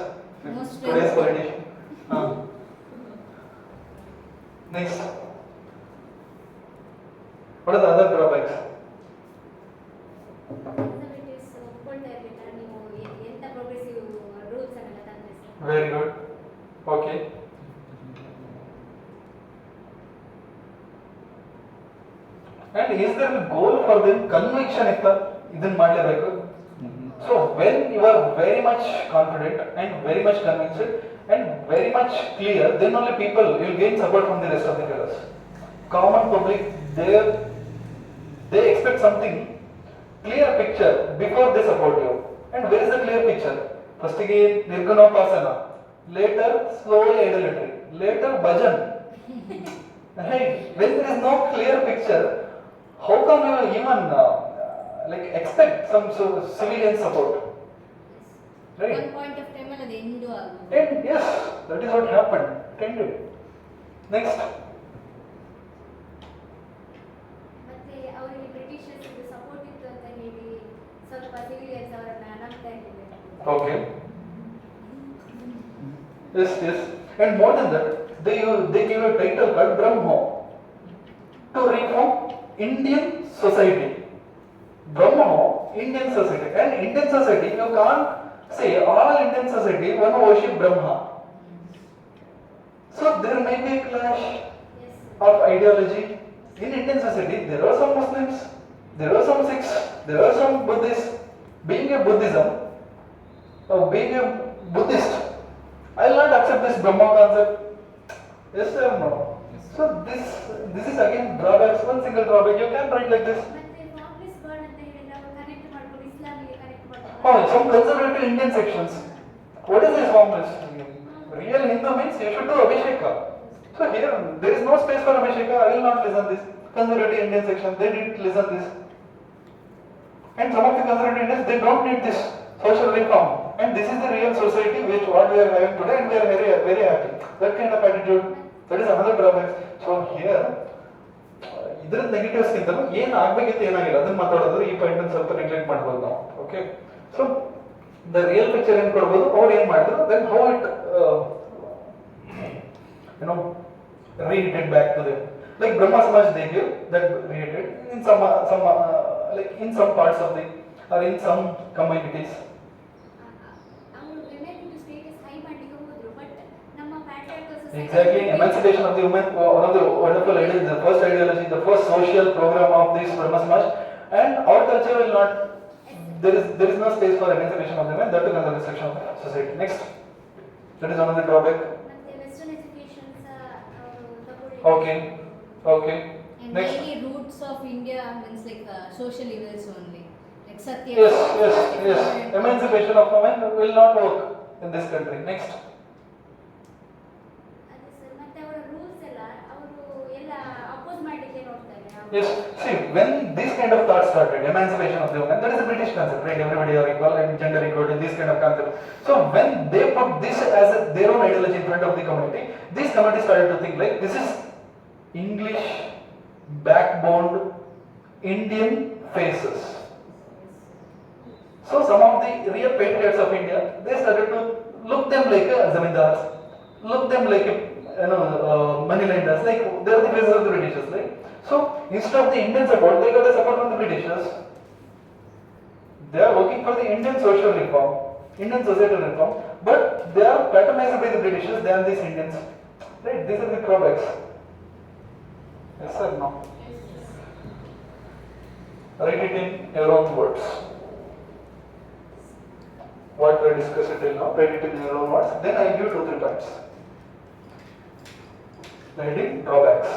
S3: Most
S1: Today's politician. Next. What are the other drawbacks?
S5: Conservatives ಒಪ್ಕೊಳ್ತಾ ಇರ್ಬೇಕಾ ನೀವು ಎಂತ progressive rules ಅನ್ನೆಲ್ಲ ತಂದ್ರೆ sir?
S1: Very good. Okay. And is there a goal for them? Conviction ಇತ್ತ ಇದನ್ನ ಮಾಡಲೇಬೇಕು. So when you are very much confident and very much convinced and very much clear, then only people will gain support from the rest of the fellows. Common public, they expect something clear picture before they support you. And where is the clear picture? First again Nirgunopasana, later slowly idolatry, later bhajan. Right? When there is no clear picture, how come you even like expect some civilian support? Right?
S3: One point of time ಅಲ್ಲಿ ಅದು end ಆಗುತ್ತೆ.
S1: And yes, that is what happened. Tended. Next.
S5: ಮತ್ತೆ ಅವರಿಗೆ Britishers support ಇತ್ತು ಅಂತ ಹೇಳಿ ಸ್ವಲ್ಪ civilians ಅವರನ್ನ ನಂಬ್ತಾ ಇದ್ದಾರೆ.
S1: Okay. Yes, yes. And more than that, they give a title called Brahmo to reform Indian society. Brahmo, Indian society. And Indian society, you can't say all Indian society one worship Brahma. So there may be a clash
S5: Yes.
S1: of ideology. In Indian society, there are some Muslims, there are some Sikhs, there are some Buddhists. Being a Buddhist, I will not accept this Brahma concept. Yes or no? So this is again drawbacks. One single drawback. You can write like this.
S5: ಮತ್ತೆ formless word ಅಂತ ಹೇಳಿದ್ರೆ ಅವರು connect ಮಾಡ್ಕೊಂಡು ಇಸ್ಲಾಮಿಗೆ connect ಮಾಡ್ಕೊಂಡು
S1: Oh, some conservative Indian sections. What is this formless? Real Hindu means you should do Abhisheka. So here there is no space for Abhisheka. I will not listen this. Conservative Indian section, they didn't listen this. And some of the conservative Indians, they don't need this social reform. And this is the real society which what we are having today, and we are very, very happy. That kind of attitude, that is another drawback. So here, ಇದರ negatives ಗಿಂತಲೂ ಏನು ಆಗಬೇಕಿತ್ತು ಏನಾಗಿಲ್ಲ ಅದನ್ನ ಮಾತಾಡೋದು ಈ point ಅನ್ನು ಸ್ವಲ್ಪ ನೆಗ್ಲೆಕ್ಟ್ ಮಾಡ್ಬೋದು ನಾವು. Okay, so the real picture ಏನು ಕೊಡ್ಬೋದು, ಅವ್ರು ಏನು ಮಾಡಿದ್ರು, then how it reheated back to them. Like Brahma Samaj, they give that reheated in some like in some parts of the or in some communities.
S5: ಅವರು women status high ಮಾಡಲಿಕ್ಕೆ ಹೋದ್ರು. But ನಮ್ಮ ಪ್ಯಾಟ್ರಿಯಾರ್ಕಲ್
S1: Exactly, emancipation of the women, one of the wonderful ideas, the first ideology, the first social program of this Brahma Samaj, and our culture will not. There is no space for emancipation of the women. That becomes a restriction of society. Next, that is another drawback.
S5: ಮತ್ತೆ western education ಅವರು ತಗೊಳ್ಳಿ.
S1: Okay.
S3: And
S1: Next.
S3: mainly roots of India means like social evils only. Like Satya.
S1: Yes. Emancipation of women will not work in this country. Next.
S5: ಅದೇ sir, ಮತ್ತೆ ಅವರ rules ಎಲ್ಲ ಅವರು ಎಲ್ಲ oppose ಮಾಡಲಿಕ್ಕೆ ನೋಡ್ತಾರೆ.
S1: Yes. See, when this kind of thought started, emancipation of the women, that is a British concept, right? Everybody are equal and gender equality, this kind of concept. So when they put this as their own ideology in front of the community, this community started to think like this is English backboned Indian faces. So some of the real patriots of India, they started to look them like zamindars, look them like money lenders, like they are the faces of the Britishers, right? So instead of the Indian support, they got the support from the Britishers. They are working for the Indian social reform, Indian societal reform, but they are patronized by the Britishers than these Indians. Right? These are the drawbacks. Yes or no? Write it in your own words. What we discussed till now, write it in your own words. Then I give 2-3 points. Writing drawbacks.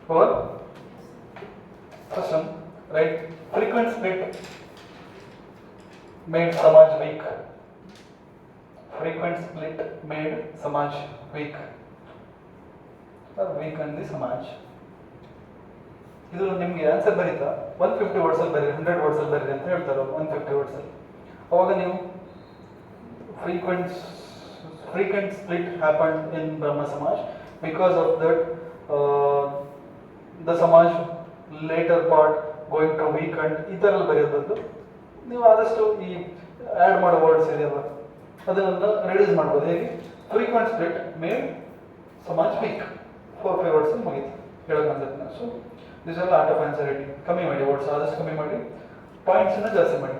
S1: Over. First one, right? Frequent split made Samaj weak. Frequent split made Samaj weak. Or weakened the Samaj. ಇದು ನಿಮಗೆ answer ಬರೀತಾ 150 words ಅಲ್ಲಿ ಬರೀರಿ 100 words ಅಲ್ಲಿ ಬರೀರಿ ಅಂತ ಹೇಳ್ತಾರೆ 150 words ಅಲ್ಲಿ ಅವಾಗ ನೀವು frequent split happened in Brahma Samaj because of that the Samaj later part going to weaken ಈ ಥರ ಬರೆಯೋದು ನೀವು ಆದಷ್ಟು ಈ ಆ್ಯಡ್ ಮಾಡೋ ವರ್ಡ್ಸ್ ಇದೆಯಲ್ಲ ಅದನ್ನೆಲ್ಲ ರಿಡ್ಯೂಸ್ ಮಾಡ್ಬೋದು ಹೇಗೆ frequent split made Samaj weak 4-5 words ಮುಗೀತು ಹೇಳೋ ಕಾನ್ಸೆಪ್ಟ್ನ so this all art of answer writing ಕಮ್ಮಿ ಮಾಡಿ ವರ್ಡ್ಸ್ ಆದಷ್ಟು ಕಮ್ಮಿ ಮಾಡಿ ಪಾಯಿಂಟ್ಸನ್ನು ಜಾಸ್ತಿ ಮಾಡಿ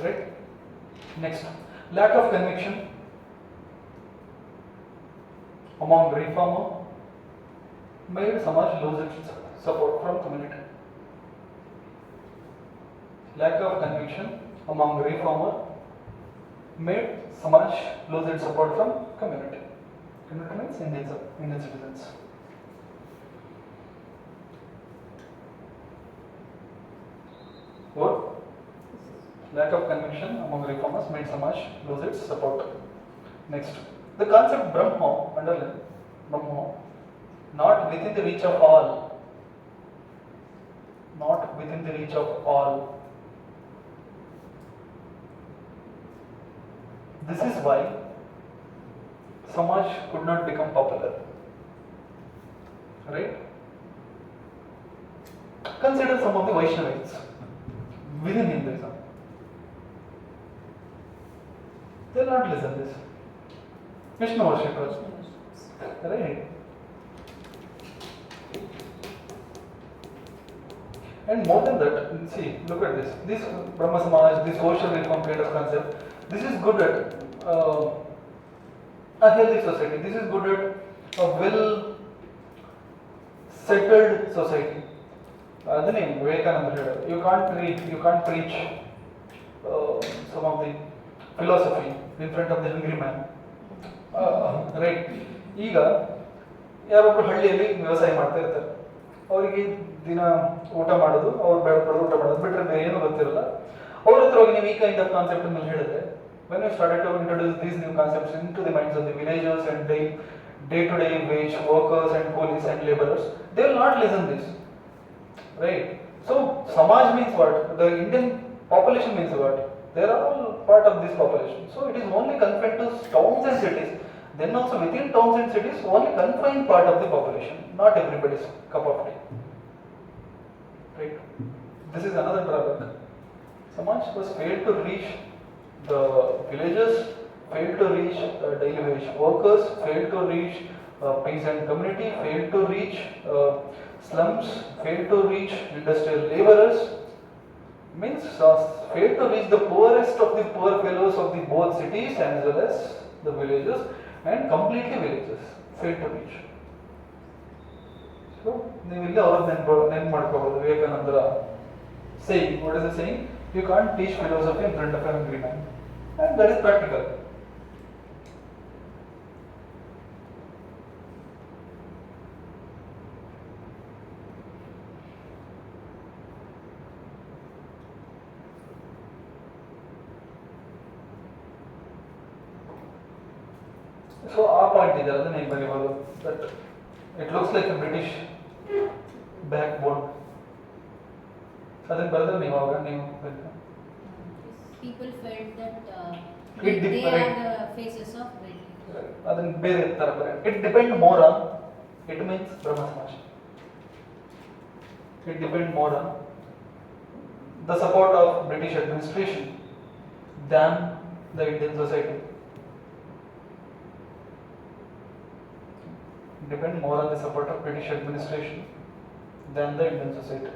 S1: right next lack of conviction among reformer made Samaj lose its support from community. Lack of conviction among reformer made Samaj lose its support from community. Community means Indian citizens. What? Lack of conviction among reformers made Samaj lose its support. Next. The concept Brahma, underline, Brahma, not within the reach of all. Not within the reach of all. This is why Samaj could not become popular. Right? Consider some of the Vaishnavites within Hinduism. They will not listen to this. Vishnu worshippers, right? And more than that, see, look at this. This Brahma Samaj, this social reform kind of concept, this is good at a healthy society. This is good at a well-settled society. The name Vivekananda. You can't preach some of the philosophy in front of the hungry man. Right ಈಗ ಯಾರೊಬ್ರು ಹಳ್ಳಿಯಲ್ಲಿ ವ್ಯವಸಾಯ ಮಾಡ್ತಾ ಇರ್ತಾರೆ ಅವರಿಗೆ ದಿನ ಊಟ ಮಾಡೋದು ಅವ್ರು ಬೆಳೆದು ಊಟ ಮಾಡೋದು ಬಿಟ್ಟರೆ ಬೇರೆ ಏನೂ ಗೊತ್ತಿರಲ್ಲ ಅವ್ರ ಹತ್ರ ಹೋಗಿ ನೀವು ಈ ಕೈಂಡ್ ಆಫ್ ಕಾನ್ಸೆಪ್ಟ್ ಮೇಲೆ ಹೇಳಿದ್ರೆ when you started to introduce these new concepts into the minds of the villagers and day-to-day wage workers and police and laborers, they will not listen this, right? So Samaj means what? The Indian population means what? They are all part of this population. So it is only confined to towns and cities. Then also within towns and cities, only confined part of the population, not everybody's cup of tea. Right? This is another drawback. Samaj was failed to reach the villages, failed to reach daily wage workers, failed to reach peasant community, failed to reach slums, failed to reach industrial laborers. Means failed to reach the poorest of the poor fellows of the both cities as well as the villages, and completely villages failed to reach. So ನೀವು ಇಲ್ಲಿ ಅವ್ರದ್ದು ನೆನ್ಪು ಮಾಡ್ಕೋಬಹುದು ವಿವೇಕಾನಂದರ saying. What is the saying? You can't teach philosophy in front of an angry man, and that is practical. So our point is that it looks like a British backbone. ಅದನ್ನ ಬರೆದ್ರೆ ನೀವು
S3: people felt that
S1: It
S3: they
S1: different.
S3: are the faces of Britain.
S1: ಅದನ್ನ ಬೇರೆ ತರ ಬರೆಯೋಣ. It depend more on, it means Brahma Samaj. It depend more on the support of British administration than the Indian society. Depend more on the support of British administration than the Indian society.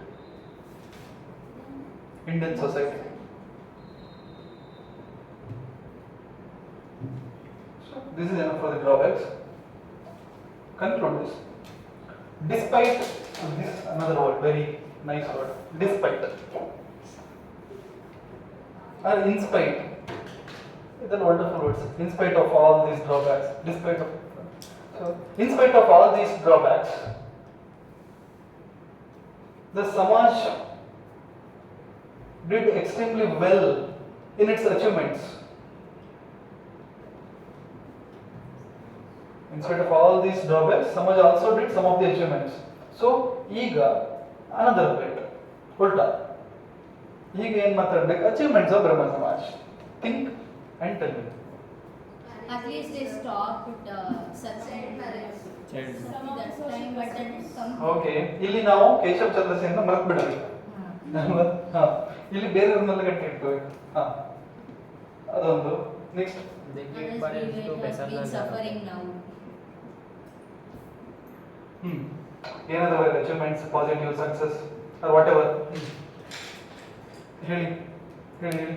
S1: Indian society. So this is enough for the drawbacks. Conclude this. Despite this, another word, very nice word. Despite or in spite. These are wonderful words. In spite of all these drawbacks, despite of. So, in spite of all these drawbacks, the Samaj did extremely well in its achievements. In spite of all these drawbacks, Samaj also did some of the achievements. So, ಈಗ another bit, ಉಲ್ಟಾ. ಈಗ ಏನು ಮಾತಾಡಬೇಕು? Achievements of Brahma Samaj. Think and tell me.
S3: At least they stopped such a
S4: Child.
S3: that time, but then some.
S1: Okay, ಇಲ್ಲಿ ನಾವು ಕೇಶವ್ ಚಂದ್ರಸೇನ ಮರೆತು ಬಿಡಬೇಕು. ಹಾ, ಇಲ್ಲಿ ಬೇರೆಯವ್ರನ್ನೆಲ್ಲ ಗಟ್ಟಿ ಇಟ್ಕೋಬೇಕು. ಹಾ, ಅದೊಂದು. Next
S4: They
S3: And
S4: get
S3: his
S4: parents to
S3: Vivek has
S4: better
S3: been
S4: than
S3: suffering now.
S1: ಏನಾದ್ರು achievements, positive success or whatever ಹೇಳಿ ಹೇಳಿ ಹೇಳಿ.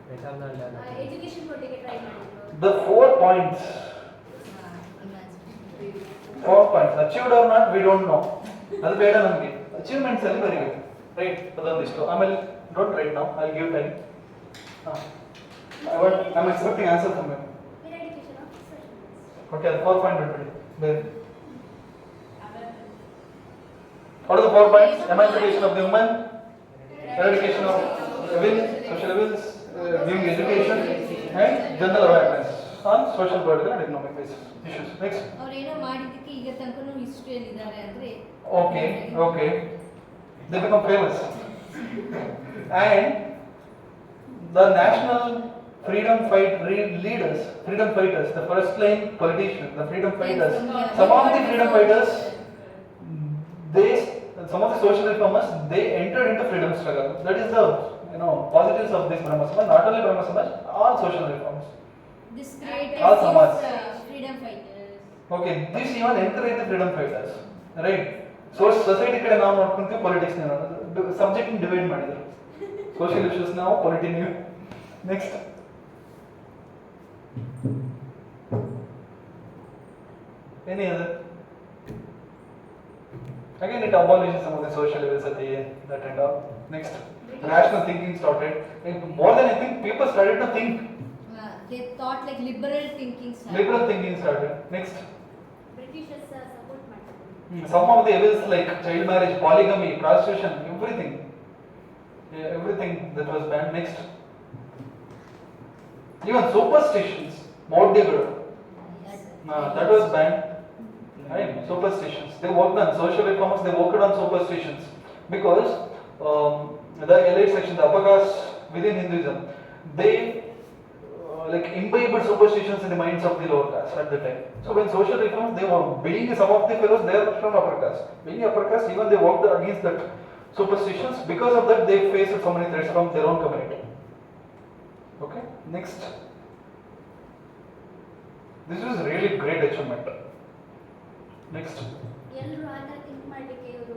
S4: better than other.
S5: ಎಜುಕೇಶನ್ ಕೊಟ್ಟಿಗೆ ಟ್ರೈ ಮಾಡಿದ್ರು.
S1: The 4 points.
S3: Imagine.
S1: 4 points achieved or not we don't know. ಅದು ಬೇಡ ನಮಗೆ. Achievements ಅಲ್ಲಿ ಬರೀಬೇಕು, ರೈಟ್? ಅದೊಂದಿಷ್ಟು. ಆಮೇಲೆ don't write now, I give time. I am expecting answer from you.
S5: Eradication of social
S1: okay, ಅದು 4 ಪಾಯಿಂಟ್ ಬಿಟ್ಬಿಡಿ. ಬೇರೆ what are the 4 points? Emancipation of the woman, eradication of evil, social evils, giving education, and general awareness on social, political, and economic basis issues. Next.
S3: ಅವ್ರು ಏನೋ ಮಾಡಿದ್ದಕ್ಕೆ ಈಗ ತನಕನೂ ಹಿಸ್ಟ್ರಿಯಲ್ಲಿ ಇದ್ದಾರೆ ಅಂದ್ರೆ.
S1: Okay, okay. They become famous. And the national freedom fight leaders, freedom fighters, the first line politicians, the freedom fighters, some of the freedom fighters, some of the social reformers, they entered into freedom struggle. That is the positives of this Brahma Samaj. Not only Brahma Samaj, all social reforms.
S3: This created
S1: All Samaj.
S3: freedom fighters.
S1: Okay, this even encourage the freedom fighters, right? So society ಕಡೆ ನಾವು ನೋಡ್ಕೊಂತೀವಿ, politics subject divide ಮಾಡಿದ್ರು. Social issues ನಾವು, polity ನೀವು. Next. Any other? Again, it abolishes some of the social evils at the end, that and all. Next, rational thinking started. And more than anything, people started to think.
S3: They thought like liberal thinking started.
S1: Liberal thinking started. Next,
S5: Britishers support ಮಾಡ್ತಾರೆ.
S1: some of the evils like child marriage, polygamy, prostitution, everything. Yeah, everything that was banned. Next, even superstitions, ಮೌಢ್ಯಗಳು, That was banned. Right? Superstitions. They worked on social reformers. They worked on superstitions because the elite section, the upper caste within Hinduism, they like imbibed superstitions in the minds of the lower caste at the time. So when social reforms, they were being some of the fellows, they are from upper caste. Being upper caste, even they worked against that superstitions. Because of that, they faced so many threats from their own community. Okay. Next. This is really great achievement. Next.
S5: ಎಲ್ಲರೂ ಆ ಥರ think ಮಾಡಲಿಕ್ಕೆ ಇವರು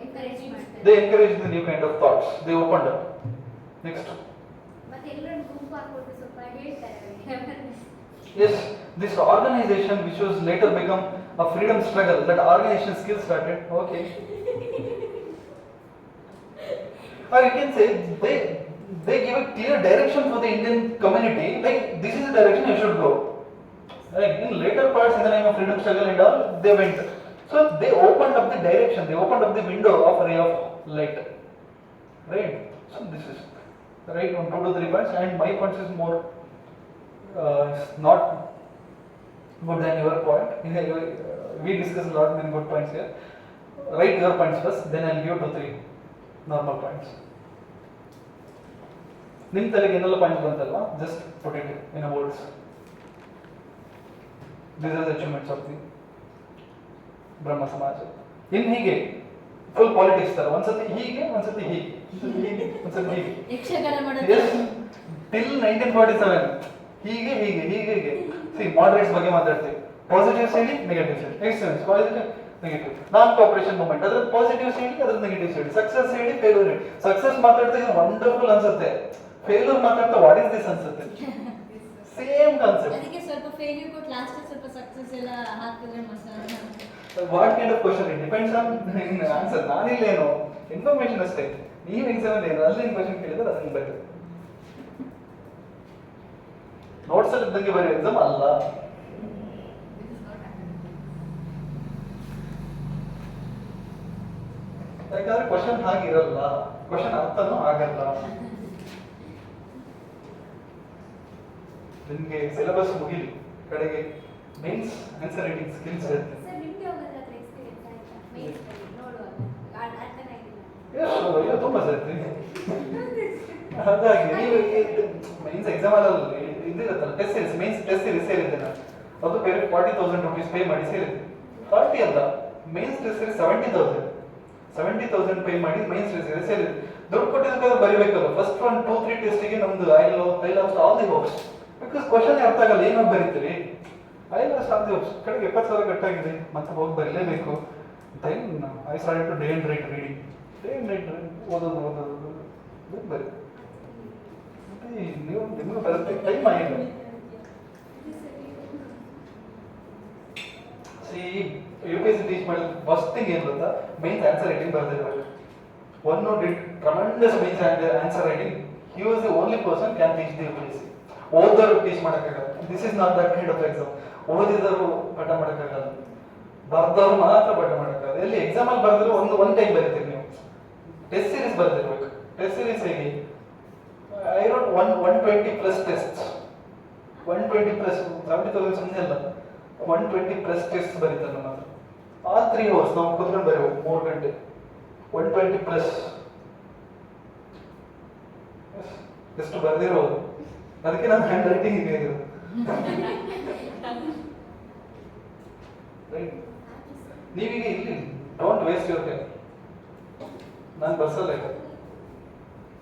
S5: encourage ಮಾಡ್ತಾರೆ.
S1: They encouraged the new kind of thoughts. They opened up. Next.
S5: ಮತ್ತೆ ಎಲ್ಲರನ್ನು ಗುಂಪು ಹಾಕ್ಬಿಟ್ಟು ಸ್ವಲ್ಪ ಹೇಳ್ತಾರೆ ಅವರಿಗೆ.
S1: Yes, this organization which was later become a freedom struggle, that organization skill started. Okay. Or you can say they give a clear direction for the Indian community, like this is the direction you should go. Right? In later parts, in the name of freedom struggle and all, they went. So they opened up the direction, they opened up the window of ray of light. Right? So this is right on 2 to 3 points, and my points is more not good than your point. We discussed a lot many good points here. Write your points first, then I'll give 2 to 3 normal points. ನಿಮ್ಮ ತಲೆಗೆ ಏನೆಲ್ಲ points ಬಂತಲ್ವಾ, just put it in a words. These are the achievements of the Brahma Samaj. In ಹೀಗೆ full politics ತರ, ಒಂದ್ಸತಿ ಹೀಗೆ ಒಂದ್ಸತಿ ಹೀಗೆ ಒಂದ್ಸತಿ ಹೀಗೆ.
S3: ಯಕ್ಷಗಾನ ಮಾಡೋದು.
S1: Yes, till 1947 ಹೀಗೆ ಹೀಗೆ ಹೀಗೆ ಹೀಗೆ. ಸಿ ಮಾಡರೇಟ್ಸ್ ಬಗ್ಗೆ ಮಾತಾಡ್ತೀವಿ. ಪಾಸಿಟಿವ್ಸ್ ಹೇಳಿ, ನೆಗೆಟಿವ್ಸ್ ಹೇಳಿ. Excellence positive negative. ನಾನ್ ಕೋಆಪರೇಷನ್ ಮೂವ್ಮೆಂಟ್ ಅದ್ರ ಪಾಸಿಟಿವ್ಸ್ ಹೇಳಿ, ಅದ್ರ ನೆಗೆಟಿವ್ಸ್ ಹೇಳಿ. ಸಕ್ಸಸ್ ಹೇಳಿ, ಫೇಲ್ಯೂರ್ ಹೇಳಿ. ಸಕ್ಸಸ್ ಮಾತಾಡ್ತಾ ಇದು ವಂಡರ್ಫುಲ್ ಅನ್ಸುತ್ತೆ, ಫೇಲ್ಯೂರ್ ಮಾತಾಡ್ತಾ ವಾಟ್ ಇಸ್ ದಿಸ್ ಅನ್ಸುತ್ತೆ. Same concept.
S3: ಅದಕ್ಕೆ ಸ್ವಲ್ಪ ಫೇಲ್ಯೂರ್ ಕೊಟ್ಟು ಲಾಸ್ಟ್ ಸ್ವಲ್ಪ ಸಕ್ಸಸ್ ಎಲ್ಲ ಹಾಕಿದ್ರೆ masala.
S1: What kind of question, it depends on answer. ನಾನಿಲ್ಲೇನು ಇನ್ಫಾರ್ಮೇಶನ್ ಅಷ್ಟೇ. ನೀವು ಎಕ್ಸಾಮ್ ಅಲ್ಲಿ ಏನು ಅಲ್ಲಿ ಕ್ವಶನ್ ಕೇಳಿದ್ರೆ ಅದನ್ನ ಬರೀ ನೋಟ್ಸ್ ಅಲ್ಲಿ ಇದ್ದಂಗೆ ಬರೀ ಎಕ್ಸಾಮ್ ಅಲ್ಲ. ಯಾಕಂದ್ರೆ ಕ್ವಶನ್ ಹಾಗಿರಲ್ಲ, ಕ್ವಶನ್ ಅರ್ಥನೂ ಆಗಲ್ಲ. ನಿಮಗೆ ಸಿಲೆಬಸ್ ಮುಗಿಲಿ ಕಡೆಗೆ ಮೇನ್ಸ್ ಆನ್ಸರ್ ರೈಟಿಂಗ್ ಸ್ಕಿಲ್ಸ್ ಇರುತ್ತೆ.
S5: ಸರ್ ನಿಮಗೆ ಯಾವಾಗಲೂ ಹತ್ರ ಎಕ್ಸ್ಪೀರಿಯನ್ಸ್ ಆಯ್ತಾ ಮೇನ್ಸ್ ನೋಡುವಾಗ ಅರ್ಥನೇ ಆಗಿಲ್ಲ?
S1: ಅಯ್ಯೋ ತುಂಬಾ ಸರ್ತಿ. ಹಾಗಾಗಿ ನೀವು ಮೇನ್ಸ್ ಎಕ್ಸಾಮ್ ಅಲ್ಲಿ ಇದಿರುತ್ತಲ್ಲ test series, mains test series ಸೇರಿದ್ದೆ ನಾನು. ಅದು ಬೇರೆ 40,000 rupees ಪೇ ಮಾಡಿ ಸೇರಿದ್ದೆ. 40 ಅಲ್ಲ, ಮೇನ್ಸ್ ಟೆಸ್ಟ್ ಸೀರೀಸ್ 70,000 ಪೇ ಮಾಡಿ ಮೇನ್ಸ್ ಟೆಸ್ಟ್ ಸೀರೀಸ್ ಸೇರಿದ್ದೆ. ದುಡ್ಡು ಕೊಟ್ಟಿದ್ದಕ್ಕಾದ್ರೆ ಬರಿಬೇಕಲ್ಲ. ಫಸ್ಟ್ 1, 2, 3 ಟೆಸ್ಟಿಗೆ ನಮ್ದು I lost all the hopes. Because question ಅರ್ಥ ಆಗಲ್ಲ, ಏನೋ ಬರೀತೀರಿ. I lost all the hopes. ಕಡೆಗೆ 70,000 ಕಟ್ಟಾಗಿದೆ, ಮತ್ತೆ ಹೋಗಿ ಬರಲೇಬೇಕು. Then I started to day and night reading. Day and night ಓದೋದು ಬರೀ ನೀವು ನಿಮ್ಗೆ ಬರುತ್ತೆ, ಟೈಮ್ ಆಗಿಲ್ಲ. ಸಿ UPSC ಟೀಚ್ ಮಾಡಿದ ಫಸ್ಟ್ ಥಿಂಗ್ ಏನು ಗೊತ್ತಾ, ಮೇನ್ಸ್ ಆನ್ಸರ್ ರೈಟಿಂಗ್ ಬರ್ದಿರ್ಬೇಕು. One no did tremendous mains answer writing. He was the only person can teach the UPSC. ಓದೋರು ಟೀಚ್ ಮಾಡೋಕ್ಕಾಗಲ್ಲ. This is not that kind of exam. ಓದಿದವರು ಪಾಠ ಮಾಡೋಕ್ಕಾಗಲ್ಲ, ಬರ್ದವ್ರು ಮಾತ್ರ ಪಾಠ ಮಾಡೋಕ್ಕಾಗಲ್ಲ. ಎಲ್ಲಿ ಎಕ್ಸಾಮಲ್ಲಿ ಬರೆದ್ರು ಒಂದು ಟೈಮ್ ಬರೀತೀರಿ ನೀವು. ಟೆಸ್ಟ್ ಸೀರೀಸ್ ಬರ್ದಿರ್ಬೇಕು. ಟೆಸ್ಟ್ ಸೀರೀಸ್ ಹೇಗೆ, I wrote 120 plus tests. 120 plus 70,000 ಸುಮ್ಮನೆ ಅಲ್ಲ, 120 plus tests ಬರೀತಾರೆ ನಮ್ಮ ಹತ್ರ. ಆಲ್ 3 hours ನಾವು ಕೂತ್ಕೊಂಡು ಬರೀಬೇಕು 3 ಗಂಟೆ. 120 plus ಎಷ್ಟು ಬರ್ದಿರೋದು. ಅದಕ್ಕೆ ನನ್ನ ಹ್ಯಾಂಡ್ ರೈಟಿಂಗ್ ಹೀಗೆ ಆಗಿರೋದು. ರೈಟ್, ನೀವೀಗ ಇಲ್ಲಿ ಡೋಂಟ್ ವೇಸ್ಟ್ ಯುವರ್ ಟೈಮ್. ನಾನು ಬರ್ಸಲ್ಲ ಈಗ,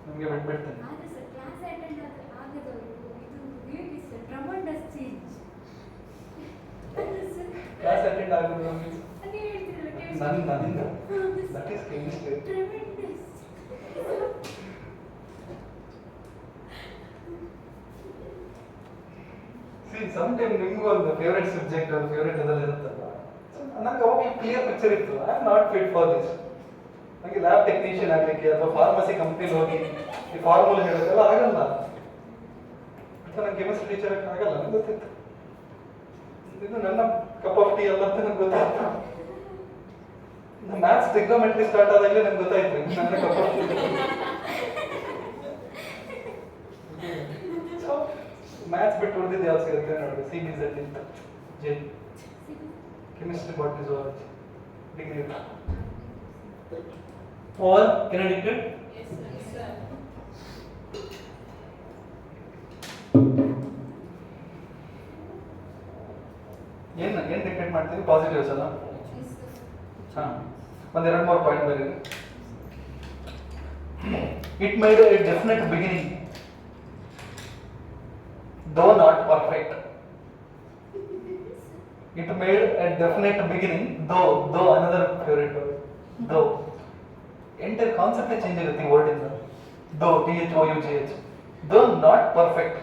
S1: ನಿಮಗೆ ಬಿಟ್ಬಿಡ್ತೇನೆ.
S5: ಆದ್ರೆ ಸರ್ ಕ್ಲಾಸ್ ಅಟೆಂಡ್ ಆಗದವರು ಇದು really sir tremendous change.
S1: Class attend ಆಗೋದು
S5: ಅದೇ ಹೇಳ್ತಿರಲ್ಲ
S1: ನನ್ನಿಂದ that is chemistry.
S5: Tremendous.
S1: See some time ನಿಮಗೂ ಒಂದು ಫೇವ್ರೆಟ್ ಸಬ್ಜೆಕ್ಟ್, ಒಂದು ಫೇವ್ರೆಟ್ ಅದೆಲ್ಲ ಇರುತ್ತಲ್ಲ. ನನಗೆ ಅವಾಗ ಕ್ಲಿಯರ್ ಪಿಕ್ಚರ್ ಇತ್ತು, I am not fit for this. ನನಗೆ ಲ್ಯಾಬ್ ಟೆಕ್ನಿಷಿಯನ್ ಆಗಲಿಕ್ಕೆ ಅಥವಾ ಫಾರ್ಮಸಿ ಕಂಪ್ನಿಲಿ ಹೋಗಿ ಈ ಫಾರ್ಮುಲಾ ಹೇಳೋದೆಲ್ಲ ಆಗಲ್ಲ. ಅಥವಾ ನಂಗೆ ಕೆಮಿಸ್ಟ್ರಿ ಟೀಚರ್ ಆಗಲ್ಲ, ನಂಗೆ ಗೊತ್ತಿತ್ತು. ಇದು ನನ್ನ ಕಪ್ ಆಫ್ ಟೀ ಅಲ್ಲ ಅಂತ ನಂಗೆ ಗೊತ್ತಾಯ್ತು. ಮ್ಯಾಥ್ಸ್ ಟ್ರಿಗ್ನೋಮೆಟ್ರಿ ಸ್ಟಾರ್ಟ್ ಆದಾಗಲೇ ನಂಗೆ ಗೊತ್ತಾಯ್ತು ನನ್ನ cup of tea. So maths ಬಿಟ್ಟು ಉಳಿದಿದ್ದು ಯಾವ್ದು ಸಿಗುತ್ತೆ ನೋಡಿ, CBZ ಅಂತ. J. Chemistry, botany, zoology. Degree. Or can I dictate?
S6: Yes, sir.
S1: ಏನು ಡಿಕ್ಟೇಟ್ ಮಾಡ್ತೀವಿ ಪಾಸಿಟಿವ್ಸ್ ಅಲ್ಲ ಹಾಂ ಒಂದೆರಡು ಮೂರು ಪಾಯಿಂಟ್ ಬರೀರಿ it made a definite beginning though not perfect it made a definite beginning though another favourite word though entire ಕಾನ್ಸೆಪ್ಟೇ change ಆಗುತ್ತೆ ಈ ವರ್ಡ್ ಇಂದ though THOUGH though not perfect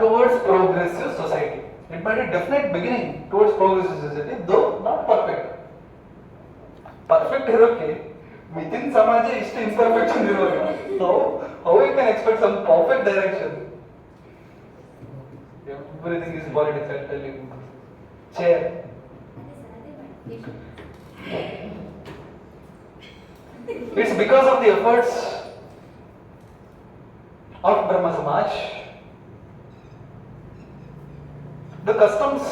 S1: towards progressive society. It made a definite beginning towards progressive society, though not perfect. Perfect ಇರೋಕೆ within ಸಮಾಜ ಇಷ್ಟು imperfection ಇರುವಾಗ how you can expect some perfect direction? Everything is politics, I'll tell you. Chair. It's because of the efforts of Brahma Samaj. The customs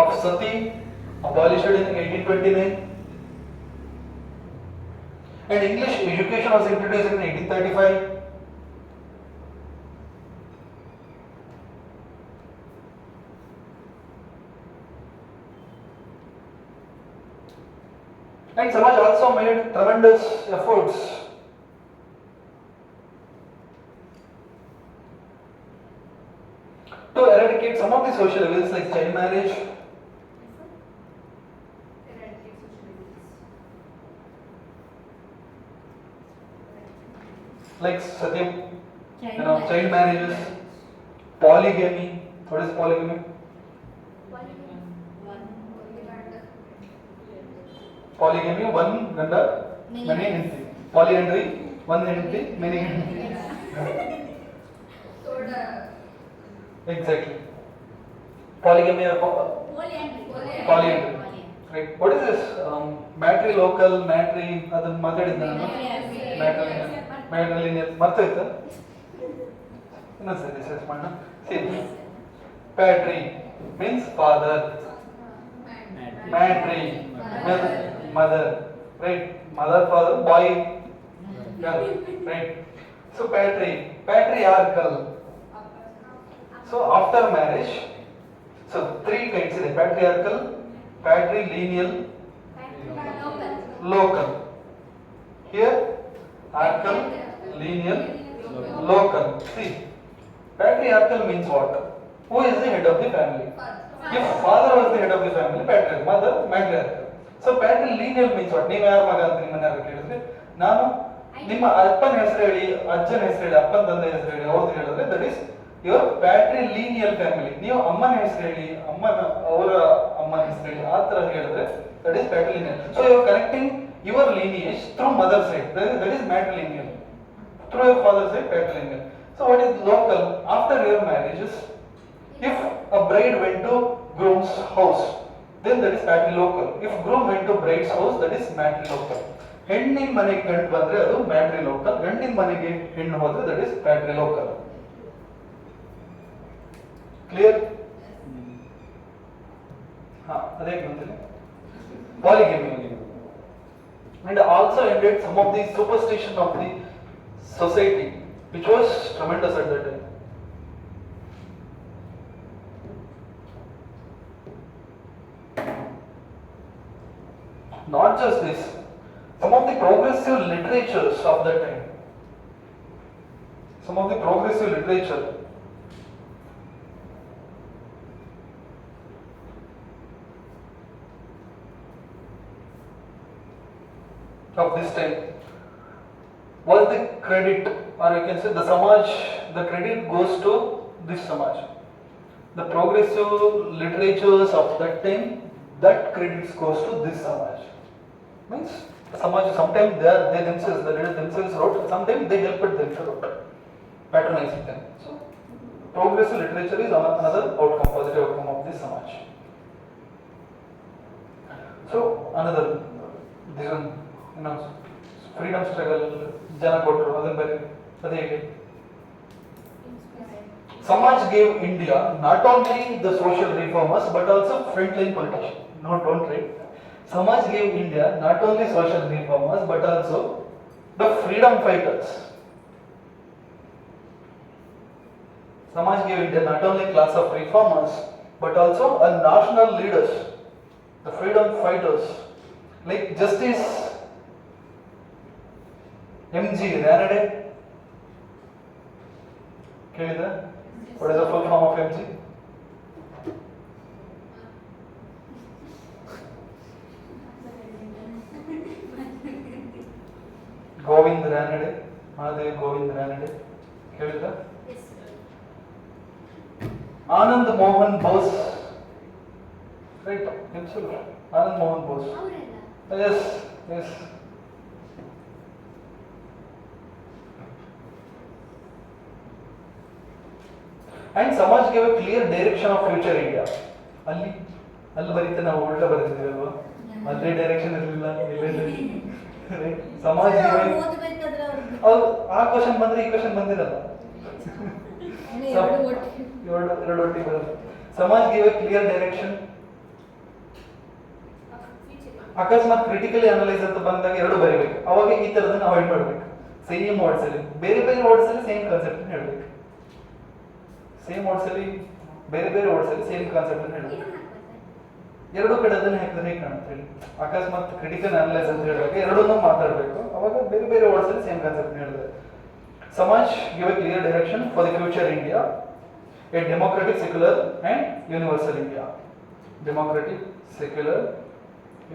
S1: of sati abolished in 1829 and English education was introduced in 1835. And Samaj also made tremendous efforts to eradicate some of the social evils like child marriage, like satyam, child marriages, polygamy. What is polygamy? Polygamy, one ganda, many henty. Polyandry, one henty, many henty. Exactly. Polygamy or polyandry. Right. What is this? Matri local, matri, ಅದನ್ನ ಮಾತಾಡಿದ್ದ matrilineal ಮರ್ತೋಯ್ತಾ ಇನ್ನೊಂದ್ಸರಿ research ಮಾಡೋಣ. See, patri means father, matri mother, right? Mother, father, boy, girl, right? So patriarchal. So after marriage, so three kinds ಇದೆ patriarchal, patrilineal, local. Here archal, lineal, local. See, patriarchal means what? Who is the head of the family? If father was the head of the family, patriarch, mother, matriarchal. So patrilineal means what? ನೀವು ಯಾರ ಮಗ ಅಂತ ನಿಮ್ಮನ್ನ ಯಾರು ಕೇಳಿದ್ರೆ ನಾನು ನಿಮ್ಮ ಅಪ್ಪನ ಹೆಸರು ಹೇಳಿ, ಅಜ್ಜನ ಹೆಸರು ಹೇಳಿ, ಅಪ್ಪನ ತಂದೆ ಹೆಸರು ಹೇಳಿ, ಅವ್ರದ್ದು ಹೇಳಿದ್ರೆ that is your patrilineal family. ನೀವು ಅಮ್ಮನ ಹೆಸರು ಹೇಳಿ, ಅವರ ಅಮ್ಮನ ಹೆಸರು ಹೇಳಿ, ಆ ತರ ಹೇಳಿದ್ರೆ that is patrilineal. So you are connecting your lineage through mother side, that is matrilineal. Through your father side, patrilineal. So what is local? After your marriages, if a bride went to groom's house, then that is patrilocal. If groom went to bride's house, that is matrilocal. ಹೆಣ್ಣಿನ ಮನೆಗೆ ಗಂಡು ಬಂದ್ರೆ ಅದು ಮ್ಯಾಟ್ರಿಲೋಕಲ್, ಗಂಡಿನ ಮನೆಗೆ ಹೆಣ್ಣು ಹೋದ್ರೆ that is ಪ್ಯಾಟ್ರಿಲೋಕಲ್. Clear? ಹಾ, ಅದೇ ಬಂದಿಲ್ಲ. Polygamy and also ended some of the superstition of the society, which was tremendous at that time. Not just this, some of the progressive literatures of that time, some of the progressive literature of this time was the credit, or you can say the Samaj, the credit goes to this Samaj. The progressive literatures of that time, that credit goes to this Samaj. Means Samaj, sometimes they themselves, the leaders themselves wrote, sometimes they helped them to write, patronizing them. So progressive literature is another outcome, positive outcome of this Samaj. So another, this one, freedom struggle ಜನ ಕೊಟ್ಟರು, ಅದನ್ನ ಬರೀ ಅದೇ ಹೇಗೆ Samaj gave India not only the social reformers but also frontline politicians. No, don't read. Samaj gave India not only social reformers but also the freedom fighters. Samaj gave India not only class of reformers but also a national leaders, the freedom fighters like Justice M.G. Ranade. Kelida? What is the full form of M.G.? Govind Ranade. Mahadev Govind Ranade. Kelida?
S5: Yes, sir.
S1: Anand Mohan Bose. Right, himself. Anand Mohan Bose.
S5: ಅವರೆಲ್ಲ
S1: Yes, yes. And Samaj gave a clear direction of future India. ಅಲ್ಲಿ ಬರೀತೆ ನಾವು ಉಲ್ಟಾ ಬರೀತಿದ್ವಿ ಅಲ್ವಾ? ಅಲ್ಲೇ direction ಇರಲಿಲ್ಲ, ಇಲ್ಲೇ ಸಮಾಜ
S3: ಓದ್ಬೇಕಾದ್ರೆ
S1: ಅದು ಆ ಕ್ವಶನ್ ಬಂದ್ರೆ ಈ ಕ್ವಶನ್ ಬಂದಿರಲ್ಲ.
S3: ಎರಡು ಒಟ್ಟಿಗೆ
S1: ಎರಡು ಒಟ್ಟಿಗೆ ಬರಲ್ಲ. Samaj give A clear direction. ಅಕಸ್ಮಾತ್ ಕ್ರಿಟಿಕಲಿ ಅನಲೈಸ್ ಅಂತ ಬಂದಾಗ ಎರಡು ಬರೀಬೇಕು. ಅವಾಗ ಈ ತರದನ್ನ ಅವಾಯ್ಡ್ ಮಾಡ್ಬೇಕು. ಸೇಮ್ ವರ್ಡ್ಸ್ ಅಲ್ಲಿ ಬೇರೆ ಬೇರೆ ವರ್ಡ್ಸ್ ಅಲ್ಲಿ ಸೇಮ್ ಕಾನ್ಸೆಪ್ಟ್ ಹೇಳ್ಬೇಕು. ಸೇಮ್ ವರ್ಡ್ಸ್ ಅಲ್ಲಿ ಬೇರೆ ಬೇರೆ ವರ್ಡ್ಸ್ ಅಲ್ಲಿ ಸೇಮ್ ಕಾನ್ಸೆಪ್ಟ್ ಅನ್ನು ಹೇಳ್ಬೇಕು. ಎರಡು ಕಡೆ ಅದನ್ನ ಹಾಕಿದ್ರೆ ಹೇಗೆ ಕಾಣುತ್ತೆ ಹೇಳಿ. ಅಕಸ್ಮಾತ್ ಕ್ರಿಟಿಕಲ್ ಅನಲೈಸ್ ಅಂತ ಹೇಳಿದಾಗ ಎರಡನ್ನೂ ಮಾತಾಡಬೇಕು. ಅವಾಗ ಬೇರೆ ಬೇರೆ ವರ್ಡ್ಸ್ ಅಲ್ಲಿ ಸೇಮ್ ಕಾನ್ಸೆಪ್ಟ್ ಹೇಳಿದ್ರೆ Samaj give A clear direction for the future India, A democratic secular and universal India. Democratic secular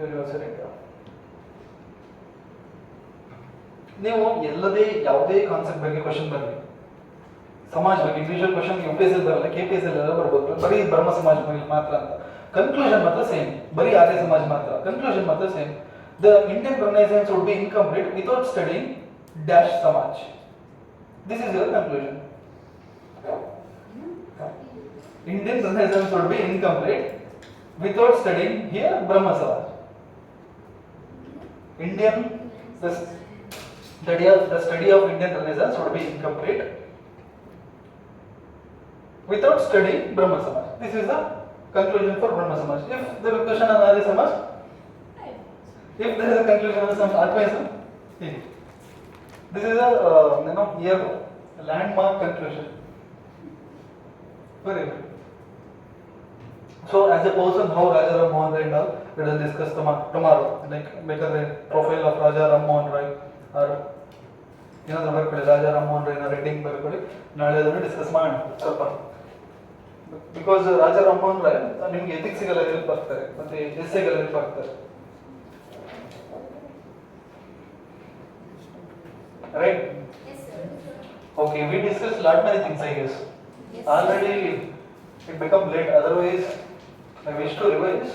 S1: universal India. ನೀವು ಎಲ್ಲದೇ ಯಾವುದೇ ಕಾನ್ಸೆಪ್ಟ್ ಬಗ್ಗೆ ಕ್ವಶನ್ ಬರಲಿ, ಸಮಾಜ ಬಗ್ಗೆ ಇಂಡಿವಿಜುವಲ್ ಕ್ವಶನ್ UPSC ಬರಲ್ಲ, KPSC ಎಲ್ಲ ಬರ್ಬೋದು, ಬರೀ ಬ್ರಹ್ಮ ಸಮಾಜ ಬಗ್ಗೆ ಮಾತ್ರ ಅಂತ. ಕನ್ಕ್ಲೂಷನ್ ಮಾತ್ರ ಸೇಮ್, ಬರೀ ಆರ್ಯ ಸಮಾಜ ಮಾತ್ರ. ಕನ್ಕ್ಲೂಷನ್ ಮಾತ್ರ same. The Indian renaissance would be incomplete without studying dash Samaj. This is your conclusion. Indian Renaissance would be incomplete without studying here Brahma Samaj. The study of Indian Renaissance would be incomplete without studying Brahma Samaj. This is the conclusion for Brahma Samaj. If there is a question on Arya Samaj, if there is a conclusion on some Atmaism, this is a here landmark conclusion. Very good. So as a person, how Raja Ram Mohan Rai and all, let us discuss tomorrow. Like make a profile of Raja Ram Mohan Rai or ಏನಾದರೂ ಬರ್ಕೊಳ್ಳಿ, Raja Ram Mohan ರೈನ rating ಬರ್ಕೊಳ್ಳಿ. ನಾಳೆ ಅದನ್ನು discuss ಮಾಡೋಣ ಸ್ವಲ್ಪ. Because Raja Ram Mohan Roy ನಿಮ್ಗೆ ಎಥಿಕ್ಸ್ಗೆಲ್ಲ help ಆಗ್ತಾರೆ ಮತ್ತೆ ಎಸ್ಸೆಗೆಲ್ಲ ಹೆಲ್ಪ್ ಆಗ್ತಾರೆ. Right?
S5: Yes, sir.
S1: Okay, we discussed lot many things, I guess.
S3: Yes.
S1: Already it become late. Otherwise, I wish to revise.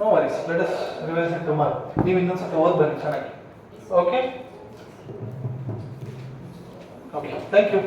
S1: No worries. Let us revise it tomorrow. ನೀವು ಇನ್ನೊಂದು ಸ್ವಲ್ಪ ಓದ್ ಬನ್ನಿ ಚೆನ್ನಾಗಿ. Okay? Okay. Thank you.